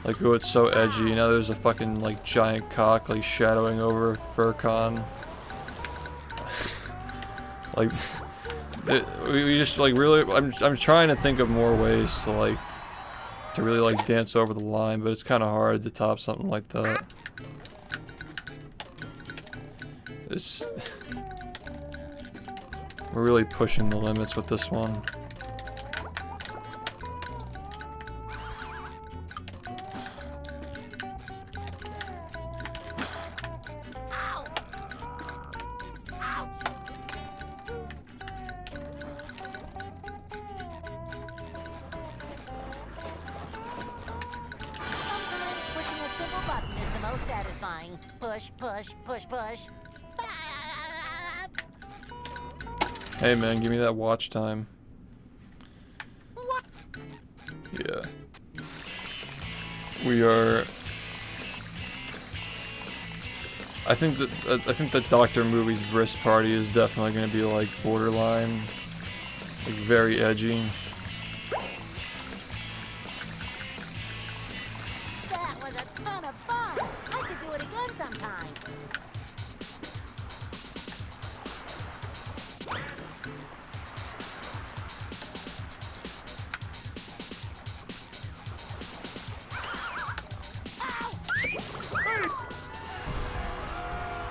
Like, oh, it's so edgy. You know, there's a fucking like giant cock like shadowing over Furcon. Like, we just like really, I'm trying to think of more ways to really like dance over the line, but it's kind of hard to top something like that. We're really pushing the limits with this one. Pushing a simple button is the most satisfying. Push, push, push, push. Hey man, give me that watch time. Yeah. We are. I think that Dr. Movie's Brisk Party is definitely going to be like borderline, like very edgy. That was a ton of fun. I should do it again sometime.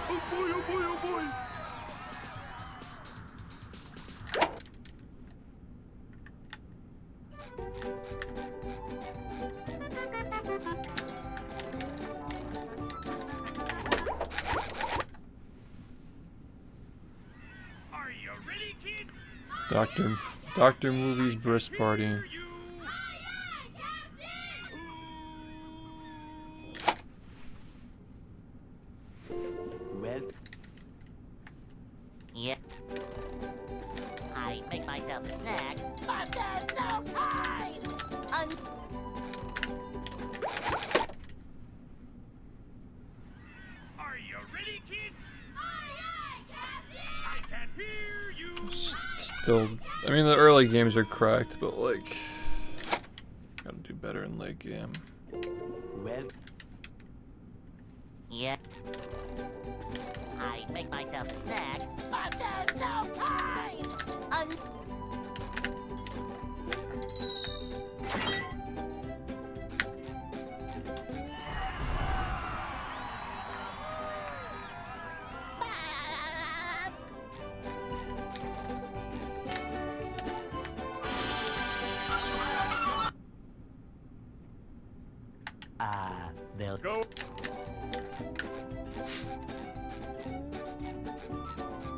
Oh boy, oh boy, oh boy. Are you ready, kids? Dr. Movie's Brisk Party. well, Yep. I make myself a snack, but there's no time. Are you ready, kids? I can't hear you. Still, I mean the early games are cracked, but like, gotta do better in late game. well, Yep. I make myself a snack, but there's no time. they'll Go.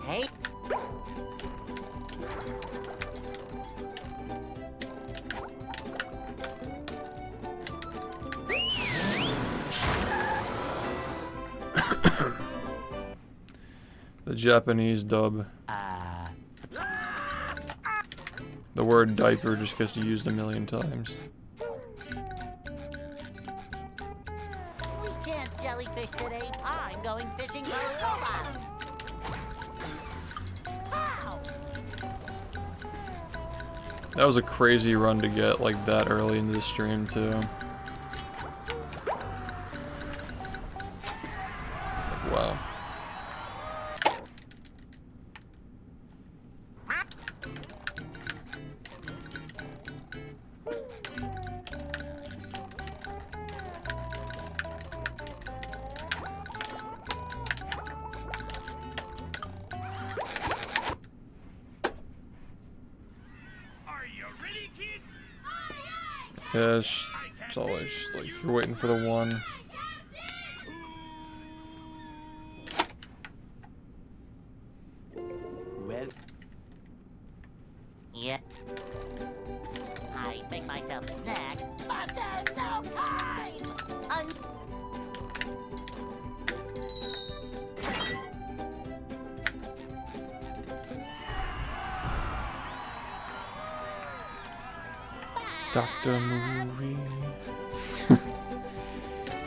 Hey. The Japanese dub. The word diaper just gets used a million times. We can't jellyfish today. I'm going fishing for robots. Pow! That was a crazy run to get like that early into the stream too. Yeah, it's always just like you're waiting for the one. Well, Yeah. I make myself a snack, but there's no time! Dr. Movie.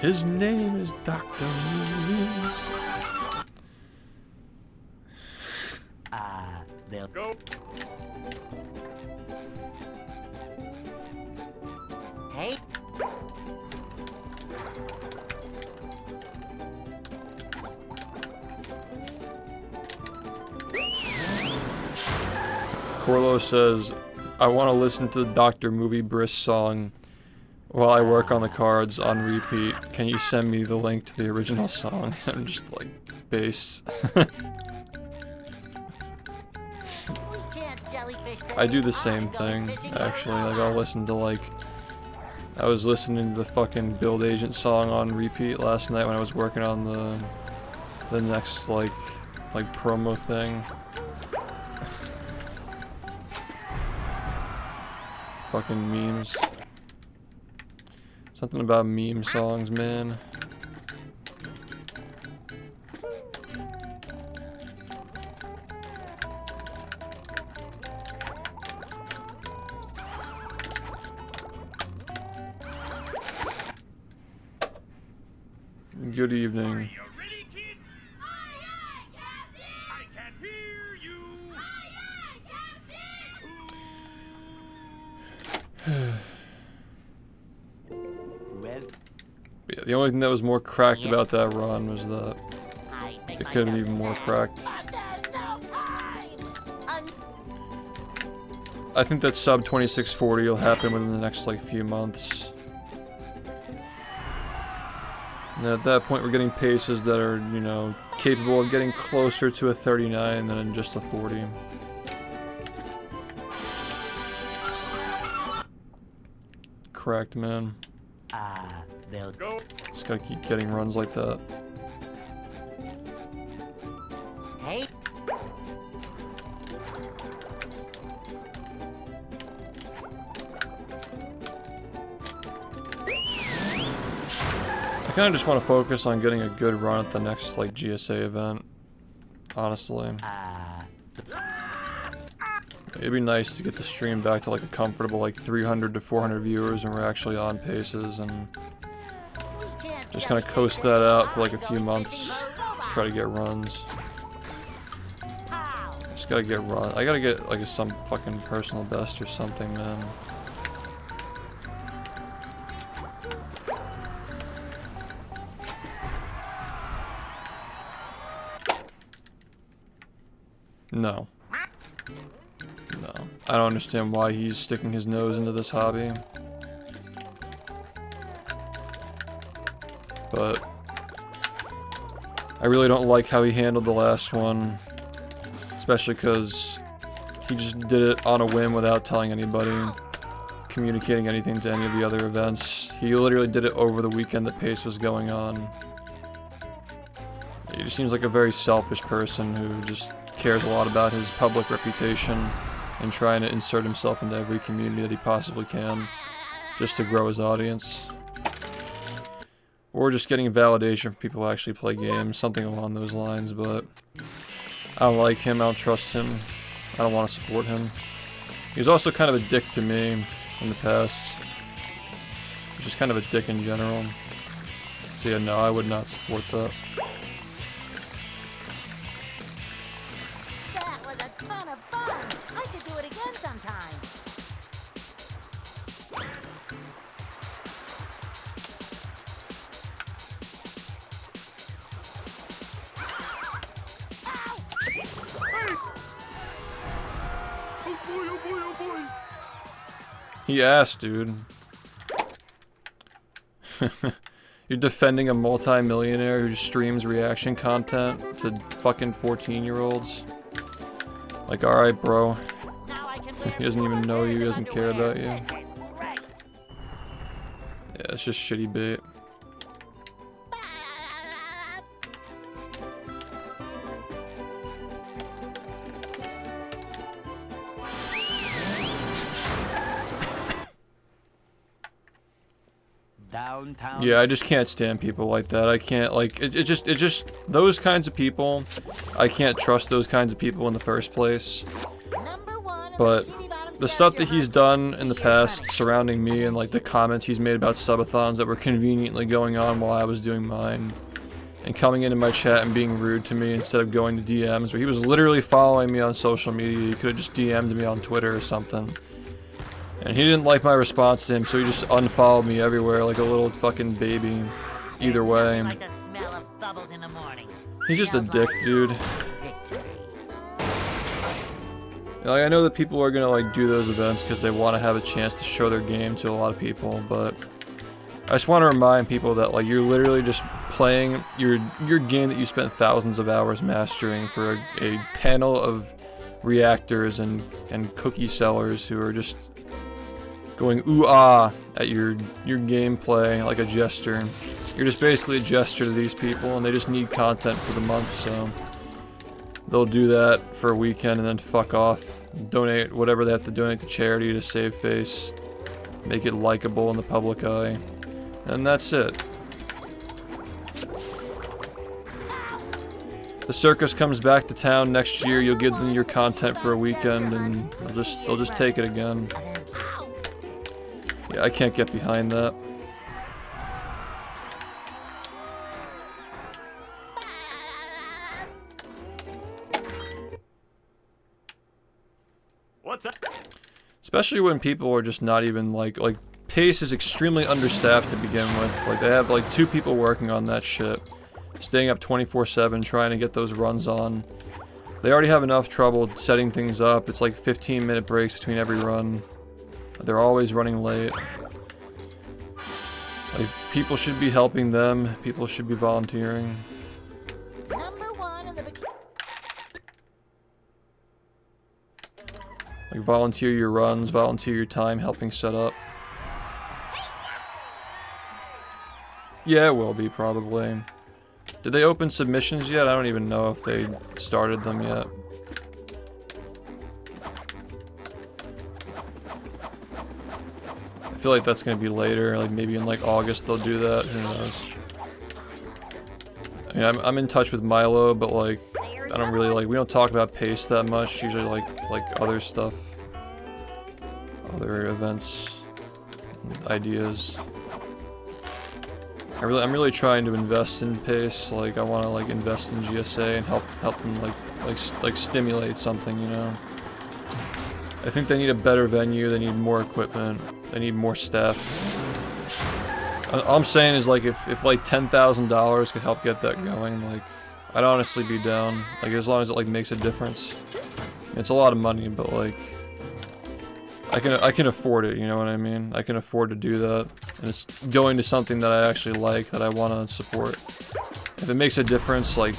His name is Dr. Movie. they'll Go. Hey, Corlo says, I want to listen to the Dr. Movie Brisk song while I work on the cards on repeat. Can you send me the link to the original song? I'm just like, based. we can't jellyfish today. I do the I'm same going thing, fishing actually. for Like, I'll listen to, like, I was listening to the fucking Build Agent song on repeat last night when I was working on the next, like promo thing. Fucking memes. Something about meme songs, man. Good evening. Are you ready, kids? Aye, aye, Captain! I can hear you! Aye, aye, Captain! well, Yeah, the only thing that was more cracked about that run was that I make it could have myself even a more snack, cracked. but there's no time! I think that sub 2640 will happen within the next like few months. And at that point, we're getting paces that are, you know, capable of getting closer to a 39 than just a 40. Correct, man. they'll Go. Just gotta keep getting runs like that. Hey, I kind of just want to focus on getting a good run at the next like GSA event. Honestly, it'd be nice to get the stream back to like a comfortable like 300 to 400 viewers, and we're actually on paces, and we can't just kind of jellyfish coast today. that out for I'm like a few going months. fishing for robots. Try to get runs. Pow. Just gotta get run. I gotta get like some fucking personal best or something, man. No. No. I don't understand why he's sticking his nose into this hobby. But I really don't like how he handled the last one. Especially because he just did it on a whim without telling anybody, communicating anything to any of the other events. He literally did it over the weekend that PACE was going on. He just seems like a very selfish person who just cares a lot about his public reputation and trying to insert himself into every community that he possibly can just to grow his audience. Or just getting validation from people who actually play games, something along those lines, but I don't like him, I don't trust him, I don't want to support him. He was also kind of a dick to me in the past. He's just kind of a dick in general. So yeah, no, I would not support that. That was a ton of fun. I should do it again sometime. Oh boy, oh boy, oh boy. He asked, dude. You're defending a multi-millionaire who streams reaction content to fucking 14-year-olds? Like, alright, bro. Now I can He doesn't even know you, he doesn't care about you. This is great. it's just shitty bait. Downtown. Yeah, I just can't stand people like that. I can't, like, it just, those kinds of people, I can't trust those kinds of people in the first place. Number 1 But the stuff that he's done in the past surrounding me and, like, the comments he's made about subathons that were conveniently going on while I was doing mine, and coming into my chat and being rude to me instead of going to DMs, where he was literally following me on social media. He could have just DM'd me on Twitter or something. And he didn't like my response to him, so he just unfollowed me everywhere like a little fucking baby. Either way. Like the smell of bubbles in the morning. He's just a Smells dick, like dude. victory. Like, I know that people are gonna, like, do those events because they want to have a chance to show their game to a lot of people, but I just want to remind people that, like, you're literally just playing your game that you spent thousands of hours mastering for a panel of reactors and cookie sellers who are just going ooh-ah at your gameplay like a jester. You're just basically a jester to these people, and they just need content for the month, so they'll do that for a weekend and then fuck off. Donate whatever they have to donate to charity to save face, make it likable in the public eye, and that's it. The circus comes back to town next year. You'll give them your content for a weekend, and they'll just take it again. Yeah, I can't get behind that. What's that? Especially when people are just not even like Pace is extremely understaffed to begin with. Like, they have like 2 people working on that shit, staying up 24/7 trying to get those runs on. They already have enough trouble setting things up. It's like 15-minute breaks between every run. They're always running late. Like, people should be helping them. People should be volunteering. Number 1 in the bikini. Like, volunteer your runs, volunteer your time helping set up. Yeah, it will be, probably. Did they open submissions yet? I don't even know if they started them yet. I feel like that's gonna be later, like maybe in like August they'll do that, who knows. I mean, I'm in touch with Milo, but like, I don't really like, we don't talk about Pace that much, usually like other stuff. Other events, ideas. I'm really trying to invest in Pace, like I wanna like invest in GSA and help them like stimulate something, you know? I think they need a better venue, they need more equipment, they need more staff. All I'm saying is, like, if like $10,000 could help get that going, like, I'd honestly be down. Like, as long as it like makes a difference. It's a lot of money, but like, I can afford it, you know what I mean? I can afford to do that, and it's going to something that I actually like, that I want to support. If it makes a difference, like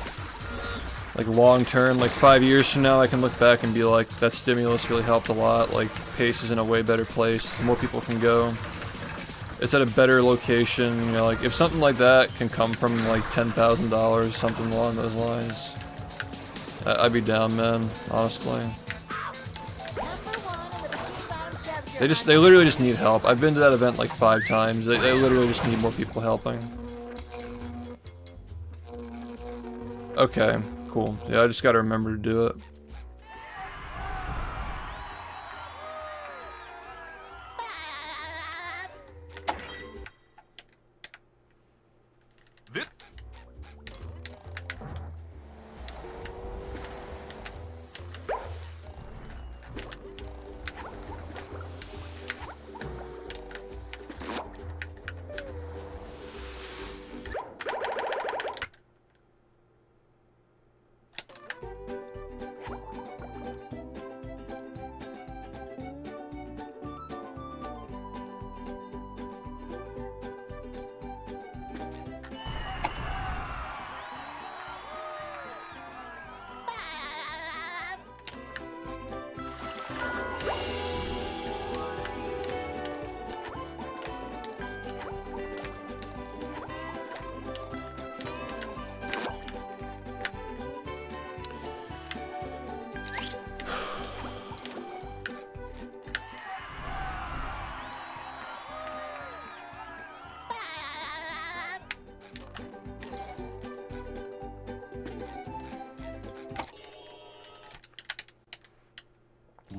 long term, like 5 years from now, I can look back and be like, that stimulus really helped a lot, like Pace is in a way better place, more people can go. It's at a better location, you know, like if something like that can come from like $10,000, something along those lines, I'd be down, man, honestly. They literally just need help. I've been to that event like 5 times. They literally just need more people helping. Okay, cool. Yeah, I just gotta remember to do it.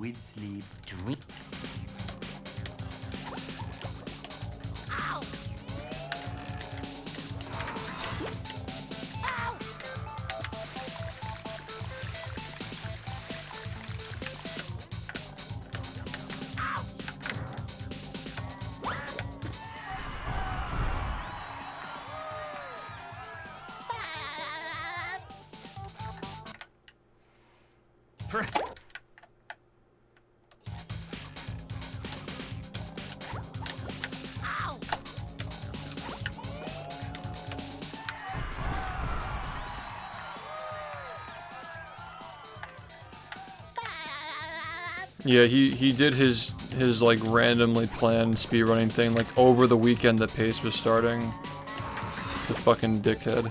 sweet sleep. Dream. Ow! Ow! Ow! Yeah, he did his like randomly planned speedrunning thing like over the weekend that Pace was starting. It's a fucking dickhead.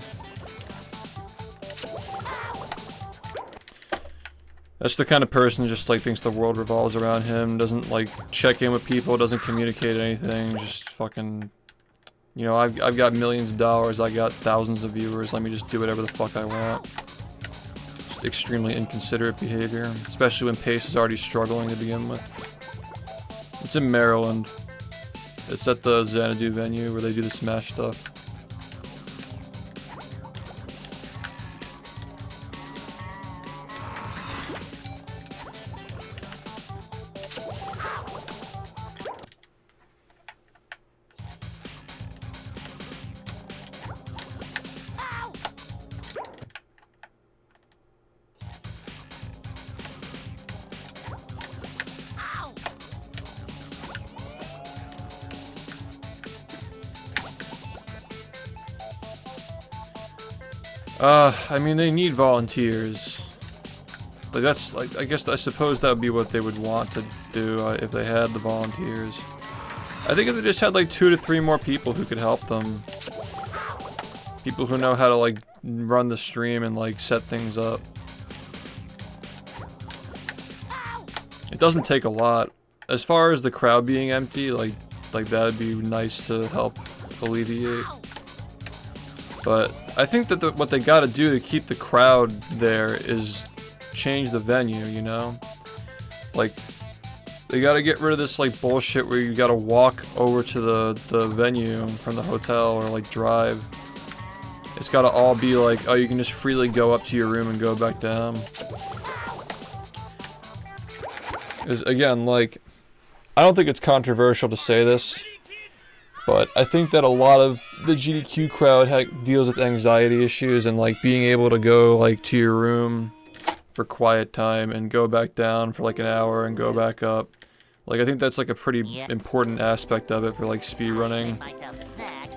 That's the kind of person who just like thinks the world revolves around him, doesn't like check in with people, doesn't communicate anything, just fucking, you know, I've got millions of dollars, I got thousands of viewers, let me just do whatever the fuck I want. Just extremely inconsiderate behavior, especially when Pace is already struggling to begin with. It's in Maryland. It's at the Xanadu venue where they do the Smash stuff. I mean, they need volunteers. Like, that's, like, I suppose that would be what they would want to do if they had the volunteers. I think if they just had, like, 2 to 3 more people who could help them. People who know how to, like, run the stream and, like, set things up. It doesn't take a lot. As far as the crowd being empty, like that'd be nice to help alleviate. But I think that what they gotta do to keep the crowd there is change the venue, you know? Like, they gotta get rid of this, like, bullshit where you gotta walk over to the venue from the hotel or, like, drive. It's gotta all be like, oh, you can just freely go up to your room and go back down. Because, again, like, I don't think it's controversial to say this, but I think that a lot of the GDQ crowd deals with anxiety issues and, like, being able to go, like, to your room for quiet time and go back down for, like, an hour and go back up. Like, I think that's, like, a pretty important aspect of it for, like, speedrunning.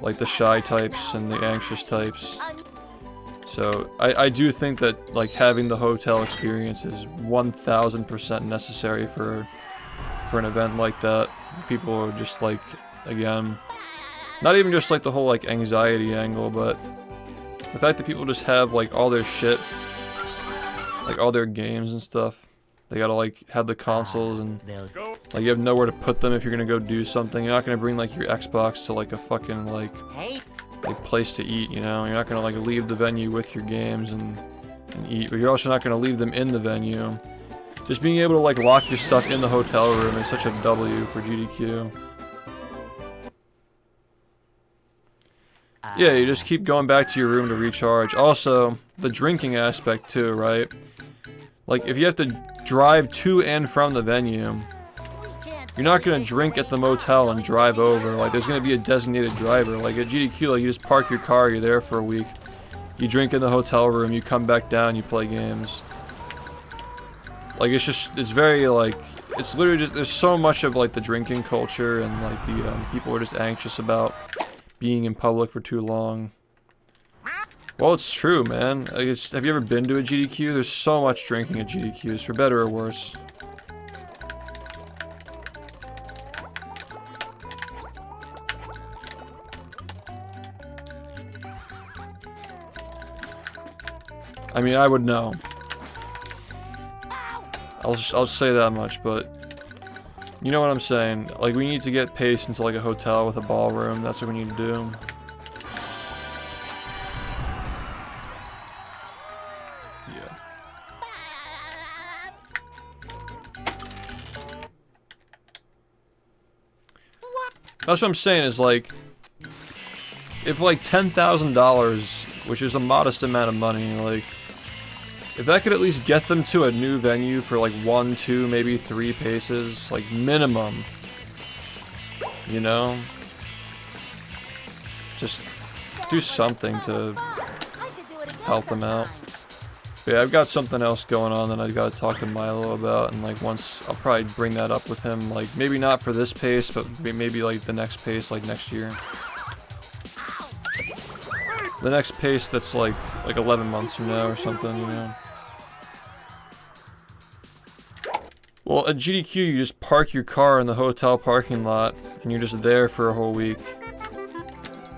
Like, the shy types and the anxious types. So, I do think that, like, having the hotel experience is 1000% necessary for an event like that. People are just, like, again, not even just, like, the whole, like, anxiety angle, but the fact that people just have, like, all their shit, like, all their games and stuff. They gotta, like, have the consoles and, like, you have nowhere to put them if you're gonna go do something. You're not gonna bring, like, your Xbox to, like, a fucking, like place to eat, you know? You're not gonna, like, leave the venue with your games and eat, but you're also not gonna leave them in the venue. Just being able to, like, lock your stuff in the hotel room is such a W for GDQ. Yeah, you just keep going back to your room to recharge. Also, the drinking aspect too, right? Like, if you have to drive to and from the venue, you're not gonna drink at the motel and drive over. Like, there's gonna be a designated driver. Like, at GDQ, like, you just park your car, you're there for a week. You drink in the hotel room, you come back down, you play games. Like, it's very, like, it's literally just, there's so much of, like, the drinking culture and, like, the, people are just anxious about being in public for too long. Well, it's true, man. Like, have you ever been to a GDQ? There's so much drinking at GDQs, for better or worse. I mean, I would know. I'll just say that much, but you know what I'm saying. Like, we need to get Pace into, like, a hotel with a ballroom. That's what we need to do. Yeah. That's what I'm saying is like, if like $10,000, which is a modest amount of money, like, if that could at least get them to a new venue for like 1, 2, maybe 3 paces, like minimum, you know? Just do something to help them out. But yeah, I've got something else going on that I've got to talk to Milo about, and like once, I'll probably bring that up with him, like maybe not for this pace, but maybe like the next pace, like next year. The next pace that's like 11 months from now or something, you know? Well, at GDQ, you just park your car in the hotel parking lot, and you're just there for a whole week.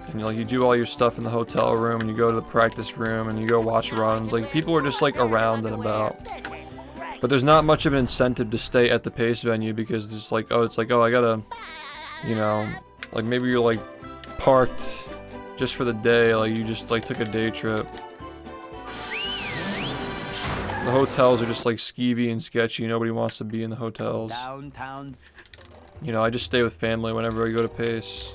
And like, you do all your stuff in the hotel room, and you go to the practice room, and you go watch runs. Like, people are just like around and about. But there's not much of an incentive to stay at the pace venue, because there's like, oh, it's like, oh, I gotta, you know, like maybe you're like parked just for the day, like you just like took a day trip. The hotels are just like skeevy and sketchy. Nobody wants to be in the hotels. Downtown. You know, I just stay with family whenever I go to pace.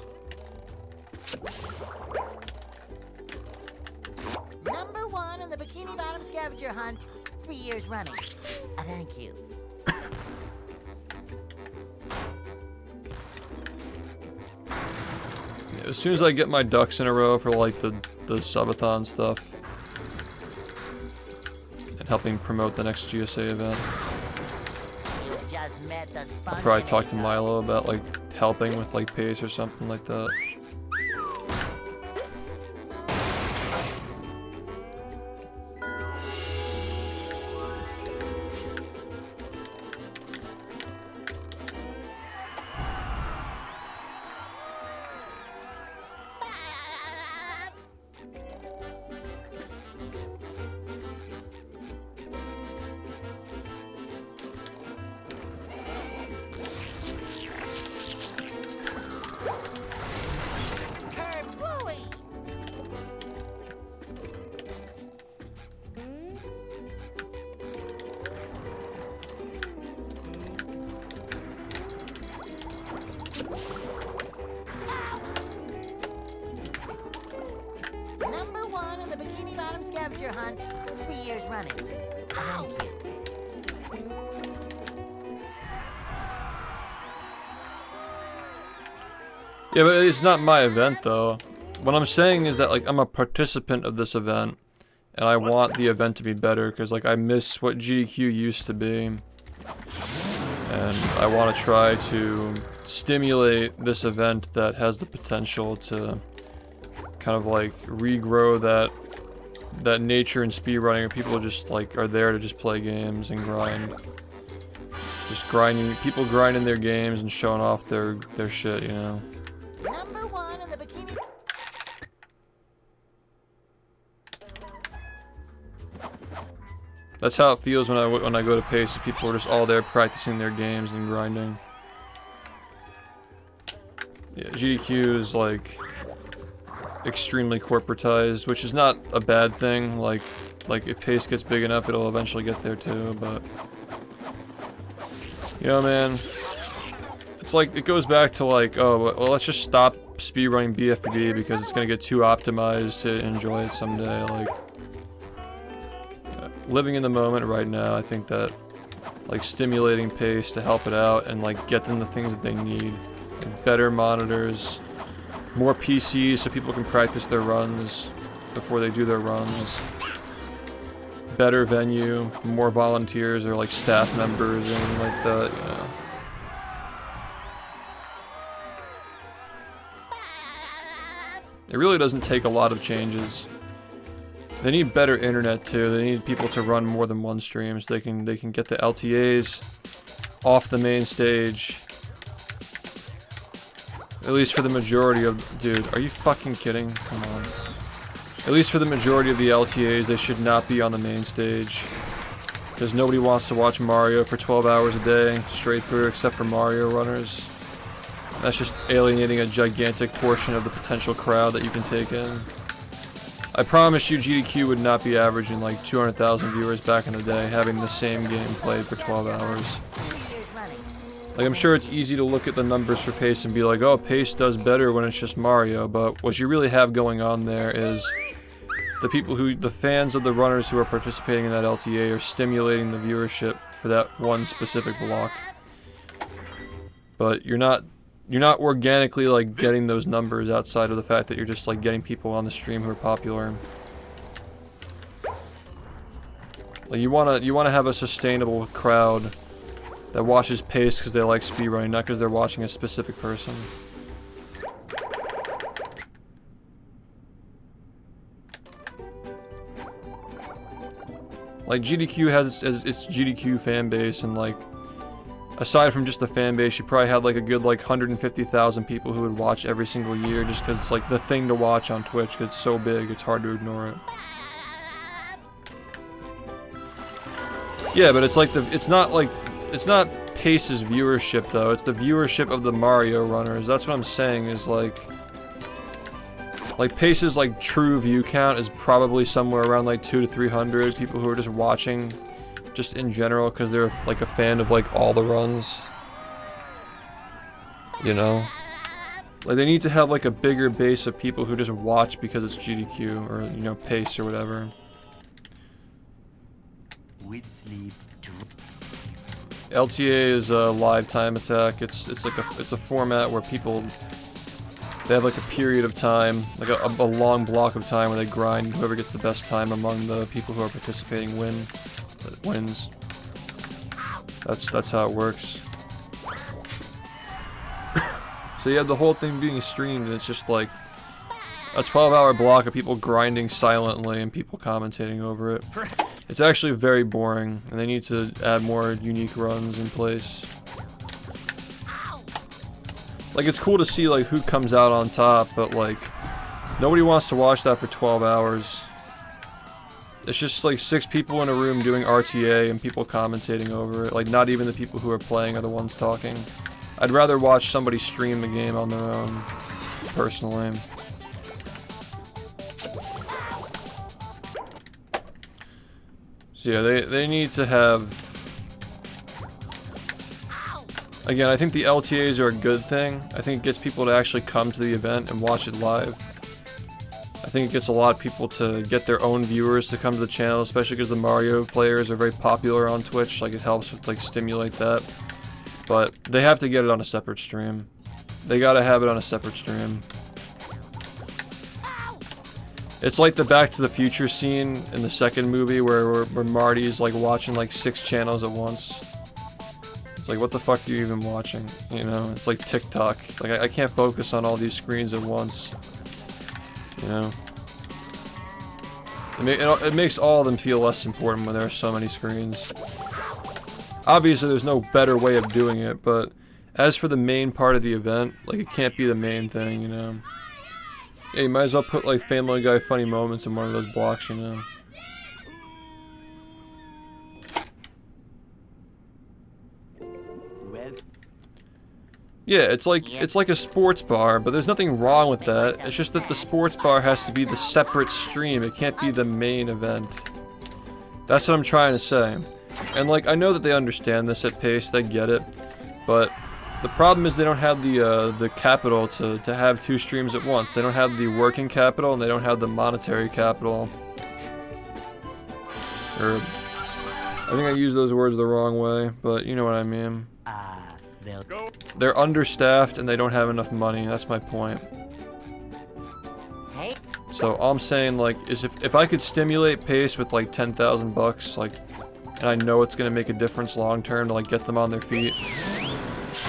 Number 1 in the Bikini Bottom scavenger hunt, 3 years running. Thank you. Yeah, as soon as I get my ducks in a row for like the subathon stuff and helping promote the next GSA event, You just met the I'll probably talk to Milo about like helping with like pace or something like that. Number 1 in the Bikini Bottom scavenger hunt, 3 years running. Thank you. Yeah, but it's not my event though. What I'm saying is that like I'm a participant of this event, and I want the event to be better because like I miss what GDQ used to be, and I want to try to stimulate this event that has the potential to kind of like regrow that nature in speedrunning where people just like are there to just play games and grind. Just grinding, people grinding their games and showing off their shit, you know. Number 1 in the Bikini... That's how it feels when I go to pace. People are just all there practicing their games and grinding. Yeah, GDQ is like extremely corporatized, which is not a bad thing. Like if pace gets big enough, it'll eventually get there too. But you know, man, it's like it goes back to like, oh, well, let's just stop speedrunning bfbb because it's gonna get too optimized to enjoy it someday. Like. Living in the moment right now, I think that like stimulating pace to help it out and like get them the things that they need, like better monitors, more PCs so people can practice their runs before they do their runs, better venue, more volunteers or like staff members and like that, you know. It really doesn't take a lot of changes. They need better internet too. They need people to run more than one stream so they can get the LTAs off the main stage. At least for the majority of... Dude, are you fucking kidding? Come on. At least for the majority of the LTAs, they should not be on the main stage. Because nobody wants to watch Mario for 12 hours a day, straight through, except for Mario runners. That's just alienating a gigantic portion of the potential crowd that you can take in. I promise you GDQ would not be averaging like 200,000 viewers back in the day having the same game played for 12 hours. Like, I'm sure it's easy to look at the numbers for Pace and be like, oh, Pace does better when it's just Mario, but what you really have going on there is the fans of the runners who are participating in that LTA are stimulating the viewership for that one specific block. But you're not organically, like, getting those numbers outside of the fact that you're just, like, getting people on the stream who are popular. Like, you wanna have a sustainable crowd that watches Pace because they like speedrunning, not because they're watching a specific person. Like, GDQ has its GDQ fan base, and like, aside from just the fan base, you probably had like a good like 150,000 people who would watch every single year just because it's like the thing to watch on Twitch because it's so big, it's hard to ignore it. Yeah, but it's like it's not Pace's viewership though, it's the viewership of the Mario runners. That's what I'm saying is like Pace's like true view count is probably somewhere around like 200 to 300 people who are just watching just in general because they're like a fan of like all the runs. You know? Like they need to have like a bigger base of people who just watch because it's GDQ or, you know, Pace or whatever. With sleep too. LTA is a live time attack. It's a format where people, they have like a period of time, like a long block of time where they grind. Whoever gets the best time among the people who are participating wins. That's how it works. So you have the whole thing being streamed, and it's just like a 12-hour block of people grinding silently and people commentating over it. It's actually very boring, and they need to add more unique runs in place. Like, it's cool to see, like, who comes out on top, but, like, nobody wants to watch that for 12 hours. It's just, like, 6 people in a room doing RTA and people commentating over it. Like, not even the people who are playing are the ones talking. I'd rather watch somebody stream the game on their own, personally. So yeah, they need to have... Again, I think the LTAs are a good thing. I think it gets people to actually come to the event and watch it live. I think it gets a lot of people to get their own viewers to come to the channel, especially because the Mario players are very popular on Twitch. Like, it helps with, like, stimulate that. But they have to get it on a separate stream. They gotta have it on a separate stream. It's like the Back to the Future scene in the second movie where Marty's like watching like 6 channels at once. It's like, what the fuck are you even watching? You know, it's like TikTok. Like, I can't focus on all these screens at once. You know? It makes all of them feel less important when there are so many screens. Obviously, there's no better way of doing it, but as for the main part of the event, like, it can't be the main thing, you know? Yeah, you might as well put, like, Family Guy funny moments in one of those blocks, you know? Well, Yeah, it's like a sports bar, but there's nothing wrong with that. It's just that the sports bar has to be the separate stream. It can't be the main event. That's what I'm trying to say. And, like, I know that they understand this at Pace, they get it, but the problem is they don't have the capital to have 2 streams at once. They don't have the working capital, and they don't have the monetary capital. Or, I think I used those words the wrong way, but you know what I mean. They're understaffed, and they don't have enough money, that's my point. Hey. So all I'm saying, like, is if I could stimulate Pace with, like, 10,000 bucks, like, and I know it's gonna make a difference long term to, like, get them on their feet.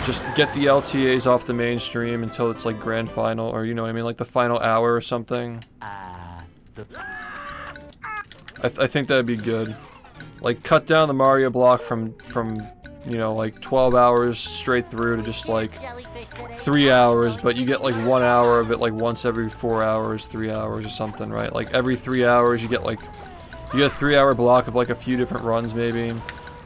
Just get the LTAs off the mainstream until it's like grand final, or you know what I mean, like the final hour or something. I think that'd be good. Like, cut down the Mario block from you know, like 12 hours straight through to just like 3 hours, but you get like 1 hour of it like once every 4 hours, 3 hours or something, right? Like every 3 hours you get a 3-hour block of like a few different runs maybe.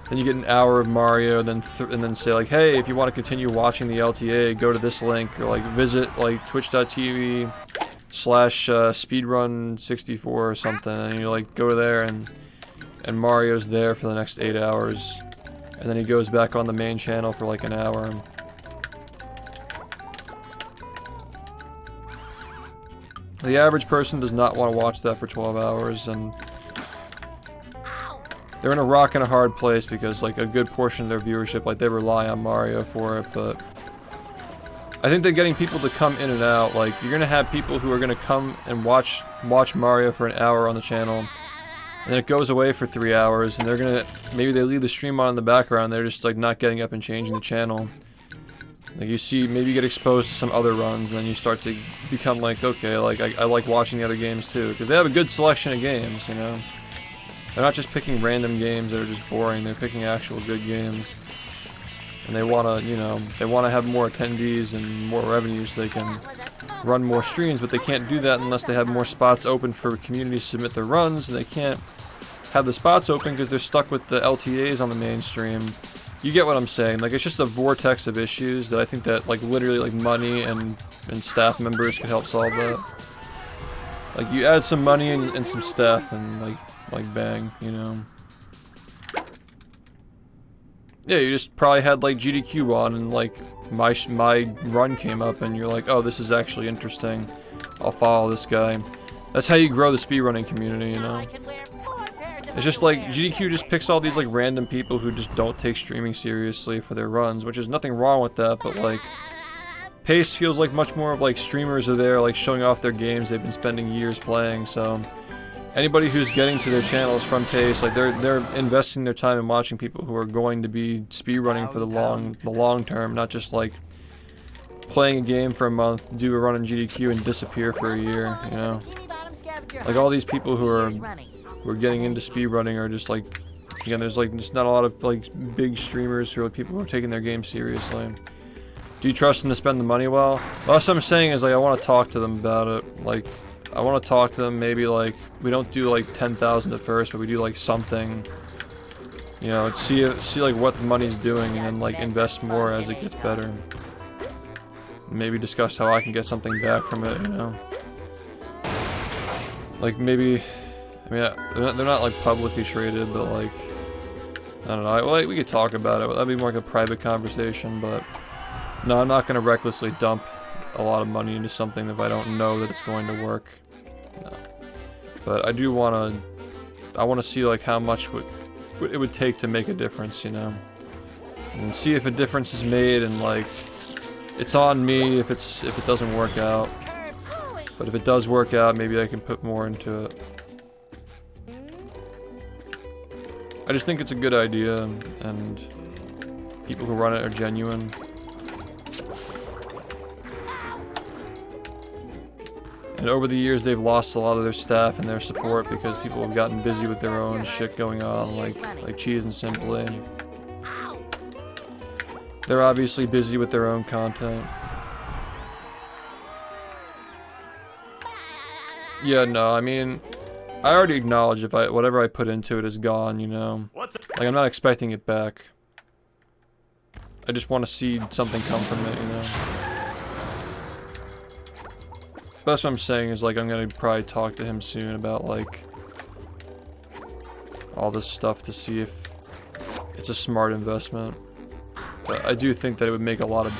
Then you get an hour of Mario, and then say like, hey, if you want to continue watching the LTA, go to this link, or like visit like twitch.tv/speedrun64 or something, and you like go there and Mario's there for the next 8 hours. and then he goes back on the main channel for like an hour. The average person does not want to watch that for 12 hours, and they're in a rock and a hard place because like a good portion of their viewership, like they rely on Mario for it, but I think they're getting people to come in and out. Like, you're gonna have people who are gonna come and watch Mario for an hour on the channel, and then it goes away for 3 hours, and they're gonna, maybe they leave the stream on in the background, they're just like not getting up and changing the channel. Like, you see, maybe you get exposed to some other runs, and then you start to become like, okay, like, I like watching the other games too, because they have a good selection of games, you know? They're not just picking random games that are just boring, they're picking actual good games. And they wanna, you know, they wanna have more attendees and more revenue so they can run more streams, but they can't do that unless they have more spots open for communities to submit their runs, and they can't have the spots open because they're stuck with the LTAs on the mainstream. You get what I'm saying? Like, it's just a vortex of issues that I think that, like, literally, like, money and staff members could help solve that. Like, you add some money and some staff and, like, bang, you know? Yeah, you just probably had, like, GDQ on and, like, my run came up and you're like, oh, this is actually interesting. I'll follow this guy. That's how you grow the speedrunning community, you know? It's just like, GDQ just picks all these like random people who just don't take streaming seriously for their runs, which is nothing wrong with that, but like, Pace feels like much more of like streamers are there like showing off their games they've been spending years playing, so anybody who's getting to their channels from Pace, like they're investing their time in watching people who are going to be speedrunning for the long term, not just like playing a game for a month, do a run in GDQ and disappear for a year, you know? Like all these people who are getting into speedrunning are just like, again, there's like just not a lot of like big streamers who are people who are taking their game seriously. Do you trust them to spend the money well? All I'm saying is like I want to talk to them about it. Like I want to talk to them, maybe like we don't do like 10,000 at first, but we do like something. You know, see like what the money's doing and then like invest more as it gets better. Maybe discuss how I can get something back from it, you know. Like maybe, I mean, they're not like publicly traded, but like, I don't know, like, we could talk about it. That'd be more like a private conversation, but no, I'm not going to recklessly dump a lot of money into something if I don't know that it's going to work. No. But I do want to, I want to see like how much it would take to make a difference, you know, and see if a difference is made, and like, it's on me if it doesn't work out. But if it does work out, maybe I can put more into it. I just think it's a good idea, and people who run it are genuine. And over the years, they've lost a lot of their staff and their support because people have gotten busy with their own shit going on, like Cheese and Simply. They're obviously busy with their own content. Yeah, no, I mean, I already acknowledge if whatever I put into it is gone, you know. Like, I'm not expecting it back. I just want to see something come from it, you know. That's what I'm saying is, like, I'm gonna probably talk to him soon about, like, all this stuff to see if it's a smart investment. But I do think that it would make a lot of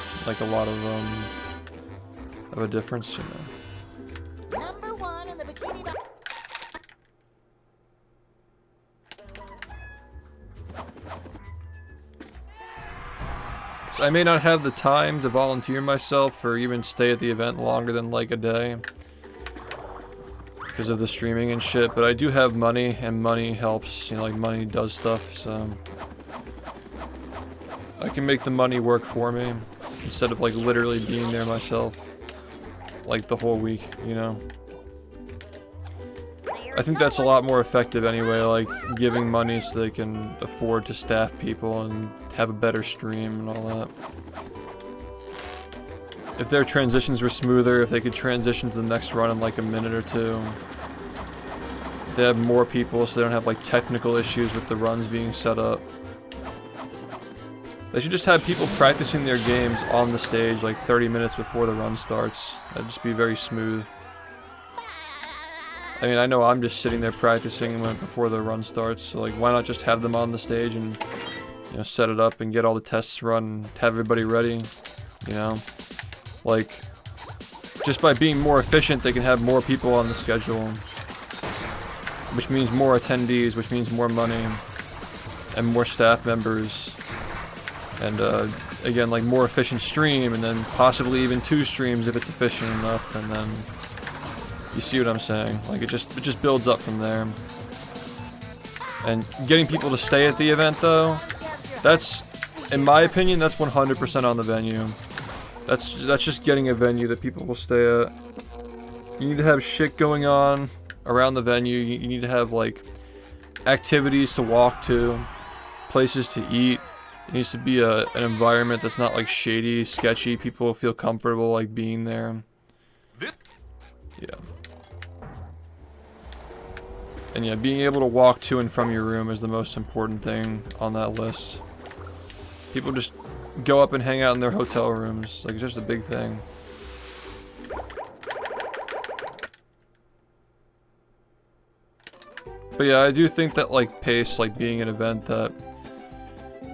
a difference, you know. Number one in the bikini. So I may not have the time to volunteer myself or even stay at the event longer than like a day because of the streaming and shit, but I do have money, and money helps, you know, like money does stuff, so I can make the money work for me instead of like literally being there myself like the whole week, you know. I think that's a lot more effective anyway, like giving money so they can afford to staff people and have a better stream and all that. If their transitions were smoother, if they could transition to the next run in like a minute or two. If they have more people so they don't have like technical issues with the runs being set up. They should just have people practicing their games on the stage like 30 minutes before the run starts. That'd just be very smooth. I mean, I know I'm just sitting there practicing before the run starts, so like, why not just have them on the stage and you know, set it up and get all the tests run, have everybody ready, you know, like, just by being more efficient, they can have more people on the schedule, which means more attendees, which means more money, and more staff members, and again, like, more efficient stream, and then possibly even 2 streams if it's efficient enough, and then, you see what I'm saying, like, it just builds up from there. And getting people to stay at the event, though, that's, in my opinion, that's 100% on the venue. That's just getting a venue that people will stay at. You need to have shit going on around the venue. You need to have, like, activities to walk to, places to eat. It needs to be an environment that's not, like, shady, sketchy. People will feel comfortable, like, being there. Yeah. And yeah, being able to walk to and from your room is the most important thing on that list. People just go up and hang out in their hotel rooms. Like, it's just a big thing. But yeah, I do think that, like, PACE, like, being an event that...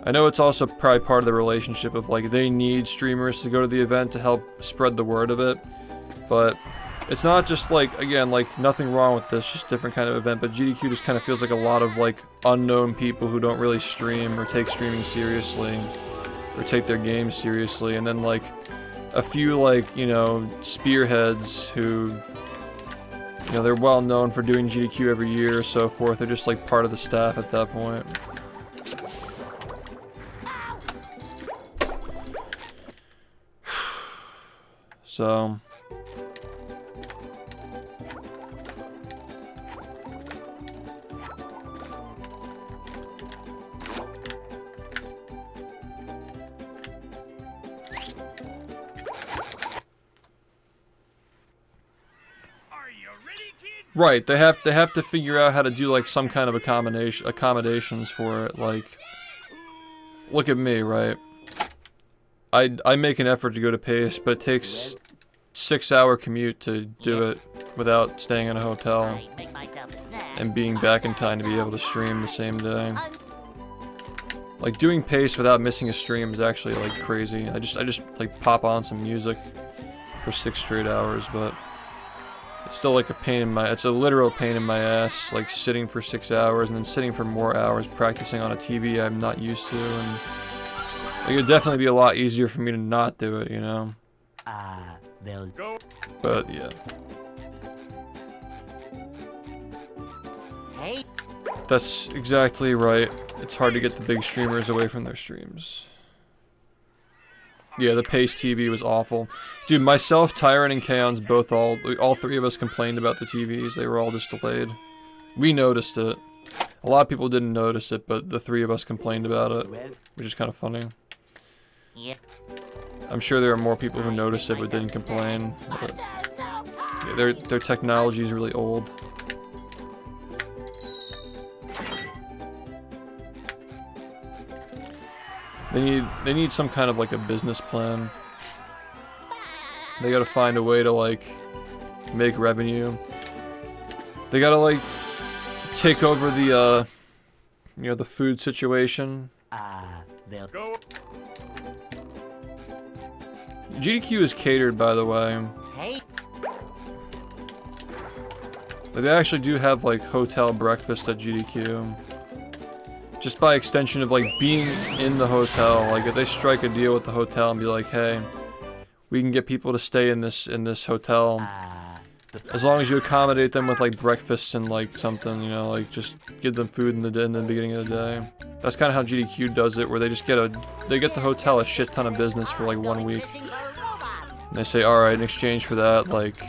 I know it's also probably part of the relationship of, like, they need streamers to go to the event to help spread the word of it. But... it's not just, like, again, like, nothing wrong with this, just different kind of event, but GDQ just kind of feels like a lot of, like, unknown people who don't really stream or take streaming seriously, or take their game seriously, and then, like, a few, like, you know, spearheads who, you know, they're well known for doing GDQ every year or so forth, they're just, like, part of the staff at that point. So... right, they have to figure out how to do, like, some kind of accommodations for it. Like, look at me, right? I make an effort to go to PACE, but it takes 6-hour commute to do it without staying in a hotel and being back in time to be able to stream the same day. Like, doing PACE without missing a stream is actually, like, crazy. I just like pop on some music for 6 straight hours, but it's still like a pain in my, it's a literal pain in my ass, like sitting for 6 hours and then sitting for more hours practicing on a TV I'm not used to, and it would definitely be a lot easier for me to not do it, you know? But yeah. That's exactly right. It's hard to get the big streamers away from their streams. Yeah, the PACE TV was awful. Dude, myself, Tyrant, and Kaon's both all 3 of us complained about the TVs. They were all just delayed. We noticed it. A lot of people didn't notice it, but the 3 of us complained about it, which is kind of funny. I'm sure there are more people who noticed it but didn't complain. But yeah, their technology is really old. They need some kind of, like, a business plan. They gotta find a way to, like, make revenue. They gotta, like, take over the, you know, the food situation. GDQ is catered, by the way. Like, they actually do have, like, hotel breakfast at GDQ. Just by extension of, like, being in the hotel. Like, if they strike a deal with the hotel and be like, hey, we can get people to stay in this hotel, as long as you accommodate them with, like, breakfast and, like, something, you know, like, just give them food in the beginning of the day. That's kind of how GDQ does it, where they just get the hotel a shit ton of business for, like, 1 week. And they say, alright, in exchange for that, like,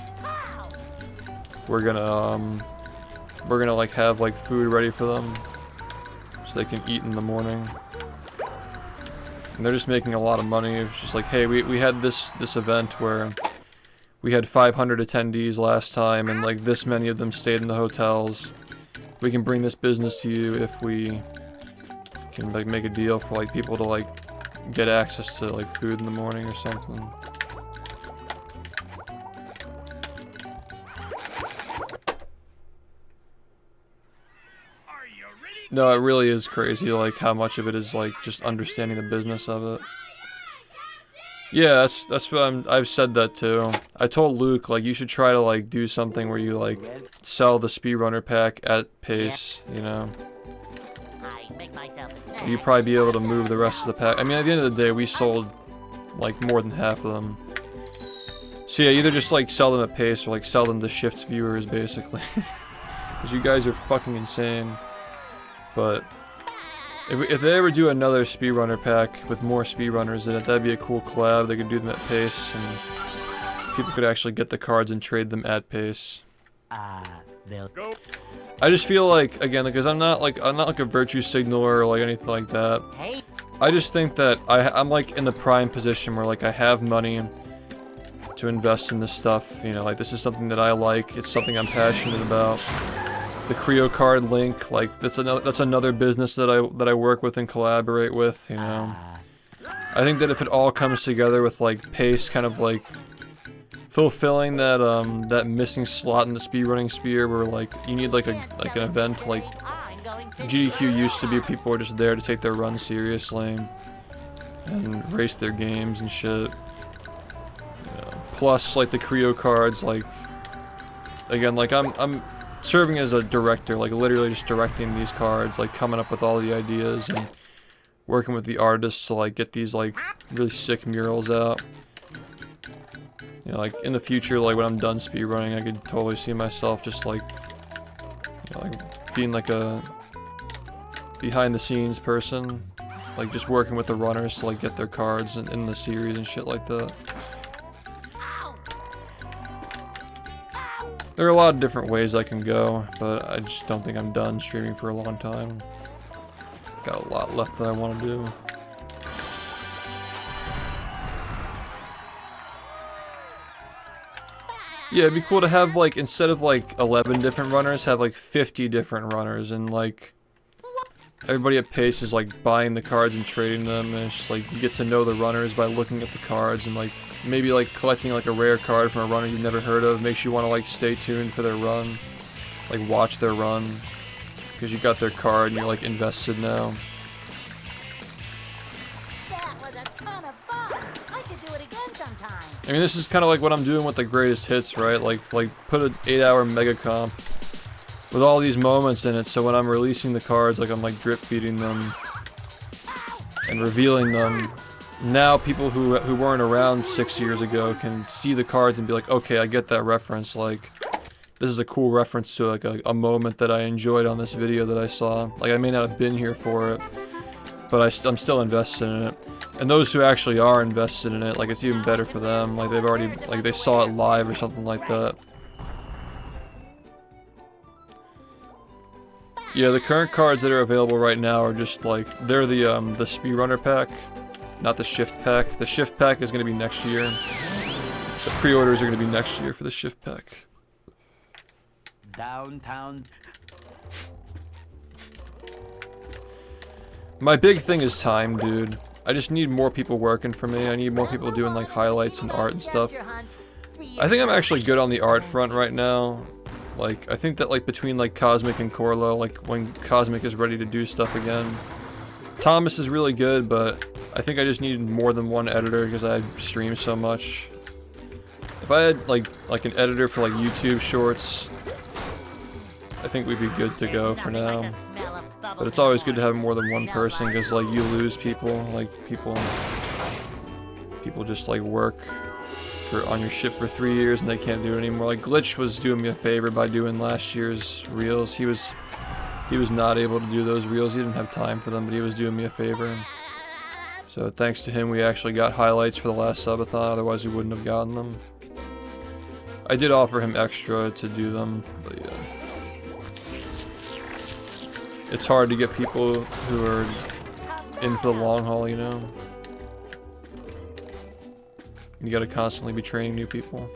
we're gonna, like, have, like, food ready for them, so they can eat in the morning. And they're just making a lot of money. It's just like, hey, we had this event where we had 500 attendees last time, and, like, this many of them stayed in the hotels. We can bring this business to you if we can, like, make a deal for, like, people to, like, get access to, like, food in the morning or something. No, it really is crazy, like, how much of it is, like, just understanding the business of it. Yeah, that's what I've said that too. I told Luke, like, you should try to, like, do something where you, like, sell the speedrunner pack at pace, you know? I make myself a snack. You'd probably be able to move the rest of the pack. I mean, at the end of the day, we sold, like, more than half of them. So yeah, either just, like, sell them at pace or, like, sell them to SHiFT's viewers, basically. Because you guys are fucking insane. But if they ever do another speedrunner pack with more speedrunners in it, that'd be a cool collab. They could do them at pace, and people could actually get the cards and trade them at pace. They'll Go. I just feel like, again, because I'm not like a virtue signaler or like anything like that. Hey, I just think that I'm like in the prime position where like I have money to invest in this stuff. You know, like this is something that I like. It's something I'm passionate about. The Creo card link, like that's another business that I work with and collaborate with. You know, I think that if it all comes together with like pace, kind of like fulfilling that that missing slot in the speedrunning sphere, where like you need like an event like I'm going to GDQ used to be. People were just there to take their run seriously and race their games and shit. You know, plus like the Creo cards, like again, like I'm serving as a director, like literally just directing these cards, like coming up with all the ideas and working with the artists to like get these like really sick murals out. You know, like in the future, like when I'm done speedrunning, I could totally see myself just like, you know, like being like a behind the scenes person, like just working with the runners to like get their cards in the series and shit like that. There are a lot of different ways I can go, but I just don't think I'm done streaming for a long time. Got a lot left that I want to do. Yeah, it'd be cool to have like, instead of like 11 different runners, have like 50 different runners, and like everybody at pace is like buying the cards and trading them, and it's just like you get to know the runners by looking at the cards, and like maybe like collecting like a rare card from a runner you've never heard of makes you want to like stay tuned for their run, like watch their run, because you got their card and you're like invested now. That was a ton of fun. I should do it again sometime. I mean, this is kind of like what I'm doing with the greatest hits, right? Like put an 8-hour mega comp with all these moments in it, so when I'm releasing the cards, like I'm like drip feeding them and revealing them. Now people who weren't around 6 years ago can see the cards and be like, okay, I get that reference. Like, this is a cool reference to like a moment that I enjoyed on this video that I saw. Like, I may not have been here for it, but I'm still invested in it. And those who actually are invested in it, like it's even better for them. Like they've already, like they saw it live or something like that. Yeah, the current cards that are available right now are just like, they're the speedrunner pack, not the SHiFT pack. The SHiFT pack is going to be next year. The pre-orders are going to be next year for the SHiFT pack. downtown. My big thing is time, dude. I just need more people working for me. I need more people doing like highlights and art and stuff. I think I'm actually good on the art front right now. Like, I think that like between like Cosmic and Corlo, like when Cosmic is ready to do stuff again, Thomas is really good, but I think I just need more than one editor because I stream so much. If I had like an editor for like YouTube shorts, I think we'd be good to go for now. But it's always good to have more than one person because like you lose people, like people just like work on your ship for 3 years and they can't do it anymore. Like Glitch was doing me a favor by doing last year's reels. He was not able to do those reels. He didn't have time for them, but he was doing me a favor. So thanks to him, we actually got highlights for the last subathon. Otherwise, we wouldn't have gotten them. I did offer him extra to do them, but yeah. It's hard to get people who are in for the long haul, you know? You gotta constantly be training new people.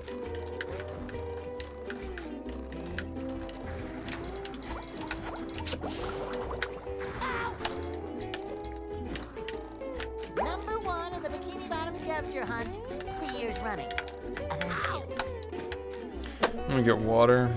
Number 1 in the Bikini Bottom scavenger hunt, 3 years running. Thank you. I'm gonna get water.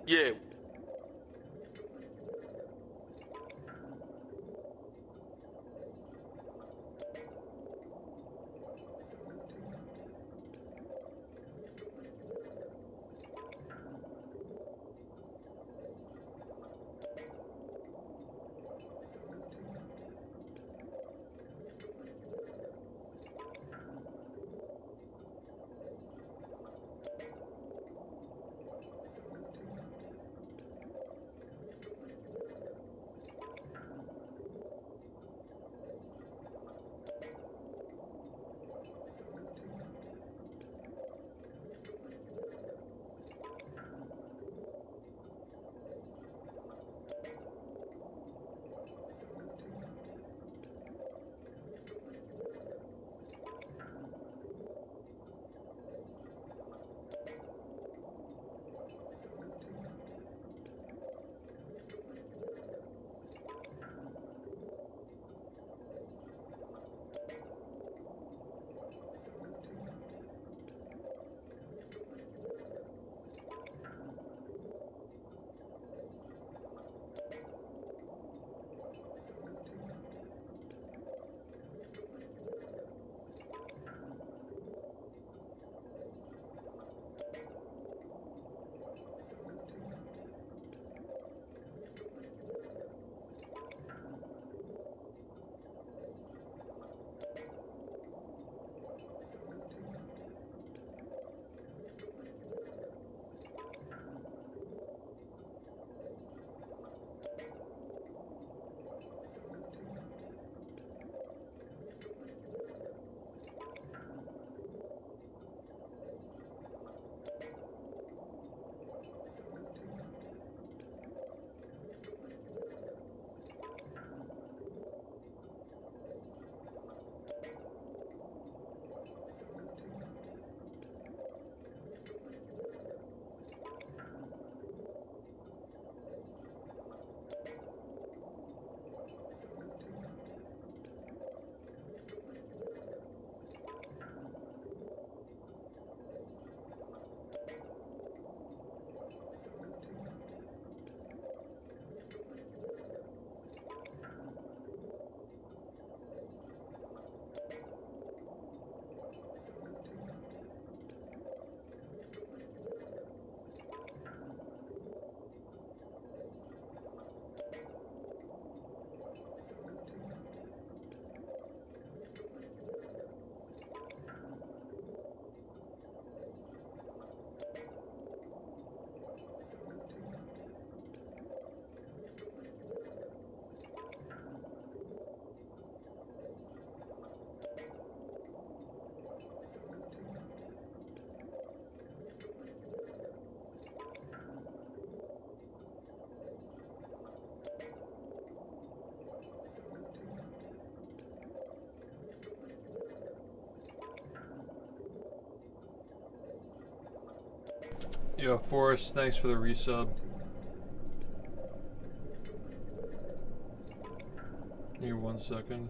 Yeah. Yo, Forrest, thanks for the resub. Here, 1 second.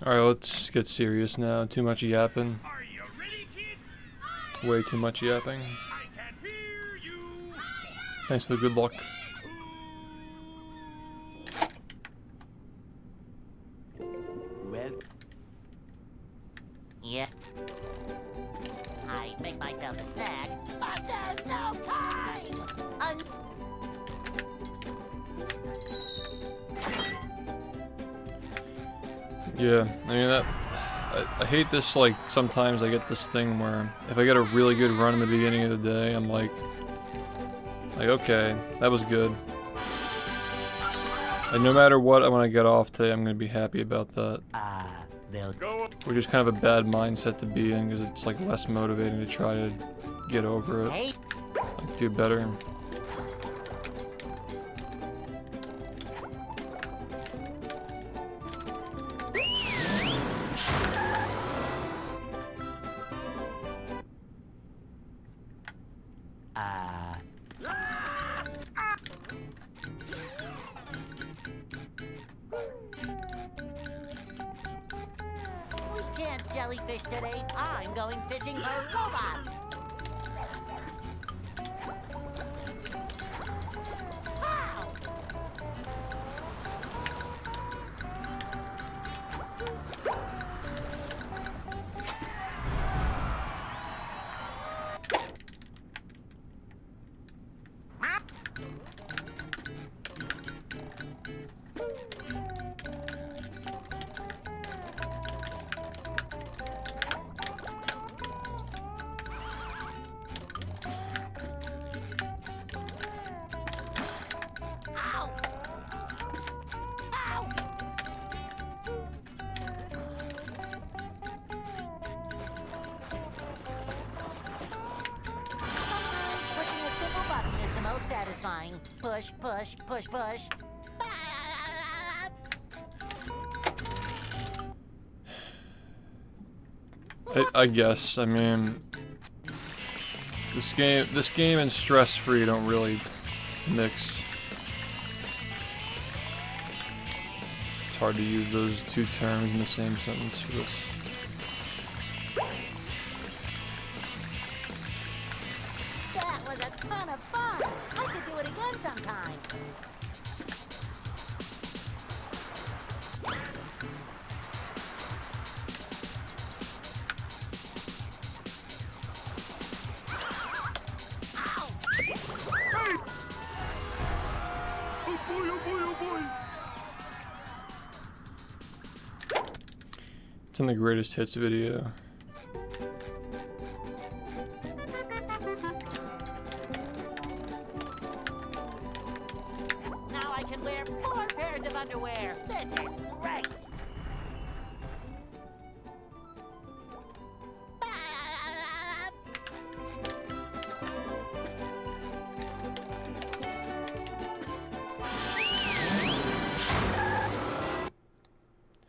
Alright, let's get serious now. Too much yapping. Are you ready, kids? Way too much yapping. I can hear you. Thanks for the good luck. Well, Yeah. I make myself a snack, but there's no time! Yeah, I mean that. I hate this. Like sometimes I get this thing where if I get a really good run in the beginning of the day, I'm like okay, that was good. And no matter what, when I get off today, I'm gonna be happy about that. they'll Go. Which is kind of a bad mindset to be in because it's like less motivating to try to get over it, Hey, like do better. we can't jellyfish today. I'm going fishing for robots. Wow! Ow! Ow! Sometimes pushing a simple button is the most satisfying. Push, push, push, push. I guess. I mean, this game and stress-free don't really mix. It's hard to use those two terms in the same sentence for this. That was a ton of fun. I should do it again sometime. Ow! Oh boy, oh boy, oh boy. It's in the greatest hits video. Now I can wear 4 pairs of underwear. This is great.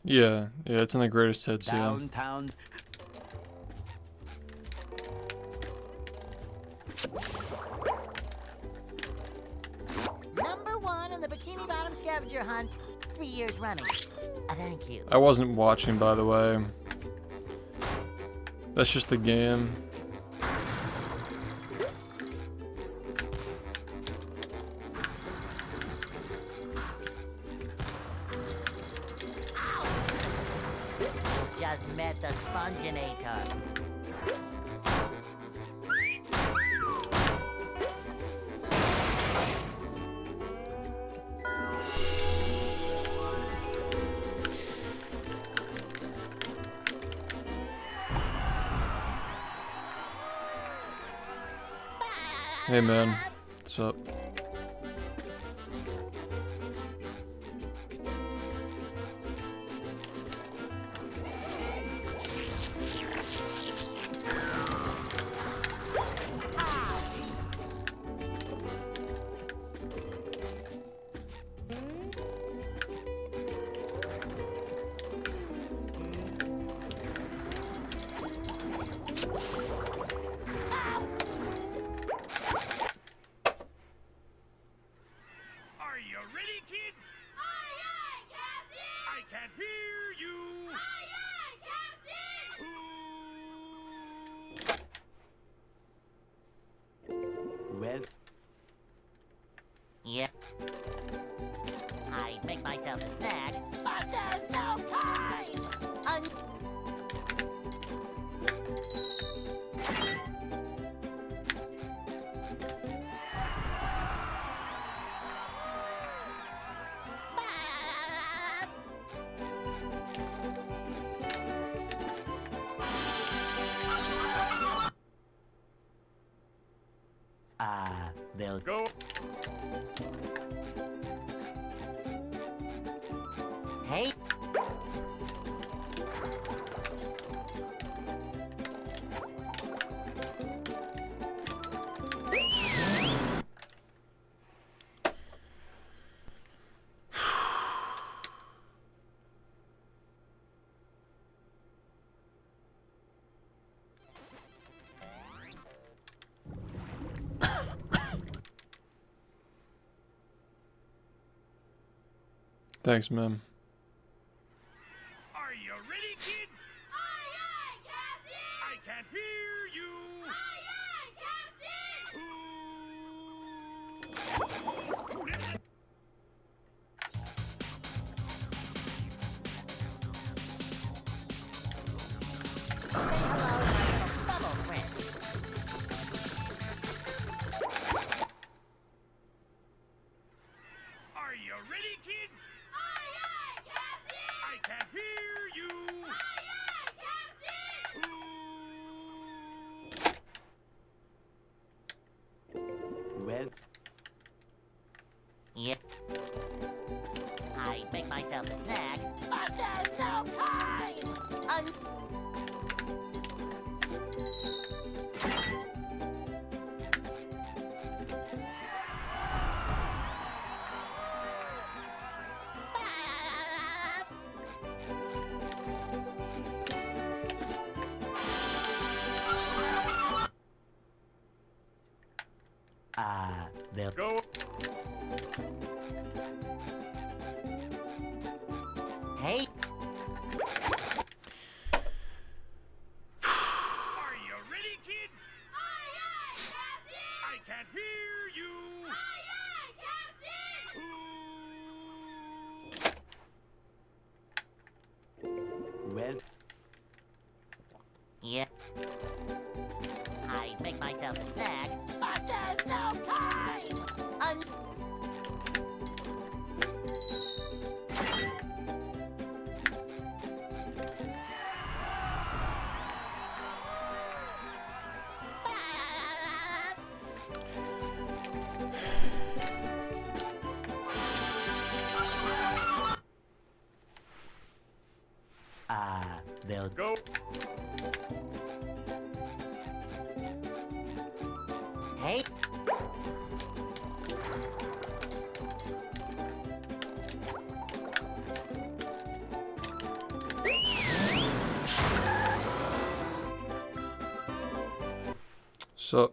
Yeah, it's in the greatest hits, yeah. downtown. Number 1 in the Bikini Bottom scavenger hunt, 3 years running. Thank you. I wasn't watching, by the way. That's just the game. Just met the Sponginator. Hey man, what's up? They'll Go. Hey. Thanks, man. Are you ready, kids? Aye, aye, Captain! I can't hear you. Aye, aye, Captain! Who did it? Say hello to my little bubble friend. Are you ready, kids? Aye, aye, Captain! I can't hear you. Aye, aye, Captain! well. Yep. I make myself a snack, but there's no time! They'll Go. Hey, Are you ready, kids? Aye, aye, Captain! I can't hear you. Aye, aye, Captain! well. yep. I make myself a snack, but there's no time! They'll Go. Hey, So,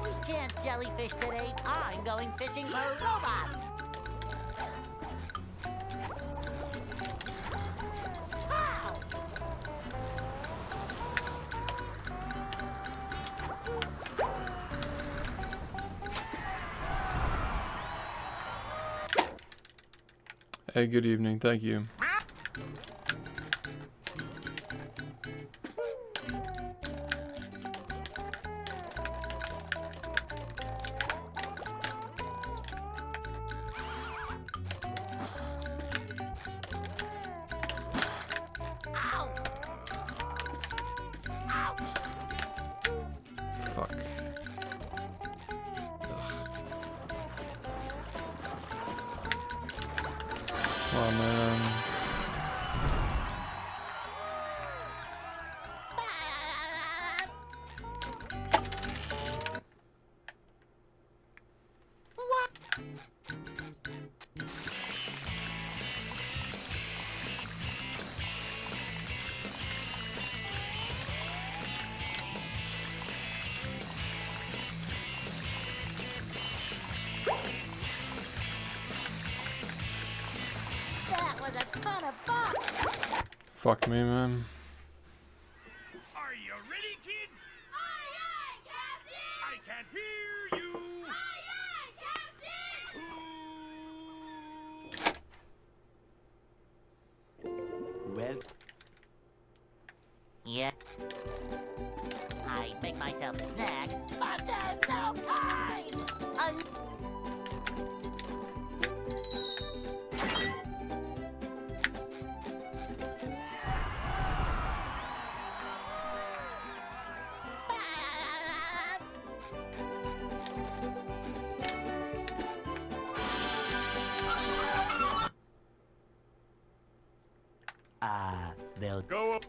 we can't jellyfish today. I'm going fishing for robots. Ow! hey, good evening. Thank you. Ow! Ouch! Fuck. Ugh. Come on, man. What? That was a ton of fun. Fuck me, man. Are you ready, kids? Aye, aye, Captain! I can't hear you. Aye, aye, Captain! well. Yeah. I make myself a snack, but there's no time! they'll Go up.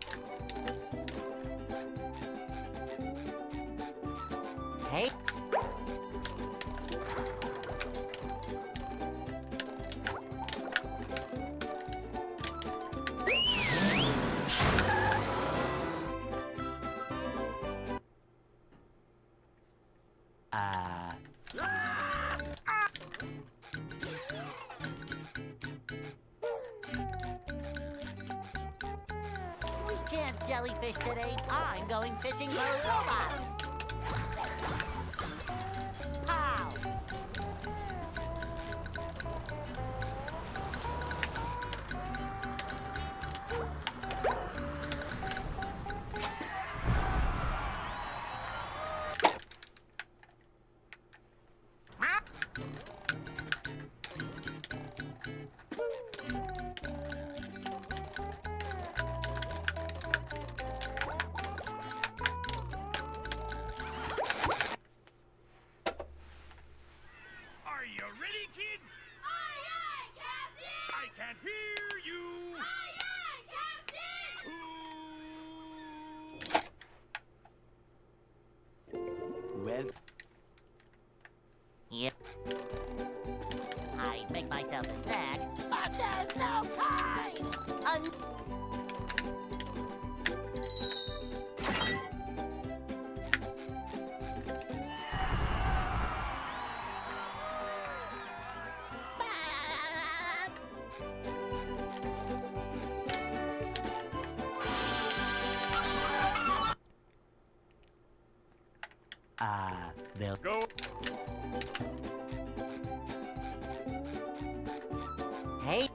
Hey. We can't jellyfish today. I'm going fishing for robots. Pow! Are you ready, kids? Aye, aye, Captain! I can't hear you. Aye, aye, Captain! well. Yep. I'd make myself a snack, but there's no time! They'll Go. Hey.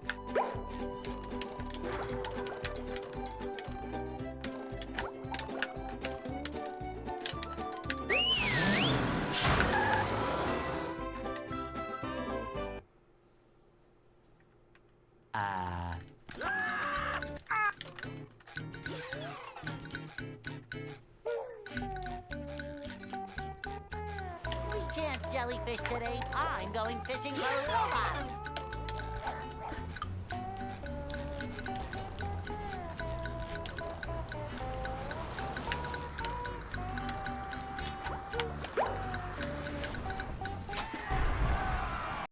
We can't jellyfish today. I'm going fishing for robots.